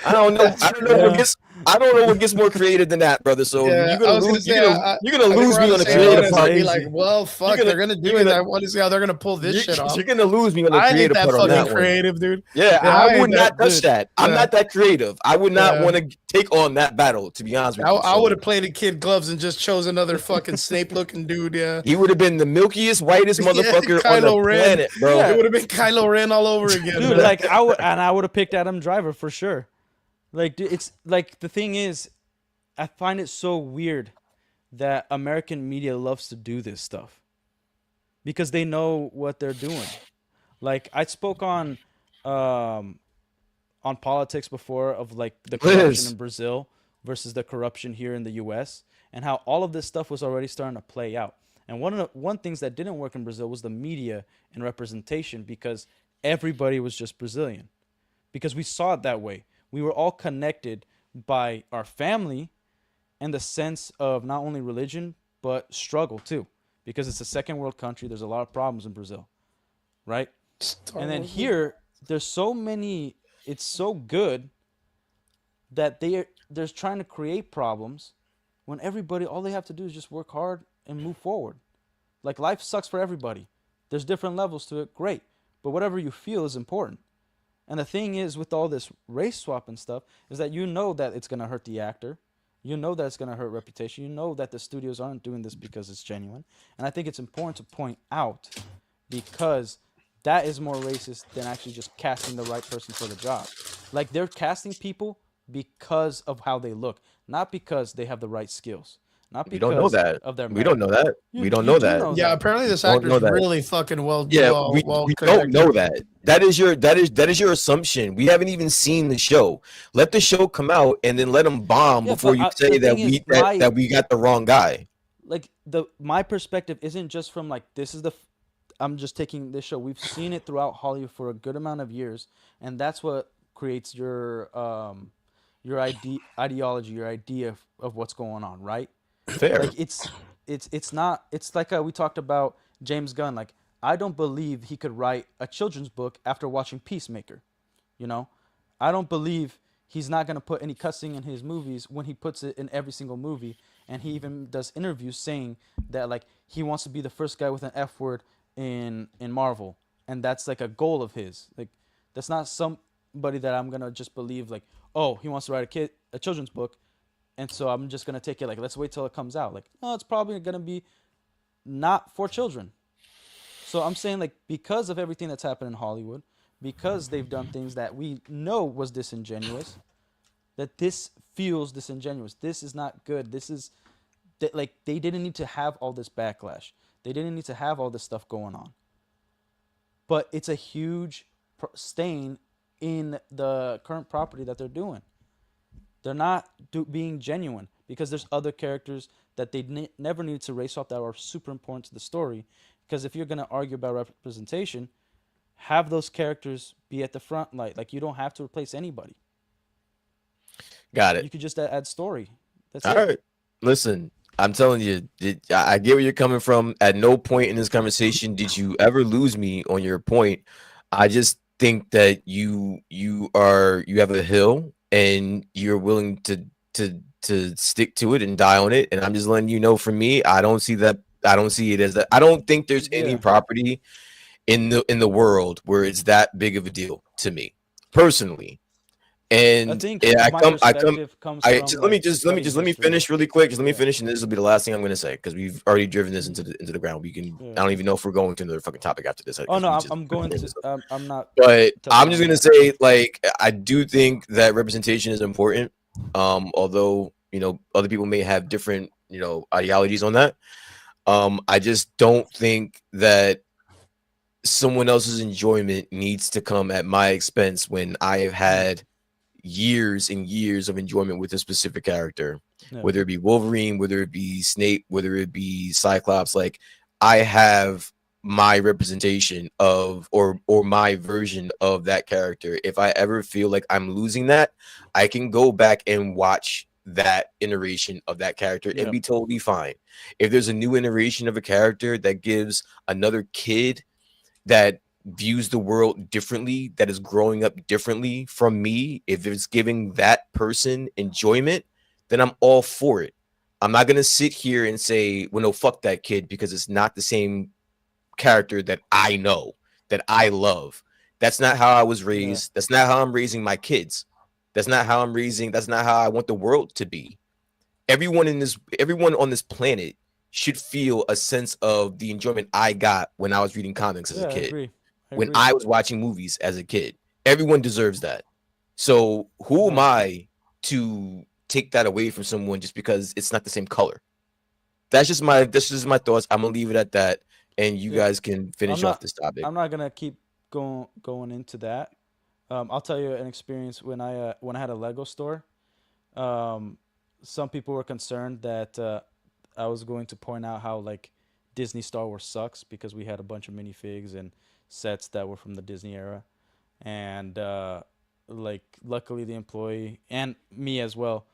I don't know. That's I don't know what Yeah. gets. I don't know what gets more creative than that, brother. So Yeah, you're I gonna was gonna lose. say, You're gonna I think lose we're on me the on the same boat creative as That's to part. be like, lazy. well, You're fuck, gonna they're gonna you're do it. gonna I want to see how they're gonna pull this shit off. you're gonna lose me on the I ain't creative that part on fucking that one. creative, dude. Yeah, Yeah, I I would ain't that not touch dude. that. I'm Yeah, not that creative. I would not yeah. want to take on that battle, to be honest with you. I would So have played a kid gloves and just chose another fucking Snape looking dude. Yeah, he would have been the milkiest, whitest yeah, motherfucker on the Kylo Ren. planet, bro. It Yeah, would have been Kylo Ren all over again, dude. bro. Like I would have picked Adam Driver for sure. Like, dude, it's like the thing is, I find it so weird that American media loves to do this stuff because they know what they're doing. Like I spoke um on politics before of like the corruption Liz, in Brazil versus the corruption here in the US and how all of this stuff was already starting to play out. And one things that didn't work in Brazil was the media and representation because everybody was just Brazilian. Because we saw it that way. We were all connected by our family and the sense of not only religion but struggle too. Because it's a second world country, there's a lot of problems in Brazil, right? And then here, there's so many. It's so good that they're trying to create problems when everybody all they have to do is just work hard and move forward. Like life sucks for everybody. There's different levels to it. Great, but whatever you feel is important. And the thing is, with all this race swap and stuff, is that you know that it's gonna hurt the actor. You know that it's gonna hurt reputation. You know that the studios aren't doing this because it's genuine. And I think it's important to point out because that is more racist than actually just casting the right person for the job. Like they're casting people because of how they look, not because they have the right skills, not we don't know because that. of their We don't merit. know that. We don't You know do that. know Yeah, that. apparently this Don't know actor's that. really fucking Yeah, well we don't connected. know that. That is your assumption. We haven't even seen the show. Let the show come out and then let them bomb Yeah, before but you the say that thing is, that we got the wrong guy. like my perspective isn't just from like this is I'm just taking this show. We've seen it throughout Hollywood for a good amount of years, and that's what creates your ideology, your idea of what's going on, right? Fair. Like it's not it's like we talked about James Gunn. Like I don't believe he could write a children's book after watching Peacemaker. You know, I don't believe he's not gonna put any cussing in his movies when he puts it in every single movie. And he even does interviews saying that like he wants to be the first guy with an F word in Marvel, and that's like a goal of his. Like that's not some somebody that I'm gonna just believe like, oh, he wants to write a children's book, and so I'm just gonna take it like, let's wait till it comes out. Like, no, it's probably gonna be not for children. So I'm saying like, because of everything that's happened in Hollywood, because they've done things that we know was disingenuous, that this feels disingenuous. This is not good. This is that, like, they didn't need to have all this backlash. They didn't need to have all this stuff going on. But it's a huge stain in the current property that they're doing. They're not being genuine because there's other characters that they never need to race off that are super important to the story. Because if you're gonna argue about representation, have those characters be at the front light. Like, you don't have to replace anybody. Got You it. could just add story. That's All it. right. Listen, I'm telling you, I get where you're coming from. At no point in this conversation did you ever lose me on your point. I just think that you have a hill and you're willing to stick to it and die on it. And I'm just letting you know, for me, I don't see that. I don't see it as that. I don't think there's any Yeah. property in the world where it's that big of a deal to me personally. I And think yeah, my I come perspective comes I from just let me like just let me studying just let me history. finish really quick. Just let me Yeah. finish, and this will be the last thing I'm gonna say because we've already driven this Mm. into the ground. We can Yeah. I don't even know if we're going to another fucking topic after this Oh because no, we I'm, just I'm going to. I'm not but I'm touching just on gonna that. say, like, I do think that representation is important. Although other people may have different ideologies on that. I just don't think that someone else's enjoyment needs to come at my expense when I have Mm. had years and years of enjoyment with a specific character, Yeah. whether it be Wolverine, whether it be Snape, whether it be Cyclops. Like, I have my representation of or my version of that character. If I ever feel like I'm losing that, I can go back and watch that iteration of that character and Yeah. be totally fine. If there's a new iteration of a character that gives another kid that views the world differently, that is growing up differently from me, if it's giving that person enjoyment, then I'm all for it. I'm not gonna sit here and say, well, no, fuck that kid because it's not the same character that I know, that I love. That's not how I was Yeah. raised. That's not how I'm raising my kids. That's not how I want the world to be. Everyone on this planet should feel a sense of the enjoyment I got when I was reading comics as a Yeah. I kid, agree. I when agree. I was watching movies as a kid. Everyone deserves that. So who am Yeah. I to take that away from someone just because it's not the same color? That's just my thoughts. I'm gonna leave it at that, and you Yeah. guys can I'm finish off not. this topic. I'm not gonna keep going into that. I'll tell you an experience when I had a Lego store. Um, some people were concerned that I was going to point out how like Disney Star Wars sucks because we had a bunch of minifigs and sets that were from the Disney era, and like luckily the employee and me as well.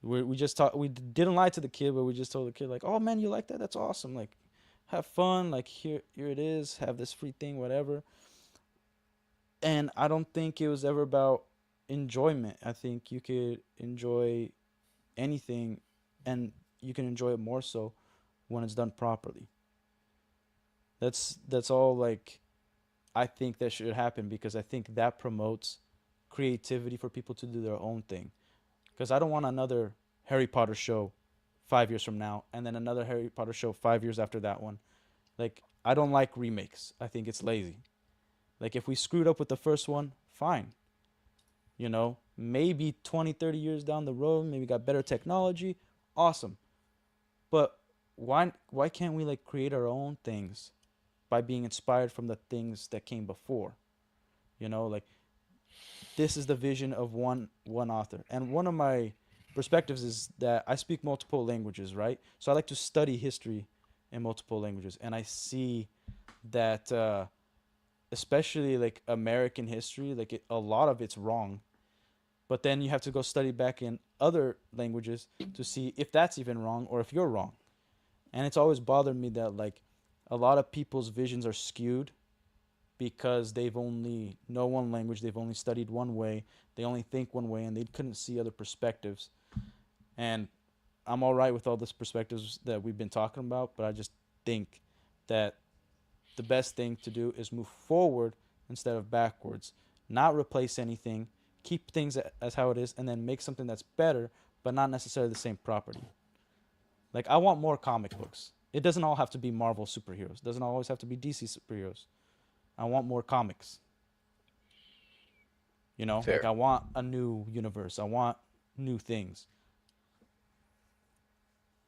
We just talked. We didn't lie to the kid, but we just told the kid like, "Oh man, you like that? That's awesome! Like, have fun. Like here it is. Have this free thing, whatever." And I don't think it was ever about enjoyment. I think you could enjoy anything, and you can enjoy it more so when it's done properly. That's all. Like, I think that should happen because I think that promotes creativity for people to do their own thing. Because I don't want another Harry Potter show 5 years from now, and then another Harry Potter show 5 years after that one. Like, I don't like remakes. I think it's lazy. Like, if we screwed up with the first one, fine. Maybe 20, 30 years down the road, maybe got better technology. Awesome. But why can't we like create our own things by being inspired from the things that came before? Like, this is the vision of one author. And one of my perspectives is that I speak multiple languages, right? So I like to study history in multiple languages, and I see that especially like American history, like a lot of it's wrong. But then you have to go study back in other languages to see if that's even wrong or if you're wrong. And it's always bothered me that like a lot of people's visions are skewed because they've only know one language, they've only studied one way, they only think one way, and they couldn't see other perspectives. And I'm all right with all these perspectives that we've been talking about, but I just think that the best thing to do is move forward instead of backwards. not replace anything, keep things as how it is, and then make something that's better, but not necessarily the same property. Like I want more comic books. It doesn't all have to be Marvel superheroes. It doesn't always have to be DC superheroes. I want more comics. You know, Fair. like I want a new universe. I want new things.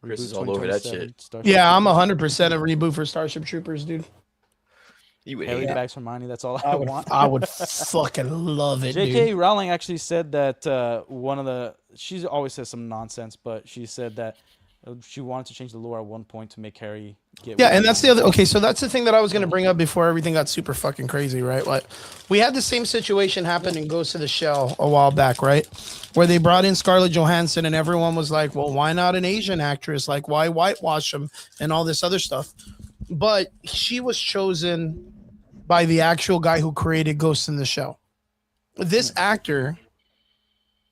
Chris Reboot is all over that 2027, shit. Starship Yeah, I'm Troopers. 100% a reboot for Starship Troopers, dude. You would Harry hate it. bags for money. That's all I want. I would fucking love it, J.K. dude. Rowling actually said that one of the she always says some nonsense, but she said that she wanted to change the lore at one point to make Harry get. Yeah, what he and that's the wanted. other. Okay, so that's the thing that I was going to bring up before everything got super fucking crazy, right? Like, we had the same situation happen in Ghost of the Shell a while back, right? Where they brought in Scarlett Johansson, and everyone was like, "Well, why not an Asian actress? Like, why whitewash them and all this other stuff?" But she was chosen by the actual guy who created Ghost in the Shell. This actor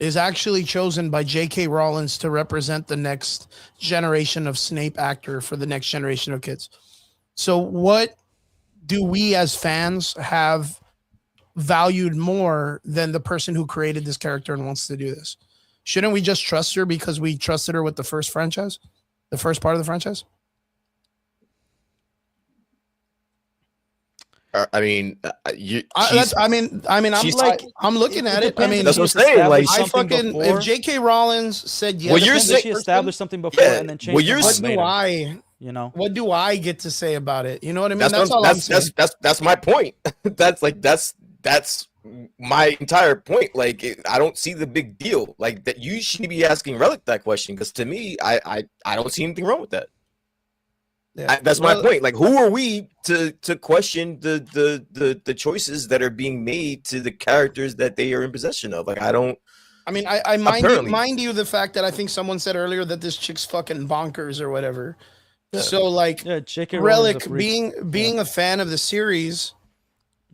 is actually chosen by J.K. Rowling to represent the next generation of Snape actor for the next generation of kids. So, what do we as fans have valued more than the person who created this character and wants to do this? Shouldn't we just trust her because we trusted her with the first franchise, the first part of the franchise? I mean, you. I mean, I'm she's like, I'm looking at it. I depends mean, if That's she what I'm saying, like- established I something fucking before. if J.K. Rowling said yes, Well, you're Depends if saying- she established something before Yeah, and then changed well, you're her mind what saying- do later. I? You know, What do I get to say about it? You know what I mean? That's That's what all I'm saying. that's my point. that's my entire point. Like, I don't see the big deal. Like that, you shouldn't be asking Relic that question because to me, I don't see anything wrong with that. Yeah. That's my Well, point. Like, who are we to question the choices that are being made to the characters that they are in possession of? Like, I don't. I mean, I mind you, Apparently. mind you the fact that I think someone said earlier that this chick's fucking bonkers or whatever. Yeah. So like yeah, J.K. Rowling's a Relic freak. being a fan of the series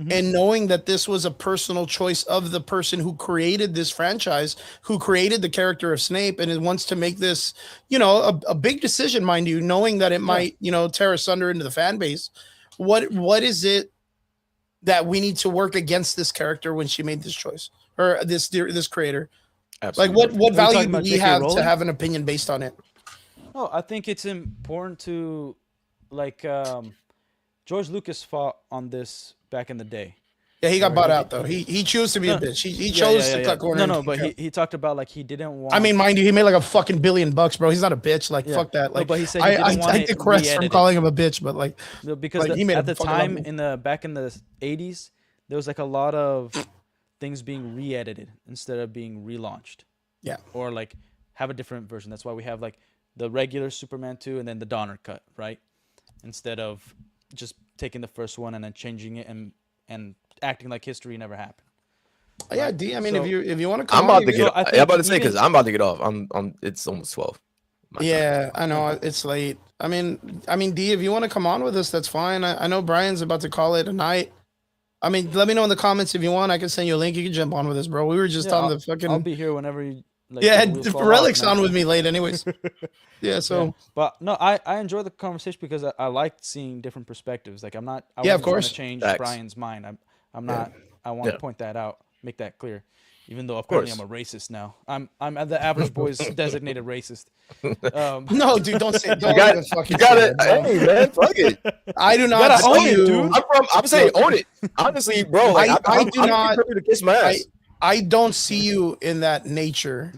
Mhm. and knowing that this was a personal choice of the person who created this franchise, who created the character of Snape, and it wants to make this, you know, a big decision, mind you, knowing that it might, you know, tear asunder into the fan base. What is it that we need to work against this character when she made this choice or this creator? Like Absolutely. what Are you value talking do about we J.K. have to Rowling? have an opinion based on it? No, I think it's important to, like, George Lucas fought on this back in the day. Yeah, he got Or bought he out though. He chose to be a No, bitch. He Yeah, chose yeah, to yeah, cut yeah. corners. No, but he talked about like he didn't want. I mean, mind you, he made like a fucking $1 billion, bro. He's not a bitch. Like, Yeah. fuck that. No, Like, but he said he I didn't want take the it crest from re-edited. calling him a bitch, but like, No, because Like, he made at a the fucking lot of time money. back in the 80s, there was like a lot of things being re-edited instead of being relaunched. Yeah. Or like have a different version. That's why we have like the regular Superman 2 and then the Donner cut, right? Instead of just taking the first one and then changing it and acting like history never happened. yeah, D. I mean, So- if you want to come, I'm about on, to you get. So I I'm think about to say even- because I'm about to get off. It's almost 12. My time. Yeah, I know it's late. I mean, D, if you want to come on with us, that's fine. I know Brian's about to call it a night. I mean, let me know in the comments if you want. I can send you a link. You can jump on with us, bro. We were just Yeah, on I'll- the fucking. I'll be here whenever you. Like, yeah, we'll fall Relic's off and on with everything. me late, anyways. Yeah, so Yeah. But no, I enjoy the conversation because I like seeing different perspectives. Like I'm not. I Yeah, of wasn't trying course. to change Facts. Brian's mind. I'm not. I want Yeah. to point that out, make that clear. Even though apparently I'm a racist now. I'm the average boy's designated racist. no, dude, don't say. Don't You got even it. fucking You got say it. that, bro. Hey man, fuck it. I do not gotta see own it, you. dude. I'm saying own it. Honestly, bro. Like, I do I'm not- prepared to kiss my ass. I don't see you in that nature.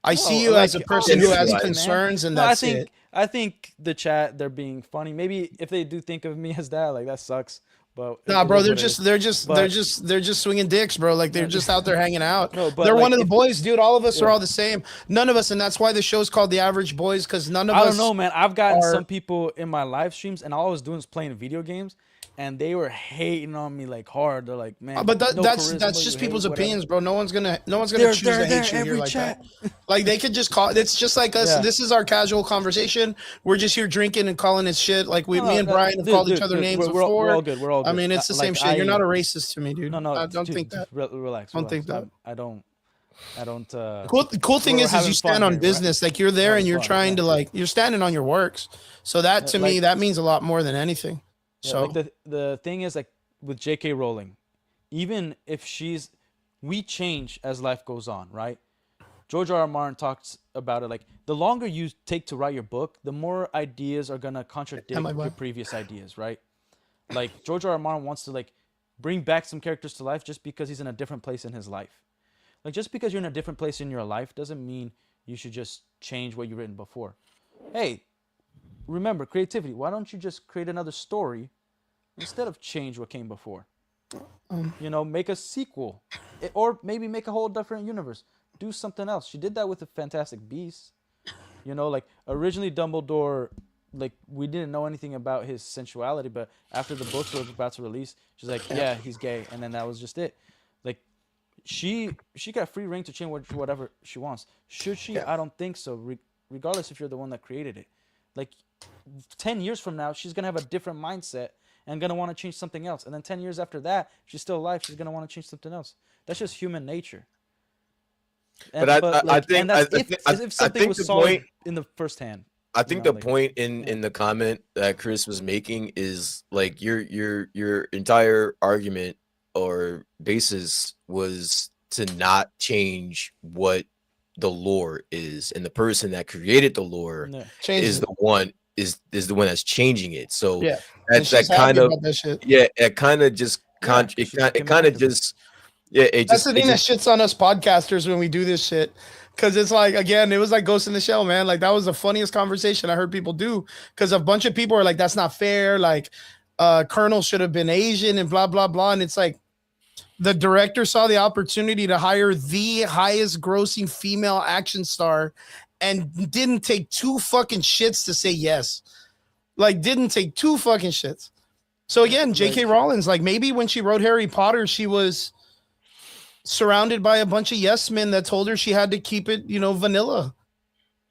I see you like, as a person who has man. concerns, and No, that's it. I think the chat they're being funny. Maybe if they do think of me as that, like that sucks. But Nah, it bro, is they're what it just is. they're just swinging dicks, bro. Like they're just out there hanging out. No, but they're like, one of the if- boys, dude. All of us are all the same. None of us, and that's why the show's called The Average Boys, because none of I us. don't know, man. I've gotten are- some people in my live streams, and all I was doing was playing video games, and they were hating on me like hard. They're like, man, But no that's charisma, just you people's hate, whatever. opinions, bro. No one's gonna They're choose to hate there you here every like chat. that. Like they could just call. It's just like us. Yeah. This is our casual conversation. We're just here drinking and calling it shit. Like me and No, Brian have dude, called each dude, other dude, names we're before. all good. We're all good. I mean, it's the same Like, shit. You're not a racist to me, dude. No, I don't dude, think that. Relax. Don't think that. I don't. Cool thing We're is you having stand fun on here. business. Like you're there having and you're fun, trying yeah. to like you're standing on your works. So that to me like- that means a lot more than anything. Yeah, So like the thing is like with J.K. Rowling, even if she's we change as life goes on, right? George R. R. Martin talks about it like the longer you take to write your book, the more ideas are gonna contradict your previous ideas, right? Like George R. R. Martin wants to like bring back some characters to life just because he's in a different place in his life. Like just because you're in a different place in your life doesn't mean you should just change what you've written before. Hey, remember creativity. Why don't you just create another story instead of change what came before? You know, make a sequel, or maybe make a whole different universe. Do something else. She did that with the Fantastic Beasts. You know, like originally Dumbledore, like we didn't know anything about his sensuality, but after the books were about to release, she's like, yeah, he's gay, and then that was just it. Like she got free reign to change whatever she wants. Should she? I don't think so. Regardless if you're the one that created it, like 10 years from now, she's gonna have a different mindset and gonna want to change something else. And then 10 years after that, if she's still alive, she's gonna want to change something else. That's just human nature. And, but I think if something was solid in the first hand. I think the point in the comment that Chris was making is like your entire argument or basis was to not change what the lore is, and the person that created the lore is the one that's changing it. So that's that kind of it kind of just it kind of just that's the thing that shits on us podcasters when we do this shit. Cause it's like, again, it was like Ghost in the Shell, man. Like that was the funniest conversation I heard people do. Cause a bunch of people are like, that's not fair. Like, Colonel should have been Asian and blah, blah, blah. And it's like the director saw the opportunity to hire the highest grossing female action star and didn't take two fucking shits to say yes. Like didn't take two fucking shits. So again, J.K. Rowling, like maybe when she wrote Harry Potter, she was surrounded by a bunch of yes men that told her she had to keep it, you know, vanilla.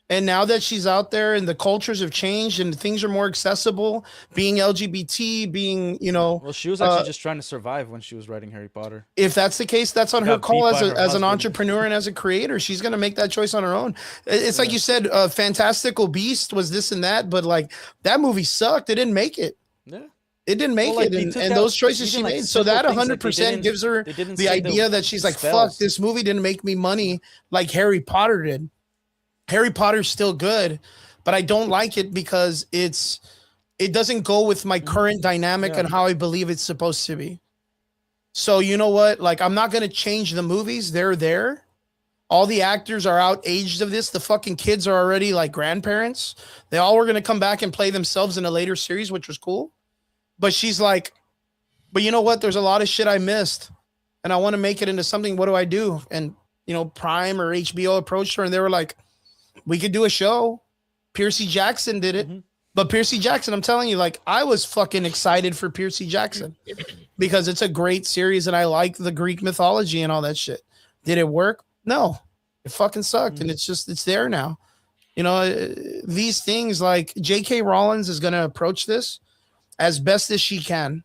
And now that she's out there and the cultures have changed and things are more accessible, being LGBT, being, you know, well, she was actually just trying to survive when she was writing Harry Potter. If that's the case, that's on her call as an entrepreneur and as a creator. She's going to make that choice on her own. It's like you said, Fantastical Beast was this and that, but like that movie sucked. It didn't make it. Yeah. It didn't make it, and those choices she made. So that 100% gives her the idea that she's like, fuck, this movie didn't make me money like Harry Potter did. Harry Potter's still good, but I don't like it because it doesn't go with my current dynamic and how I believe it's supposed to be. So you know what? Like, I'm not going to change the movies. They're there. All the actors are out-aged of this. The fucking kids are already like grandparents. They all were going to come back and play themselves in a later series, which was cool. But she's like, but you know what? There's a lot of shit I missed and I want to make it into something. What do I do? And, you know, Prime or HBO approached her and they were like, we could do a show. Percy Jackson did it. But Percy Jackson, I'm telling you, like, I was fucking excited for Percy Jackson because it's a great series and I like the Greek mythology and all that shit. Did it work? No, it fucking sucked. And it's there now. You know, these things like J.K. Rowling is going to approach this as best as she can.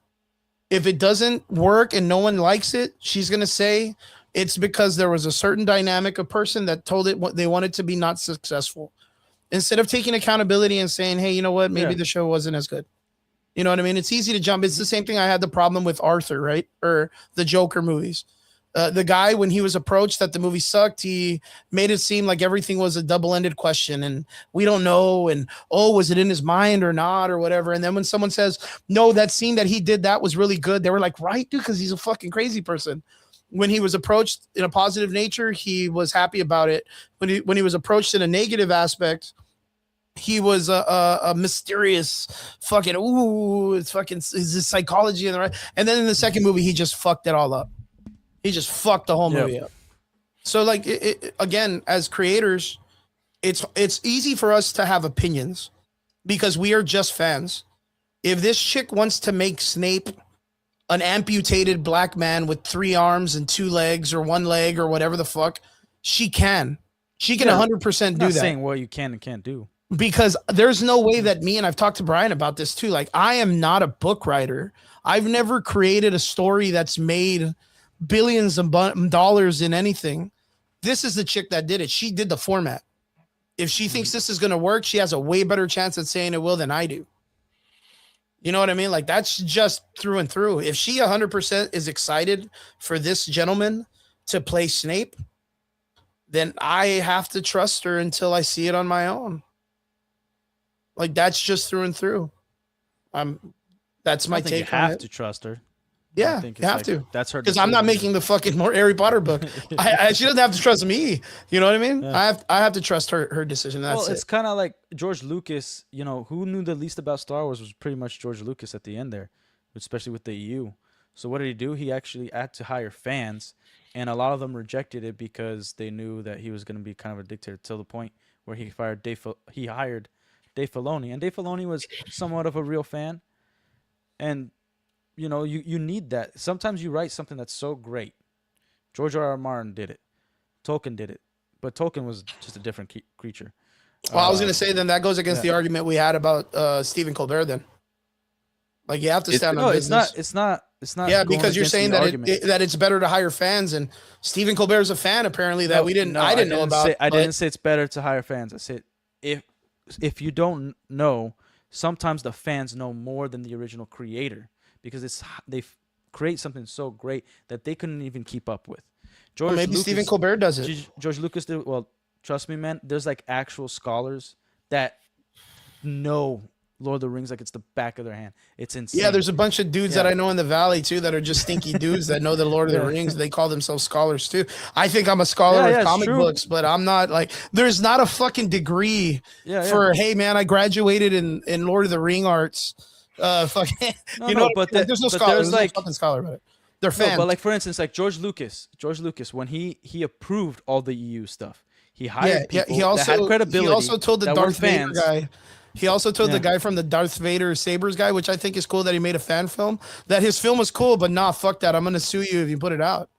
If it doesn't work and no one likes it, she's going to say it's because there was a certain dynamic of person that told it what they wanted to be not successful. Instead of taking accountability and saying, hey, you know what? Maybe the show wasn't as good. You know what I mean? It's easy to jump. It's the same thing I had the problem with Arthur, right? Or the Joker movies. The guy, when he was approached that the movie sucked, he made it seem like everything was a double-ended question and we don't know. And, oh, was it in his mind or not or whatever? And then when someone says, no, that scene that he did, that was really good. They were like, right, dude, because he's a fucking crazy person. When he was approached in a positive nature, he was happy about it. When he was approached in a negative aspect, he was a mysterious fucking, ooh, it's fucking, is this psychology in the right? And then in the second movie, he just fucked it all up. He just fucked the whole movie up. So like, again, as creators, it's easy for us to have opinions because we are just fans. If this chick wants to make Snape an amputated black man with 3 arms and 2 legs or 1 leg or whatever the fuck, she can 100% do that. Saying what you can and can't do. Because there's no way that me, and I've talked to Brian about this too, like I am not a book writer. I've never created a story that's made billions of dollars in anything. This is the chick that did it. She did the format. If she thinks this is going to work, she has a way better chance at saying it will than I do. You know what I mean? Like that's just through and through. If she 100% is excited for this gentleman to play Snape, then I have to trust her until I see it on my own. Like, that's just through and through. That's my I think you take on have it. to trust her. Yeah, I think you have to. That's her Because I'm not decision. making the fucking more Harry Potter book. She doesn't have to trust me. You know what I mean? Yeah. I have to trust her decision. That's Well, it's it. kind of like George Lucas. You know, who knew the least about Star Wars was pretty much George Lucas at the end there, especially with the EU. So what did he do? He actually had to hire fans, and a lot of them rejected it because they knew that he was going to be kind of a dictator till the point where he hired Dave Filoni, and Dave Filoni was somewhat of a real fan, and you know, you need that. Sometimes you write something that's so great. George R. R. Martin did it. Tolkien did it. But Tolkien was just a different creature. Well, I was going to say then that goes against yeah. the argument we had about Stephen Colbert then. Like, you have to stand on No, business. it's not. Yeah, going because you're against saying the that argument. that it's better to hire fans, and Stephen Colbert is a fan apparently that I didn't know about. I didn't say it's better to hire fans. I said if you don't know, sometimes the fans know more than the original creator because they create something so great that they couldn't even keep up with. Well, maybe Stephen Colbert does it. George Lucas did. Well, trust me, man. There's like actual scholars that know Lord of the Rings like it's the back of their hand. It's insane. Yeah, there's a bunch of dudes that I know in the Valley too that are just stinky dudes that know the Lord of the Rings. They call themselves scholars too. I think I'm a scholar of comic books, but I'm not like, there's not a fucking degree for, hey man, I graduated in Lord of the Ring arts. Fucking, you know, but there's no scholar. There's like no fucking scholar about it. They're fans. No, but like for instance, like George Lucas, when he approved all the EU stuff, he hired people that had credibility. He also told the Darth Vader fans. guy. He also told the guy from the Darth Vader Sabers guy, which I think is cool that he made a fan film, that his film was cool, but nah, fuck that. I'm gonna sue you if you put it out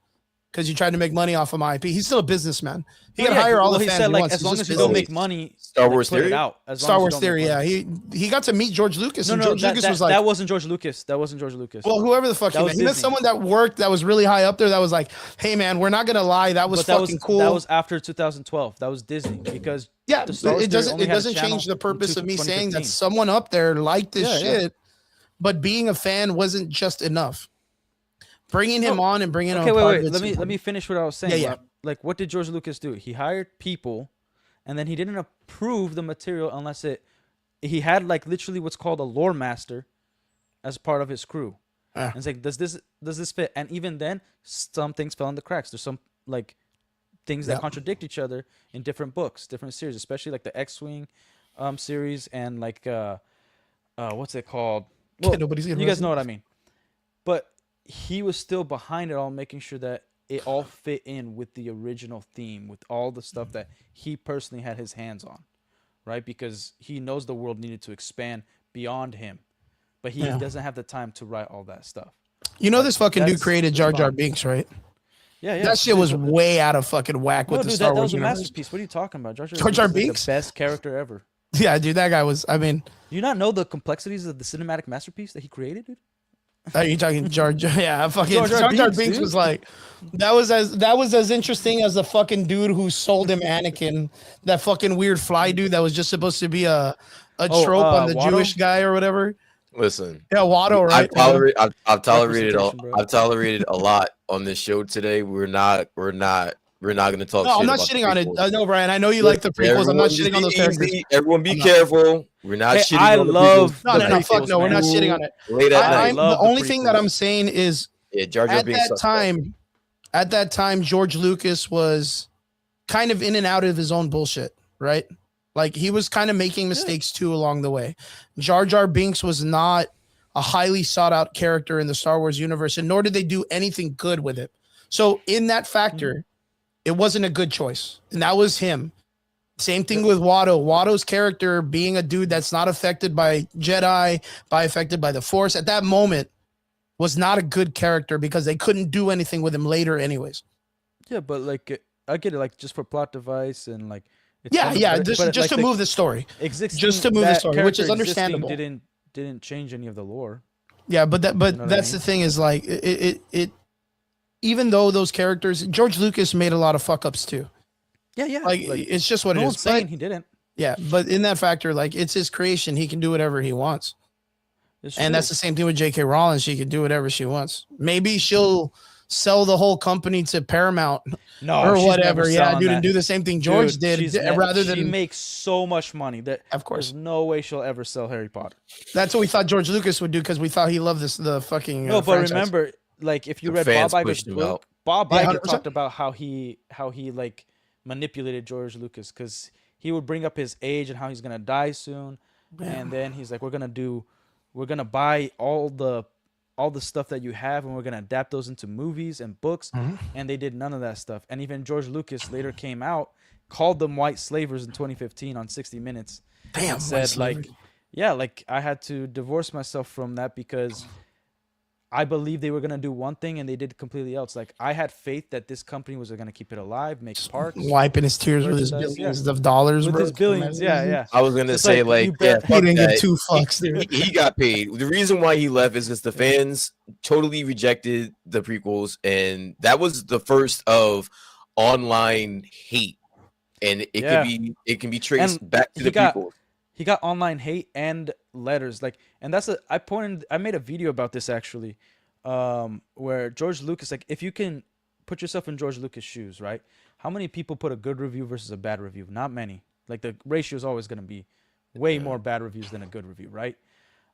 because you tried to make money off of my IP. He's still a businessman. He can hire all the fans. He said, like, as long as you don't make money, Star Wars Theory. Star Wars Theory, yeah. He got to meet George Lucas, and George Lucas was like, that wasn't George Lucas. That wasn't George Lucas. Well, whoever the fuck he met someone that worked that was really high up there. That was like, hey man, we're not gonna lie, that was fucking cool. That was after 2012. That was Disney because it doesn't change the purpose of me saying that someone up there liked this shit, but being a fan wasn't just enough. Bringing him on and bringing him. Okay, wait. Let me finish what I was saying. Yeah. Like, what did George Lucas do? He hired people, and then he didn't approve the material unless he had like literally what's called a lore master as part of his crew. And it's like, does this fit? And even then, some things fell in the cracks. There's some like things that contradict each other in different books, different series, especially like the X-Wing series and like what's it called? Well, you guys know what I mean. But he was still behind it all, making sure that it all fit in with the original theme, with all the stuff that he personally had his hands on, right? Because he knows the world needed to expand beyond him, but he doesn't have the time to write all that stuff. You know, this fucking dude created Jar Jar Binks, right? Yeah. That shit was way out of fucking whack with the Star Wars universe. That was a masterpiece. What are you talking about? Jar Jar Binks? Like the best character ever. Yeah, dude, that guy was. I mean, do you not know the complexities of the cinematic masterpiece that he created, dude? Are you talking Jar Jar? Yeah, fucking Jar Jar Binks was like, that was as interesting as the fucking dude who sold him Anakin, that fucking weird fly dude that was just supposed to be a trope on the Watto? Jewish guy or whatever. Listen, yeah, Watto, right? I've tolerated a lot on this show today. We're not gonna talk. No, I'm not shitting on it. No, Brian, I know you like the prequels. I'm not shitting on those characters. Everyone, be careful. We're not shitting. I love. No, fuck no. We're not shitting on it. Late at night. The only thing that I'm saying is, Jar Jar Binks at that time, George Lucas was kind of in and out of his own bullshit, right? Like he was kind of making mistakes too along the way. Jar Jar Binks was not a highly sought out character in the Star Wars universe, and nor did they do anything good with it. So in that factor, it wasn't a good choice, and that was him. Same thing with Watto. Watto's character being a dude that's not affected by Jedi, affected by the Force at that moment was not a good character because they couldn't do anything with him later anyways. Yeah, but like I get it, like just for plot device and like just to move the story. Just to move the story, which is understandable. Didn't change any of the lore. Yeah, but that's the thing is like it even though those characters, George Lucas made a lot of fuck ups too. Yeah. Like it's just what it is. No one's saying he didn't. Yeah, but in that factor, like it's his creation, he can do whatever he wants. And that's the same thing with J.K. Rowling. She can do whatever she wants. Maybe she'll sell the whole company to Paramount No, or she's whatever. never Yeah, selling dude, and that. do the same thing George Dude, did, rather she than. makes so much money that Of course. there's no way she'll ever sell Harry Potter. That's what we thought George Lucas would do because we thought he loved the fucking No, but franchise. remember, like if you The read Bob fans Iger's pushed him book, out. Bob Yeah, Iger 100%. talked about how he like manipulated George Lucas because he would bring up his age and how he's gonna die soon, and then he's like, we're gonna buy all the stuff that you have and we're gonna adapt those into movies and books, and they did none of that stuff. And even George Lucas later came out, called them white slavers in 2015 on 60 Minutes, Damn, and said like, yeah, like I had to divorce myself from that because I believe they were gonna do one thing and they did completely else. Like I had faith that this company was gonna keep it alive, make parks, wiping his tears with his merchandise, billions of dollars, with bro. his billions. Yeah, yeah. I was gonna It's say like, you like yeah, bet- He fuck didn't that. get 2 fucks, dude. He got paid. The reason why he left is because the fans totally rejected the prequels, and that was the first of online hate, and it can be traced And back to he the got- prequels. He got online hate and letters, like, and I made a video about this actually, where George Lucas, like, if you can put yourself in George Lucas' shoes, right? How many people put a good review versus a bad review? Not many. Like the ratio is always going to be way more bad reviews than a good review, right?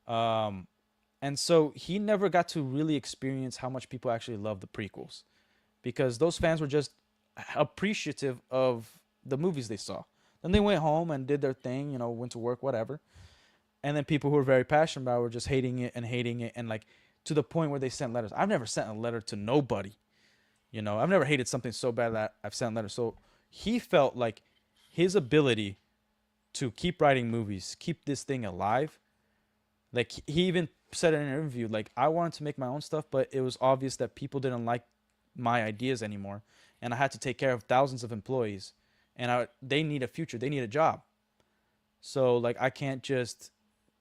And so he never got to really experience how much people actually love the prequels, because those fans were just appreciative of the movies they saw. Then they went home and did their thing, you know, went to work, whatever. And then people who were very passionate about it were just hating it, and like to the point where they sent letters. I've never sent a letter to nobody. You know, I've never hated something so bad that I've sent letters. So he felt like his ability to keep writing movies, keep this thing alive. Like he even said in an interview, like, I wanted to make my own stuff, but it was obvious that people didn't like my ideas anymore, and I had to take care of thousands of employees, and they need a future, they need a job. So like I can't just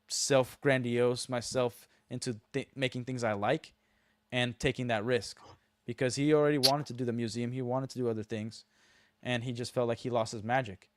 self-grandiose myself into making things I like and taking that risk, because he already wanted to do the museum, he wanted to do other things, and he just felt like he lost his magic.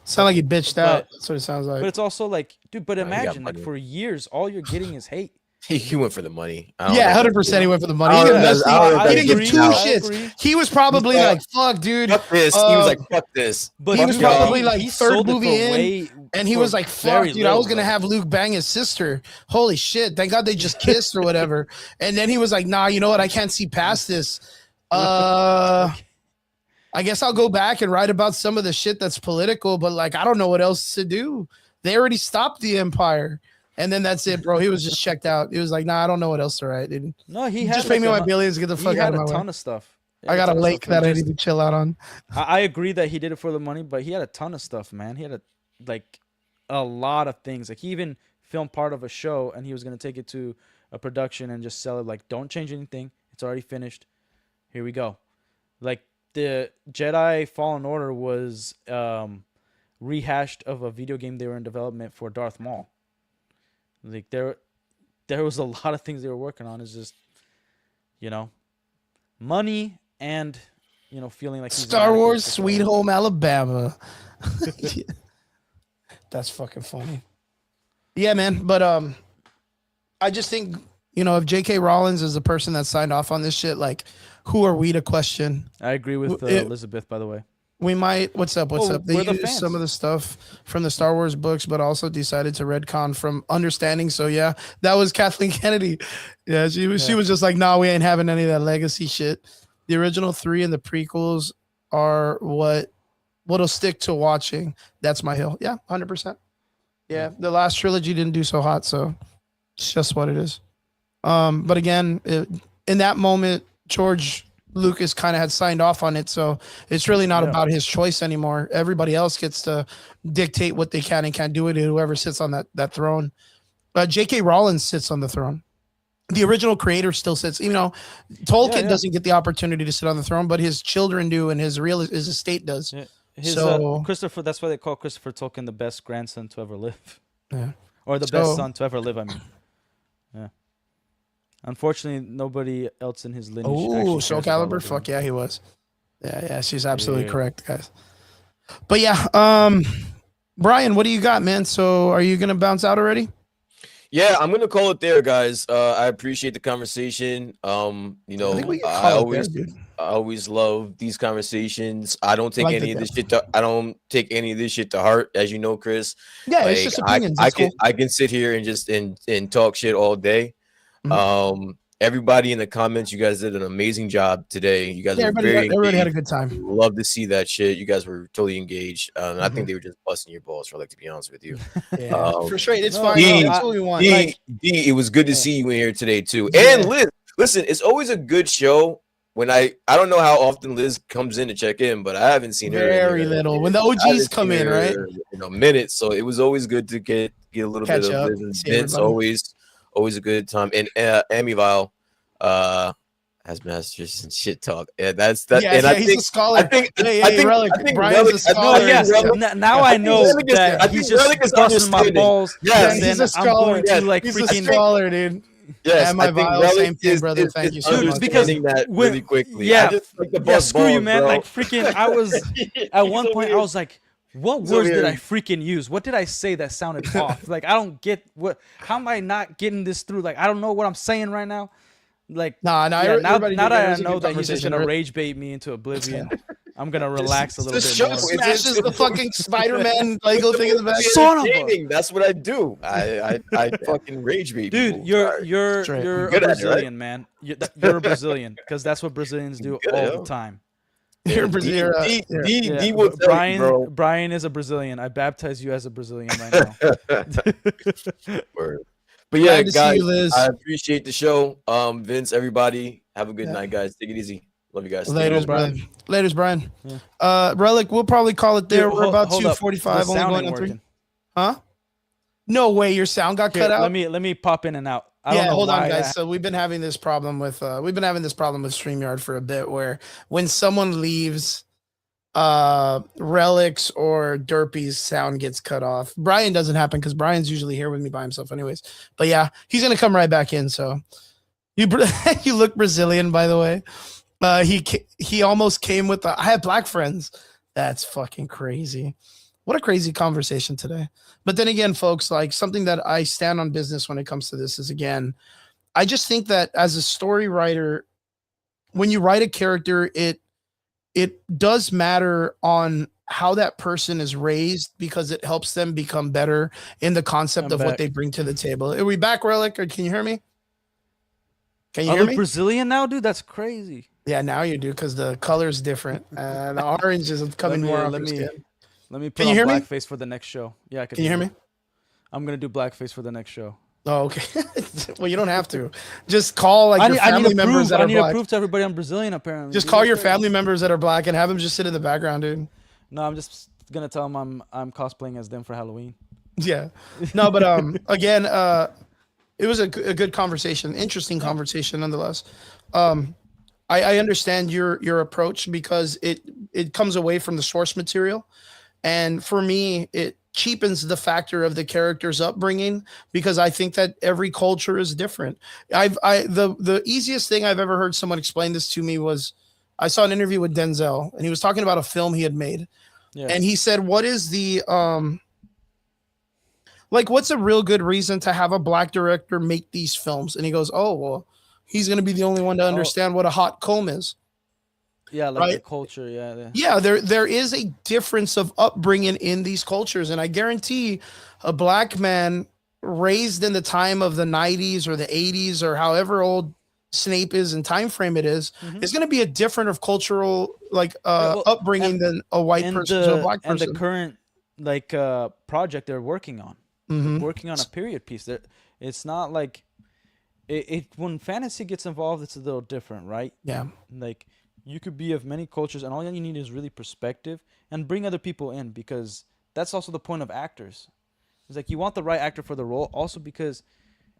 Sound like he bitched out. But- That's what it sounds like. But it's also like, dude, but he got imagine like money. for years all you're getting is hate. He went for the money. I don't Yeah, know. 100%. He went for the money. I He, don't didn't know, invest- I don't know he if didn't give that's two true. I shits. agree. He was probably Yeah. like, "Fuck, dude." Fuck this. He was like, fuck this. But He was dude, probably like he third sold it movie for in, way- And he for was like, "Fuck, very dude! I was little, gonna bro. have Luke bang his sister. Holy shit! Thank God they just kissed or whatever." And then he was like, "Nah, you know what? I can't see past this. I guess I'll go back and write about some of the shit that's political, but like I don't know what else to do. They already stopped the empire." And then that's it, bro. He was just checked out. He was like, "Nah, I don't know what else to write, dude. No, he had Just pay like me my a, billions, get the he fuck had out of a my ton way. of stuff. He I had a got a ton of lake stuff. that He I just- need to chill out on." I agree that he did it for the money, but he had a ton of stuff, man. He had a lot of things. Like he even filmed part of a show, and he was gonna take it to a production and just sell it. Like, don't change anything. It's already finished. Here we go. Like the Jedi Fallen Order was rehashed of a video game they were in development for Darth Maul. Like there was a lot of things they were working on. It's just, you know, money and, you know, feeling like he's Star inadequate Wars, to Sweet fulfill. Home Alabama. That's fucking funny. Yeah, man. But I just think, you know, if J.K. Rowling is the person that signed off on this shit, like, who are we to question? I agree with It- Elizabeth, by the way. We might. What's up? What's Well, up? They we're the used fans. some of the stuff from the Star Wars books, but also decided to retcon from understanding. So yeah, that was Kathleen Kennedy. Yeah, she was just like, "Nah, we ain't having any of that legacy shit." The original 3 and the prequels are what'll stick to watching. That's my hill. Yeah, 100%. Yeah, the last trilogy didn't do so hot, so it's just what it is. But again, in that moment, George Lucas kind of had signed off on it, so it's really not Yeah. about his choice anymore. Everybody else gets to dictate what they can and can't do it. Whoever sits on that throne. J.K. Rowling sits on the throne. The original creator still sits. You know, Tolkien Yeah. doesn't get the opportunity to sit on the throne, but his children do, and his estate does. Yeah. His So- Christopher, that's why they call Christopher Tolkien the best grandson to ever live, Yeah. or the So- best son to ever live. I mean, yeah. Unfortunately, nobody else in his lineage. Oh, actually Soul cares about Calibur. Lord of Fuck the yeah, he was. Yeah, she's absolutely Yeah. correct, guys. But yeah, Brian, what do you got, man? So are you gonna bounce out already? Yeah, I'm gonna call it there, guys. I appreciate the conversation. I think we can I call it there, always dude. I always love these conversations. I like the depth. I don't take any of this shit to heart, as you know, Chris. Yeah, it's Like just opinions. It's cool. I can sit here and just and talk shit all day. Mhm. Everybody in the comments, you guys did an amazing job today. You guys Yeah, were very everybody had a engaged. good time. Love to see that shit. You guys were totally engaged. And I think Mhm. they were just busting your balls for, like, to be honest with you. Yeah, for sure. It's No, fine. no, D, That's what we want. D, D, it was good to Yeah. see you in here today too. Yeah. And Liz, listen, it's always a good show when I don't know how often Liz comes in to check in, but I haven't seen her Very in little. When the I OGs haven't come seen in, right? her in a minute. So it was always good to get a little Catch bit of up, Liz and see Vince. everybody. Always a good time. And Amival has masters and shit talk. Yeah, that's that. Yeah, And yeah, he's a scholar. Hey, Relic. Brian's a No, scholar. yeah. Now I know Relic is- that I he's think Relic just is busting my understanding. balls. Yes. And He's then a I'm scholar. going to like He's a freaking. scholar, dude. Yes, And my I think vial, Relic same thing, is, brother. is, Thank is you so much. understanding that when- really quickly. yeah. I just like the Yeah, buzz screw you, balls, man. bro. Like freaking, I was at one point. I was like, "What So words did I weird. freaking use? What did I say that sounded off? Like, I don't get what. How am I not getting this through? Like, I don't know what I'm saying right now. Like, Nah, yeah, now everybody that did good. It I was a know good that he's just conversation. gonna rage bait me into oblivion, I'm gonna relax a little This bit show more. is- Smashes the fucking Spider-Man Lego thing in the back. Son of a- Entertaining. That's what I do. I fucking rage bait Dude, people. you're Straight. you're a Good at it, right? Brazilian, man. You're a Brazilian because that's what Brazilians do Good, all yo. the time. You're D, Brazil. D, Yeah. D, Yeah, D will tell Brian, you, bro. Brian is a Brazilian. I baptize you as a Brazilian right now. Word. But yeah, Glad to see guys, you, Liz. I appreciate the show. Vince, everybody, have a good Yeah. night, guys. Take it easy. Love you guys. Take it Later, easy. Brian. Later, Brian. Yeah. Relic, we'll probably call it there. Dude, We're about hold up. 2:45. The Only sound going ain't on 3. working. Huh? No way. Your sound got Here, cut out. let me pop in and out. I don't Yeah, know hold on, why guys. that- So we've been having this problem with StreamYard for a bit, where when someone leaves, Relics or Derpy's sound gets cut off. Brian doesn't happen because Brian's usually here with me by himself, anyways. But yeah, he's gonna come right back in. So you you look Brazilian, by the way. He almost came with I have black friends. That's fucking crazy. What a crazy conversation today. But then again, folks, like something that I stand on business when it comes to this is, again, I just think that as a story writer, when you write a character, it does matter on how that person is raised, because it helps them become better in the concept I'm of what back. they bring to the table. Are we back, Relic, or can you hear me? Can you I hear look me? Brazilian now, dude. That's crazy. Yeah, now you do, because the color is different. The orange is coming more off your skin. Let me put Can you on hear me? blackface for the next show. Yeah, I can. Can you hear do me? that. I'm gonna do blackface for the next show. Oh, okay. Well, you don't have to. Just call like your I need family to members prove. that I are need to black. prove to everybody I'm Brazilian. Apparently, Just dude. call That's your crazy. family members that are black and have them just sit in the background, dude. No, I'm just gonna tell them I'm cosplaying as them for Halloween. Yeah. No, but again, it was a good conversation, interesting conversation nonetheless. I understand your approach, because it comes away from the source material, and for me, it cheapens the factor of the character's upbringing, because I think that every culture is different. The easiest thing I've ever heard someone explain this to me was, I saw an interview with Denzel, and he was talking about a film he had made. Yeah. And he said, what is the like, what's a real good reason to have a black director make these films? And he goes, oh, well, he's going to be the only one to understand what a hot comb is. Yeah, like Right? the culture. Yeah. Yeah, there is a difference of upbringing in these cultures. And I guarantee a black man raised in the time of the 90s or the 80s, or however old Snape is and time frame it is Mhm. going to be a different of cultural well, upbringing than a white And person to a black and person. the current like project they're working on. Mhm. Working on a period piece. It's not like it when fantasy gets involved, it's a little different, right? Yeah. Like you could be of many cultures, and all you need is really perspective and bring other people in, because that's also the point of actors. It's like you want the right actor for the role, also because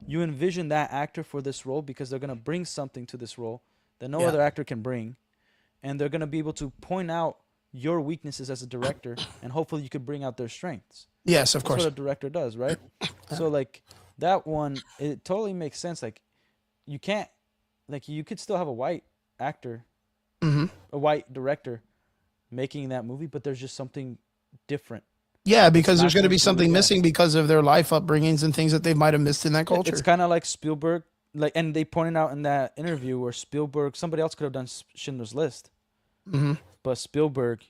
you envision that actor for this role, because they're gonna bring something to this role that no Yeah. other actor can bring, and they're gonna be able to point out your weaknesses as a director, and hopefully you could bring out their strengths. Yes, of That's course. what a director does, right? So like that one, it totally makes sense. Like you can't, like you could still have a white actor, Mhm. a white director making that movie, but there's just something different Yeah, because not there's going to going be to, something yeah. missing because of their life upbringings and things that they might have missed in that Yeah, culture. it's kind of like Spielberg, like, and they pointed out in that interview where Spielberg, somebody else could have done Schindler's List, Hmm. but Spielberg,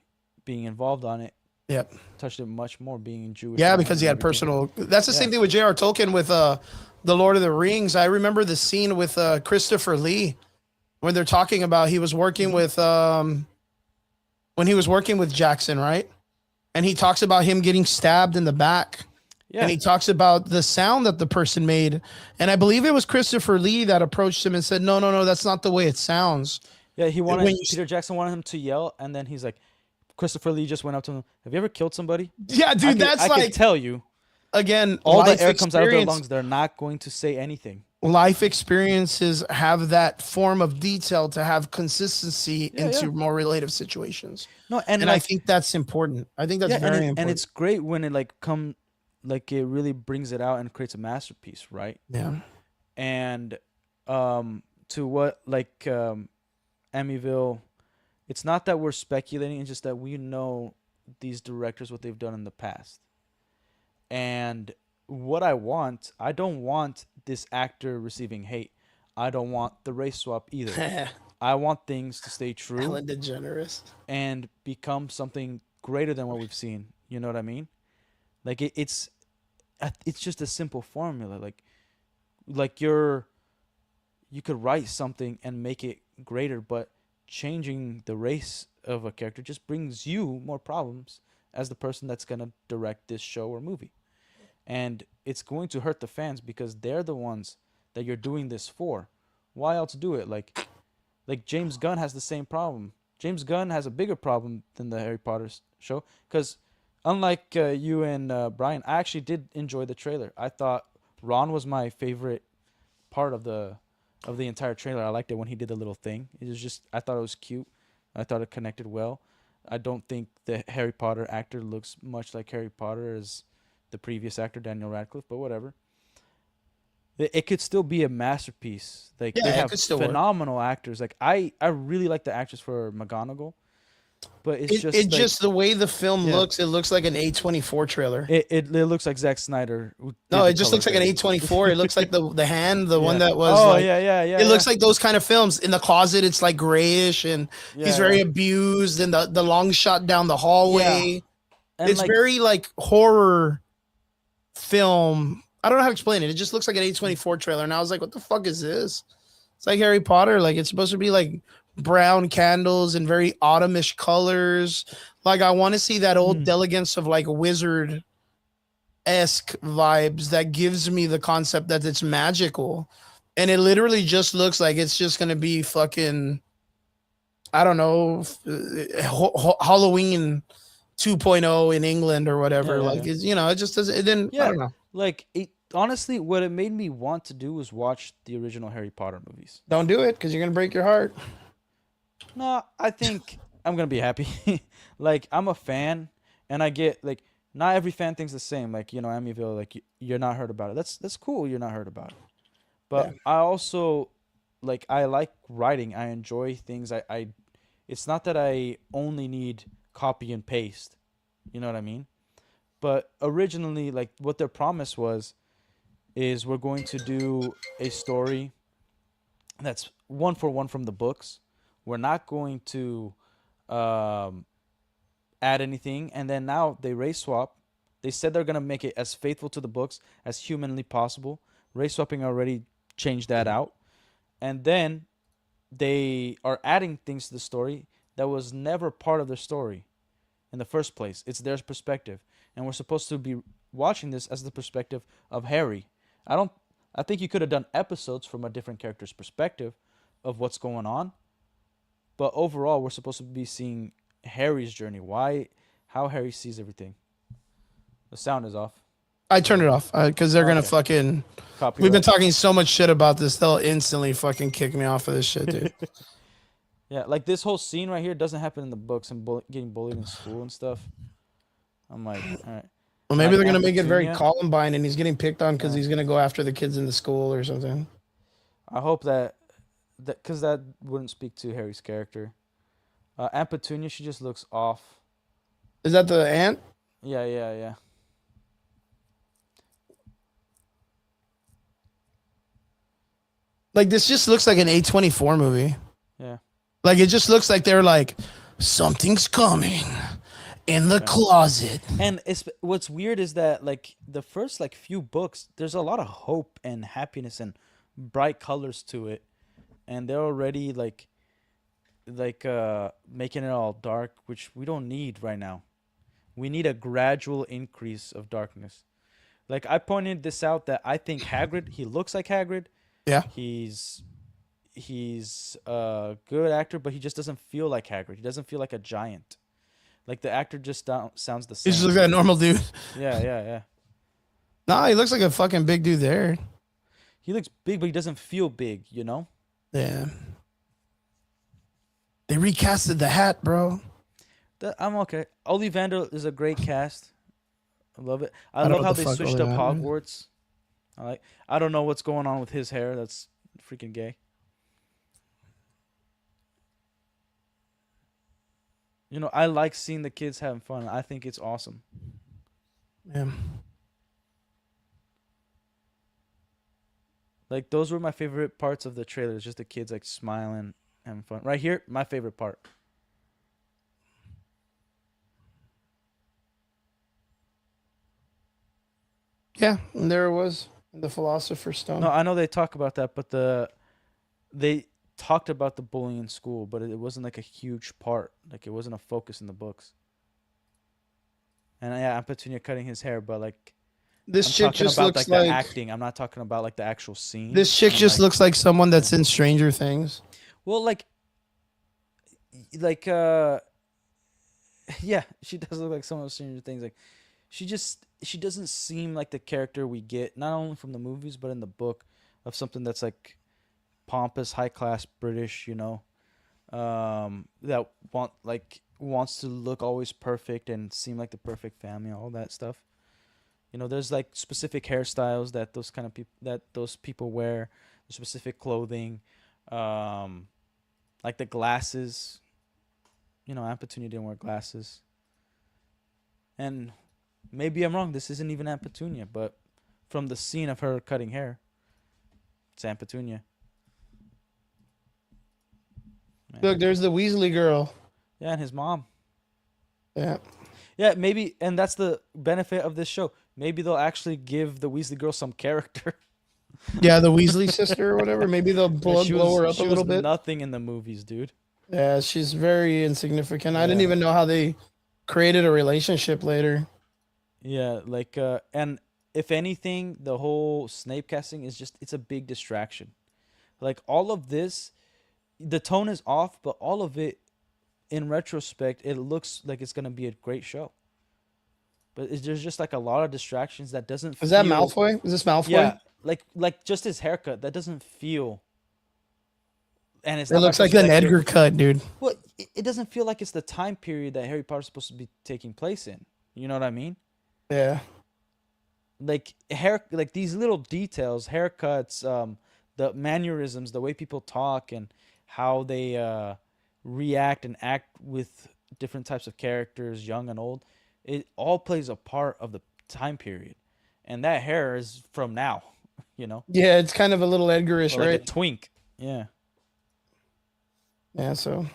being involved on it, Yep. touched it much more, being Jewish Yeah, man because he and had everything. personal. That's the Yeah, same thing with J.R. Tolkien with the Lord of the Rings. I remember the scene with Christopher Lee when they're talking about he was working hmm with when he was working with Jackson, right? And he talks about him getting stabbed in the back. And yeah, he talks about the sound that the person made. And I believe it was Christopher Lee that approached him and said, no, no, no, that's not the way it sounds. yeah. He wanted When you, Peter Jackson wanted him to yell, and then he's like, Christopher Lee just went up to him. Have you ever killed somebody? yeah, dude, that's I could like, tell you, again, all the air comes out of their lungs. They're not going to say anything. life experiences have that form of detail to have consistency Yeah, yeah. into more relative situations. No, and And I like, think that's important. I think that's yeah, very and important. it's great when it like it really brings it out and creates a masterpiece, right? Yeah. And to what like Amityville, it's not that we're speculating, it's just that we know these directors what they've done in the past. And what I don't want this actor receiving hate. I don't want the race swap either. I want things to stay true Ellen DeGeneres. and become something greater than what we've seen. You know what I mean? Like it's just a simple formula. Like you could write something and make it greater, but changing the race of a character just brings you more problems as the person that's gonna direct this show or movie, and it's going to hurt the fans because they're the ones that you're doing this for. Why else do it? Like James Gunn has the same problem. James Gunn has a bigger problem than the Harry Potter show because unlike you and Brian, I actually did enjoy the trailer. I thought Ron was my favorite part of the entire trailer. I liked it when he did the little thing. It was just I thought it was cute. I thought it connected well. I don't think the Harry Potter actor looks much like Harry Potter as the previous actor Daniel Radcliffe, but whatever. It could still be a masterpiece. Like they Yeah, it have could still work. phenomenal actors. Like I really like the actress for McGonagall, but it's It just like just the way the film yeah, looks, it looks like an A24 trailer. it looks like Zack Snyder who No, did the it just color looks like an grading. A24. It looks like the hand, the one Yeah. that was Oh like yeah, yeah, yeah, it yeah. looks like those kind of films. In the closet, it's like grayish and he's Yeah, very yeah. abused and the long shot down the Yeah. hallway. And It's like very like horror film. I don't know how to explain it. It just looks like an A24 trailer. And I was like, what the fuck is this? It's like Harry Potter. Like it's supposed to be like brown candles and very autumnish colors. Like I want to see that old mm, elegance of like wizard esque vibes that gives me the concept that it's magical. And it literally just looks like it's just gonna be fucking I don't know Halloween 2.0 in England or yeah, whatever. yeah, Like yeah. it's it just doesn't it didn't I Yeah. don't know. Like it honestly what it made me want to do was watch the original Harry Potter movies. Don't do it because you're gonna break your heart. No, I think I'm gonna be happy. Like I'm a fan, and I get like not every fan thinks the same. Like Amityville, like you're not heard about it. That's cool. You're not heard about it. Yeah. But I also I like writing. I enjoy things. I it's not that I only need copy and paste. You know what I mean? But originally, like what their promise was, is we're going to do a story that's one for one from the books. We're not going to um, add anything. And then now they race swap. They said they're gonna make it as faithful to the books as humanly possible. Race swapping already changed that out. And then they are adding things to the story that was never part of their story in the first place. It's their perspective, and we're supposed to be watching this as the perspective of Harry. I don't. I think you could have done episodes from a different character's perspective of what's going on, but overall, we're supposed to be seeing Harry's journey. Why, how Harry sees everything. The sound is off. I turned it off because they're Oh, gonna okay. fucking. We've been Copyright. talking so much shit about this. They'll instantly fucking kick me off of this shit, dude. Yeah, like this whole scene right here doesn't happen in the books and getting bullied in school and stuff. I'm like, all right. Well, And maybe like they're gonna Aunt make it very Petunia, Columbine, and he's getting picked on because yeah. he's gonna go after the kids in the school or something. I hope that because that wouldn't speak to Harry's character. Aunt Petunia, she just looks off. Is that the aunt? Yeah, yeah, yeah. Like this just looks like an A24 movie. Yeah. Like it just looks like they're like something's coming in the Yeah. closet. And it's what's weird is that like the first like few books, there's a lot of hope and happiness and bright colors to it, and they're already making it all dark, which we don't need right now. We need a gradual increase of darkness. Like I pointed this out that I think Hagrid, he looks like Hagrid. Yeah. He's he's a good actor, but he just doesn't feel like Hagrid. He doesn't feel like a giant. Like the actor just sounds the He just same. looks like a normal dude. Yeah, yeah, yeah. Nah, he looks like a fucking big dude there. He looks big, but he doesn't feel big, you know? Yeah. They recasted the hat, bro. I'm okay. Ollivander is a great cast. I love it. I I don't love know how what the they fuck switched up Ollivander is. Hogwarts. I don't know what's going on with his hair. That's freaking gay. You know, I like seeing the kids having fun. I think it's awesome. Yeah. Like those were my favorite parts of the trailers, just the kids like smiling, having fun. Right here, my favorite part. Yeah, and there it was. The Philosopher's No, Stone. I know they talk about that, but they talked about the bullying in school, but it wasn't like a huge part. Like it wasn't a focus in the books. And yeah, I'm Petunia cutting his hair, but like This I'm chick talking just about like looks the like acting. I'm not talking about like the actual scene. this chick And just like, looks like someone yeah. that's in Stranger Things. Well, like yeah, she does look like someone of Stranger Things. Like she doesn't seem like the character we get not only from the movies but in the book of something that's like pompous, high class British, you know, that wants to look always perfect and seem like the perfect family, all that stuff. You know, there's like specific hairstyles that those people wear, specific clothing, um, like the glasses. You know, Aunt Petunia didn't wear glasses, and maybe I'm wrong. This isn't even Aunt Petunia, but from the scene of her cutting hair, it's Aunt Petunia. Yeah, Look, there's the Weasley girl. yeah, and his mom. Yeah. Yeah, maybe, and that's the benefit of this show. Maybe they'll actually give the Weasley girl some character. Yeah, the Weasley sister or whatever. Maybe they'll Yeah, blow her up a she was little bit. nothing in the movies, dude. Yeah, she's very insignificant. I didn't Yeah. even know how they created a relationship later. Yeah, like and if anything, the whole Snape casting is just it's a big distraction. Like all of this, the tone is off, but all of it in retrospect, it looks like it's gonna be a great show. But there's just like a lot of distractions that doesn't Is that feel. Malfoy? Is this Malfoy? Yeah, like just his haircut that doesn't feel, and it's It not looks like because an like Edgar cut, dude. well, it doesn't feel like it's the time period that Harry Potter's supposed to be taking place in. You know what I mean? Yeah. Like like these little details, haircuts, the mannerisms, the way people talk, and how they react and act with different types of characters, young and old. It all plays a part of the time period, and that hair is from now, you know, Yeah, it's kind of a little Edgarish, or like a right? twink. Yeah, Yeah, so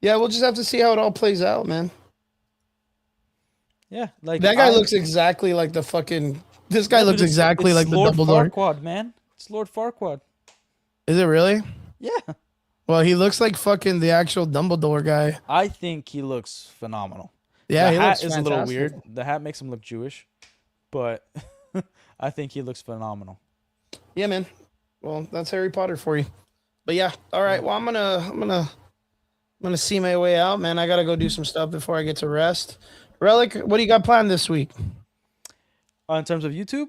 yeah, we'll just have to see how it all plays out, man. yeah. Like That guy looks exactly like the fucking. This guy yeah, looks dude, exactly it's like the Lord Dumbledore. Farquaad, man. It's Lord Farquaad. Is it really? Yeah, Well, he looks like fucking the actual Dumbledore guy. I think he looks phenomenal. Yeah, The he hat looks is a little fantastic. weird. The hat makes him look Jewish, but I think he looks phenomenal. Yeah, man. Well, that's Harry Potter for you. But yeah, all right. Well, I'm gonna see my way out, man. I gotta go do some stuff before I get to rest. Relic, what do you got planned this week? In terms of YouTube,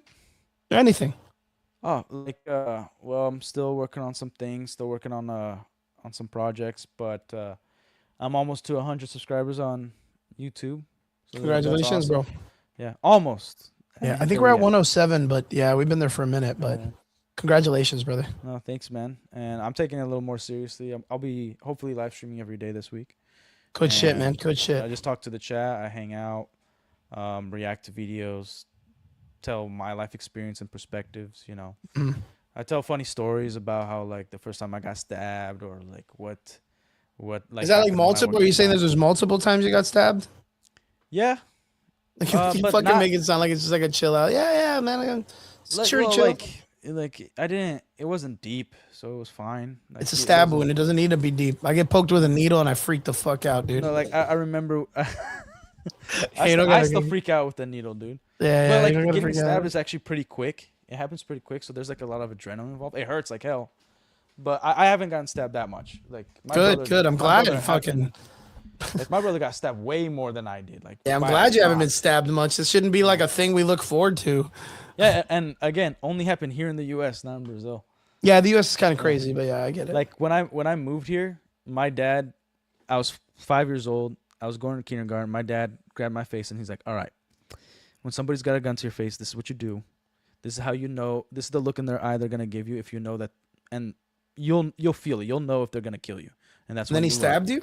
Anything? oh, like well, I'm still working on some things, still working on some projects, but I'm almost to 100 subscribers on YouTube. So that's Congratulations, awesome. bro. Yeah, almost. Yeah, I ain't think there we're at yet. 107, but yeah, we've been there for a minute. But Yeah. congratulations, brother. No, thanks, man. And I'm taking it a little more seriously. I'll be hopefully live streaming every day this week. Good shit, man. And Good shit. I just talk to the chat. I hang out. react to videos, tell my life experience and perspectives. Mm. I tell funny stories about how like the first time I got stabbed, or like what Is like that like happened when I multiple? worked Are at you the saying mall. there's multiple times you got stabbed? Yeah, Like you but fucking not make it sound like it's just like a chill out. Yeah, man. It's like, pretty well, chill. like I didn't. It wasn't deep, so it was fine. Like It's a it stab wasn't. wound. It doesn't need to be deep. I get poked with a needle and I freak the fuck out, dude. No, like I remember. Hey, you don't I gotta. still freak out with the needle, dude. But Yeah, you like don't gotta getting freak stabbed out. is actually pretty quick. It happens pretty quick, so there's like a lot of adrenaline involved. It hurts like hell, but I haven't gotten stabbed that much. Like Good. I'm my glad. brother Fucking. happened. Like my brother got stabbed way more than I did. Like Yeah, I'm by a glad you haven't been lot. stabbed much. This shouldn't be like a thing we look forward to. Yeah, and again, only happened here in the U.S., not in Brazil. Yeah, the U.S. is kind of Yeah. crazy, but yeah, I get it. Like when I moved here, my dad, I was 5 years old. I was going to kindergarten. My dad grabbed my face and he's like, "All right, when somebody's got a gun to your face, this is what you do. This is how you know. This is the look in their eye they're gonna give you if you know that, and you'll feel it. You'll know if they're gonna kill you, and that's And then when he you learn." stabbed you?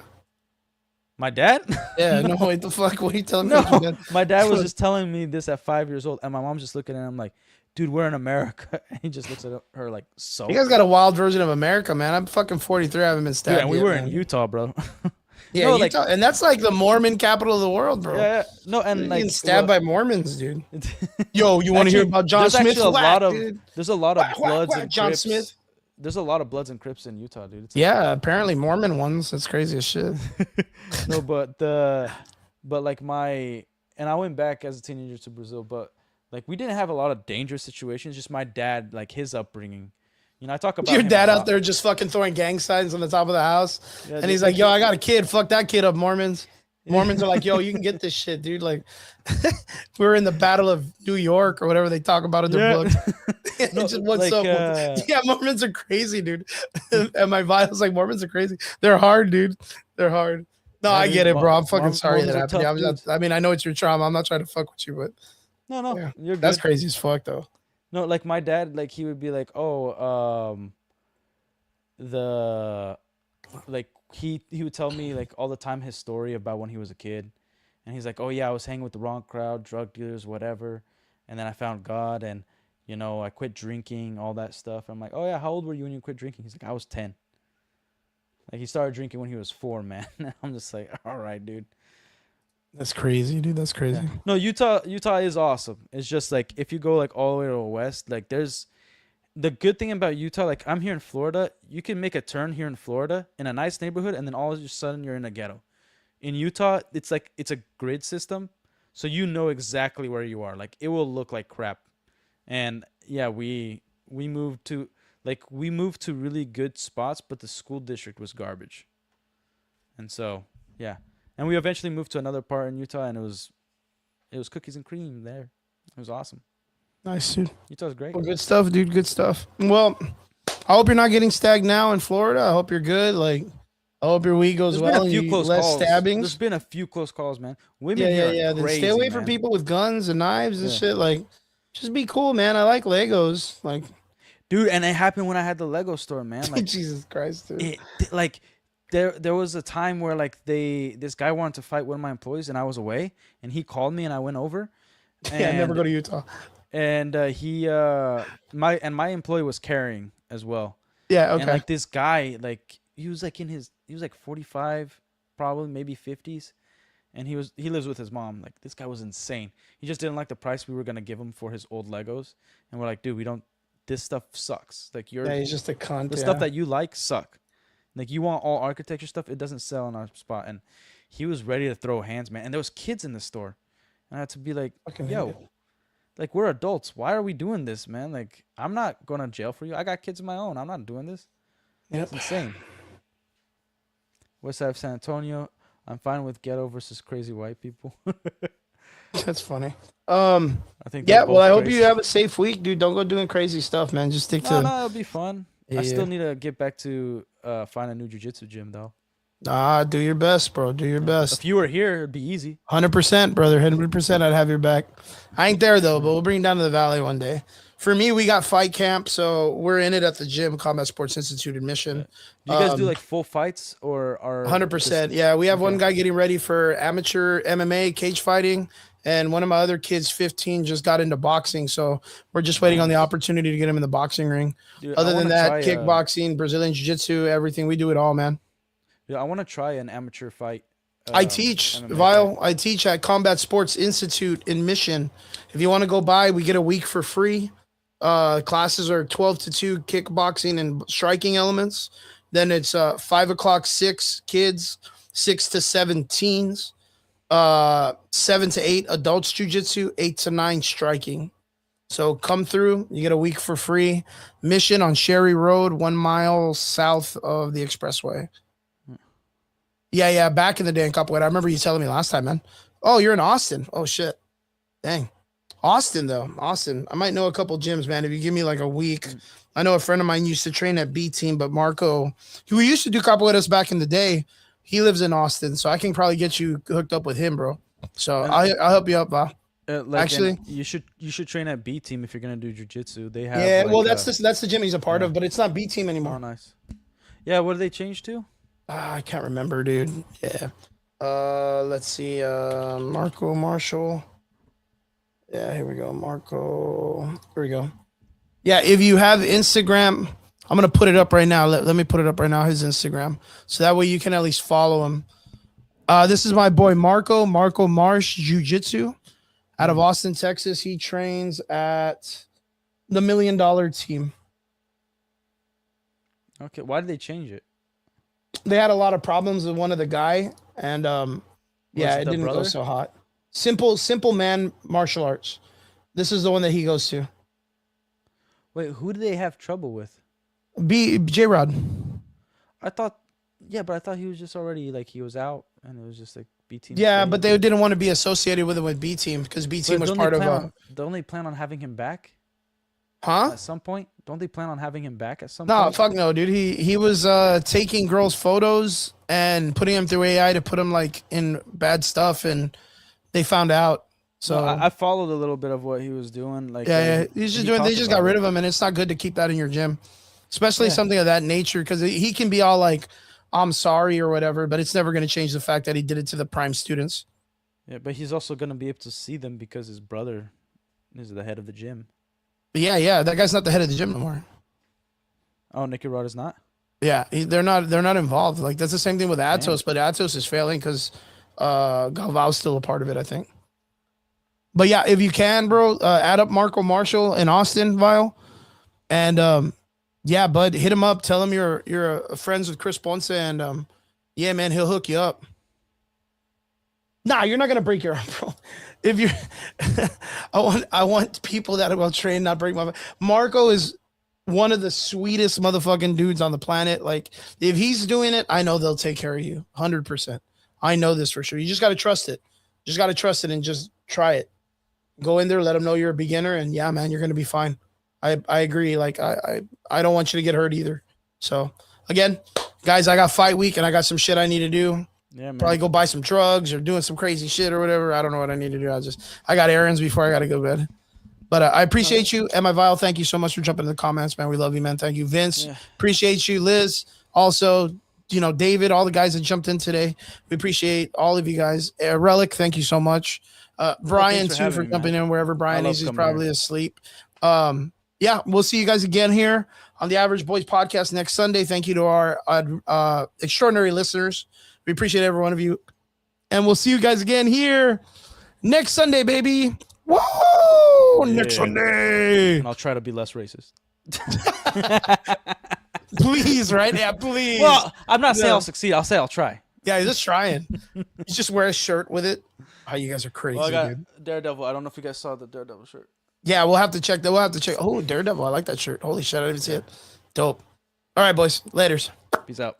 My dad? Yeah, No, no, wait, the fuck? What are you telling me? no. What you did? My dad was just telling me this at 5 years old, and my mom's just looking at him like, "Dude, we're in America." And he just looks at her like, "So." You guys got a wild version of America, man. I'm fucking 43. I haven't been Dude, stabbed and we yet, were man. in Utah, bro. Yeah, No, like, Utah, and that's like the Mormon capital of the world, bro. yeah, no, You're and like, getting stabbed well, by Mormons, dude. Yo, you want to hear actually, about John there's Smith's actually a whack, lot of dude? there's a lot of Whack, whack, Bloods whack, and John Crips. Smith. There's a lot of Bloods and Crips in Utah, dude. It's Yeah, apparently Mormon ones. That's crazy as shit. no, but like and I went back as a teenager to Brazil, but like we didn't have a lot of dangerous situations. Just my dad, like his upbringing. I talk about Your him a dad out lot. there just fucking throwing gang signs on the top of the house, Yeah, and he's like, "Yo, I got a kid. Fuck that kid up, Mormons." Mormons are like, "Yo, you can get this shit, dude." Like, we're in the Battle of New York or whatever they talk about in their Yeah. book. No, Just what's like, up? Yeah, Mormons are crazy, dude. And my vitals like Mormons are crazy. They're hard, dude. They're hard. No, Yeah, I dude, get it, bro. I'm fucking sorry Mormons that are happened. tough Yeah, I'm not, dudes. I mean, I know it's your trauma. I'm not trying to fuck with you, but No, yeah, you're that's good. crazy as fuck, though. No, like my dad, like he would be like, "Oh, the like he would tell me like all the time his story about when he was a kid, and he's like, "Oh yeah, I was hanging with the wrong crowd, drug dealers, whatever, and then I found God, and I quit drinking, all that stuff." I'm like, "Oh yeah, how old were you when you quit drinking?" He's like, "I was 10." Like he started drinking when he was 4, man. I'm just like, "All right, dude." That's crazy, dude. That's crazy. Yeah. No, Utah is awesome. It's just like if you go like all the way to the west, like there's the good thing about Utah, like I'm here in Florida, you can make a turn here in Florida in a nice neighborhood, and then all of a sudden you're in a ghetto. In Utah, it's like it's a grid system, so you know exactly where you are. Like it will look like crap, and yeah, we moved to really good spots, but the school district was garbage, and so yeah, and we eventually moved to another part in Utah, and it was cookies and cream there. It was awesome. Nice, dude. Utah's great. Well, good stuff, dude. Good stuff. Well, I hope you're not getting stabbed now in Florida. I hope you're good. Like, I hope your week goes There's been well a and few you close less calls. stabbings. There's been a few close calls, man. Women Yeah, here yeah, are yeah. Then crazy, stay away from man. people with guns and knives and Yeah. shit. Like, just be cool, man. I like Legos. Like, Dude, and it happened when I had the Lego store, man. Like Jesus Christ, dude. like there was a time where like this guy wanted to fight one of my employees and I was away, and he called me and I went over. Yeah, never go to Utah. And my employee was carrying as well. Yeah, okay. And like this guy, like he was like 45, probably maybe 50s. And he lives with his mom. Like this guy was insane. He just didn't like the price we were gonna give him for his old Legos. And we're like, dude, this stuff sucks. Like Yeah, he's just a cunt. the Yeah. stuff that you like suck. Like you want all architecture stuff, it doesn't sell in our spot. And he was ready to throw hands, man. And there was kids in the store. And I had to be like, Fucking hate yo, it. like we're adults. Why are we doing this, man? Like I'm not going to jail for you. I got kids of my own. I'm not doing this. Yep. It's insane. West side of San Antonio. I'm fine with ghetto versus crazy white people. That's funny. I think Yeah, they're well, I both hope crazy. you have a safe week, dude. Don't go doing crazy stuff, man. Just stick to. No, it'll be fun. Yeah. I still need to get back to find a new jiu-jitsu gym though. Do your best, bro. Do your best. If you were here, it'd be easy. 100%, brother. 100%. I'd have your back. I ain't there though, but we'll bring you down to the valley one day. For me, we got fight camp, so we're in it at the gym, Combat Sports Institute admission. Do you guys do like full fights or are 100%. Yeah, we have one Okay. guy getting ready for amateur MMA cage fighting, And one of my other kids, 15, just got into boxing. So we're just waiting on the opportunity to get him in the boxing ring. Dude, Other I than wanna that, try, kickboxing, Brazilian jiu-jitsu, everything. We do it all, man. I want to try an amateur fight. I teach, MMA Vile. fight. I teach at Combat Sports Institute in Mission. If you want to go by, we get a week for free. Classes are 12 to 2 kickboxing and striking elements. Then it's 5 o'clock, 6 kids, 6 to 7 teens, 7 to 8 adults jiu-jitsu, 8 to 9 striking. So come through. You get a week for free. Mission on Sherry Road, 1 mile south of the expressway. Yeah, back in the day in Copperwood. I remember you telling me last time, man. Oh, you're in Austin. Oh, shit. Dang. Austin, though. Austin. I might know a couple gyms, man. If you give me like a week. I know a friend of mine used to train at B Team, but Marco, who used to do Copperwood with us back in the day, he lives in Austin. So I can probably get you hooked up with him, bro. So I'll help you up, Val. Actually, you should train at B Team if you're gonna do jujitsu. They have well, that's the gym he's a part of, but it's not B Team anymore. Oh, nice. Yeah, what did they change to? I can't remember, dude. Yeah. Let's see. Marco Marshall. Yeah, here we go. Marco. Here we go. Yeah, if you have Instagram, I'm gonna put it up right now. Let me put it up right now. His Instagram, so that way you can at least follow him. This is my boy Marco Marsh Jiu-Jitsu out of Austin, Texas. He trains at the $1 Million Team. Okay, why did they change it? They had a lot of problems with one of the guy, and yeah, it didn't go so hot. Simple man martial arts. This is the one that he goes to. Wait, who did they have trouble with? J Rod. I thought he was just already like he was out, and it was just like B Team. Yeah, but they didn't want to be associated with him with B Team because B Team was part of. Don't they plan on having him back? Huh? At some point, don't they plan on having him back at some No, point? fuck no, dude. He was taking girls' photos and putting them through AI to put them like in bad stuff, and they found out. So well, I followed a little bit of what he was doing. Like yeah, he's just doing. They just got rid of him, and it's not good to keep that in your gym, especially something of that nature, because he can be all like, "I'm sorry" or whatever, but it's never going to change the fact that he did it to the prime students. Yeah, but he's also going to be able to see them because his brother is the head of the gym. Yeah, that guy's not the head of the gym no more. Oh, Nicky Rod is not? Yeah, they're not involved. Like that's the same thing with Atos, but Atos is failing because Galvao's still a part of it, I think. But yeah, if you can, bro, add up Marco Marshall in Austin, Vile, and yeah, bud, hit him up. Tell him you're friends with Chris Ponce, and yeah, man, he'll hook you up. Nah, you're not gonna break your arm, bro. If you, I want people that are well trained, not break my. Marco is one of the sweetest motherfucking dudes on the planet. Like, if he's doing it, I know they'll take care of you, 100%. I know this for sure. You just gotta trust it. Just gotta trust it and just try it. Go in there, let them know you're a beginner, and yeah, man, you're gonna be fine. I agree. Like, I don't want you to get hurt either. So again, guys, I got fight week and I got some shit I need to do. Yeah, man. Probably go buy some drugs or doing some crazy shit or whatever. I don't know what I need to do. I got errands before I got to go to bed. But I appreciate you. Emma Vile, thank you so much for jumping in the comments, man. We love you, man. Thank you. Vince, appreciate you. Liz, also, David, all the guys that jumped in today. We appreciate all of you guys. Relic, thank you so much. Brian, too, for jumping in wherever Brian is. He's probably asleep. Yeah, we'll see you guys again here on the Average Boys podcast next Sunday. Thank you to our extraordinary listeners. We appreciate every one of you. And we'll see you guys again here next Sunday, baby. Whoa! Yeah. Next Sunday. And I'll try to be less racist. Please, right? Yeah, please. Well, I'm not saying I'll succeed. I'll say I'll try. Yeah, he's just trying. You just wear a shirt with it. Oh, you guys are crazy, well, I got dude. Daredevil. I don't know if you guys saw the Daredevil shirt. Yeah, we'll have to check that. We'll have to check. Oh, Daredevil. I like that shirt. Holy shit, I didn't even see it. Dope. All right, boys. Laters. Peace out.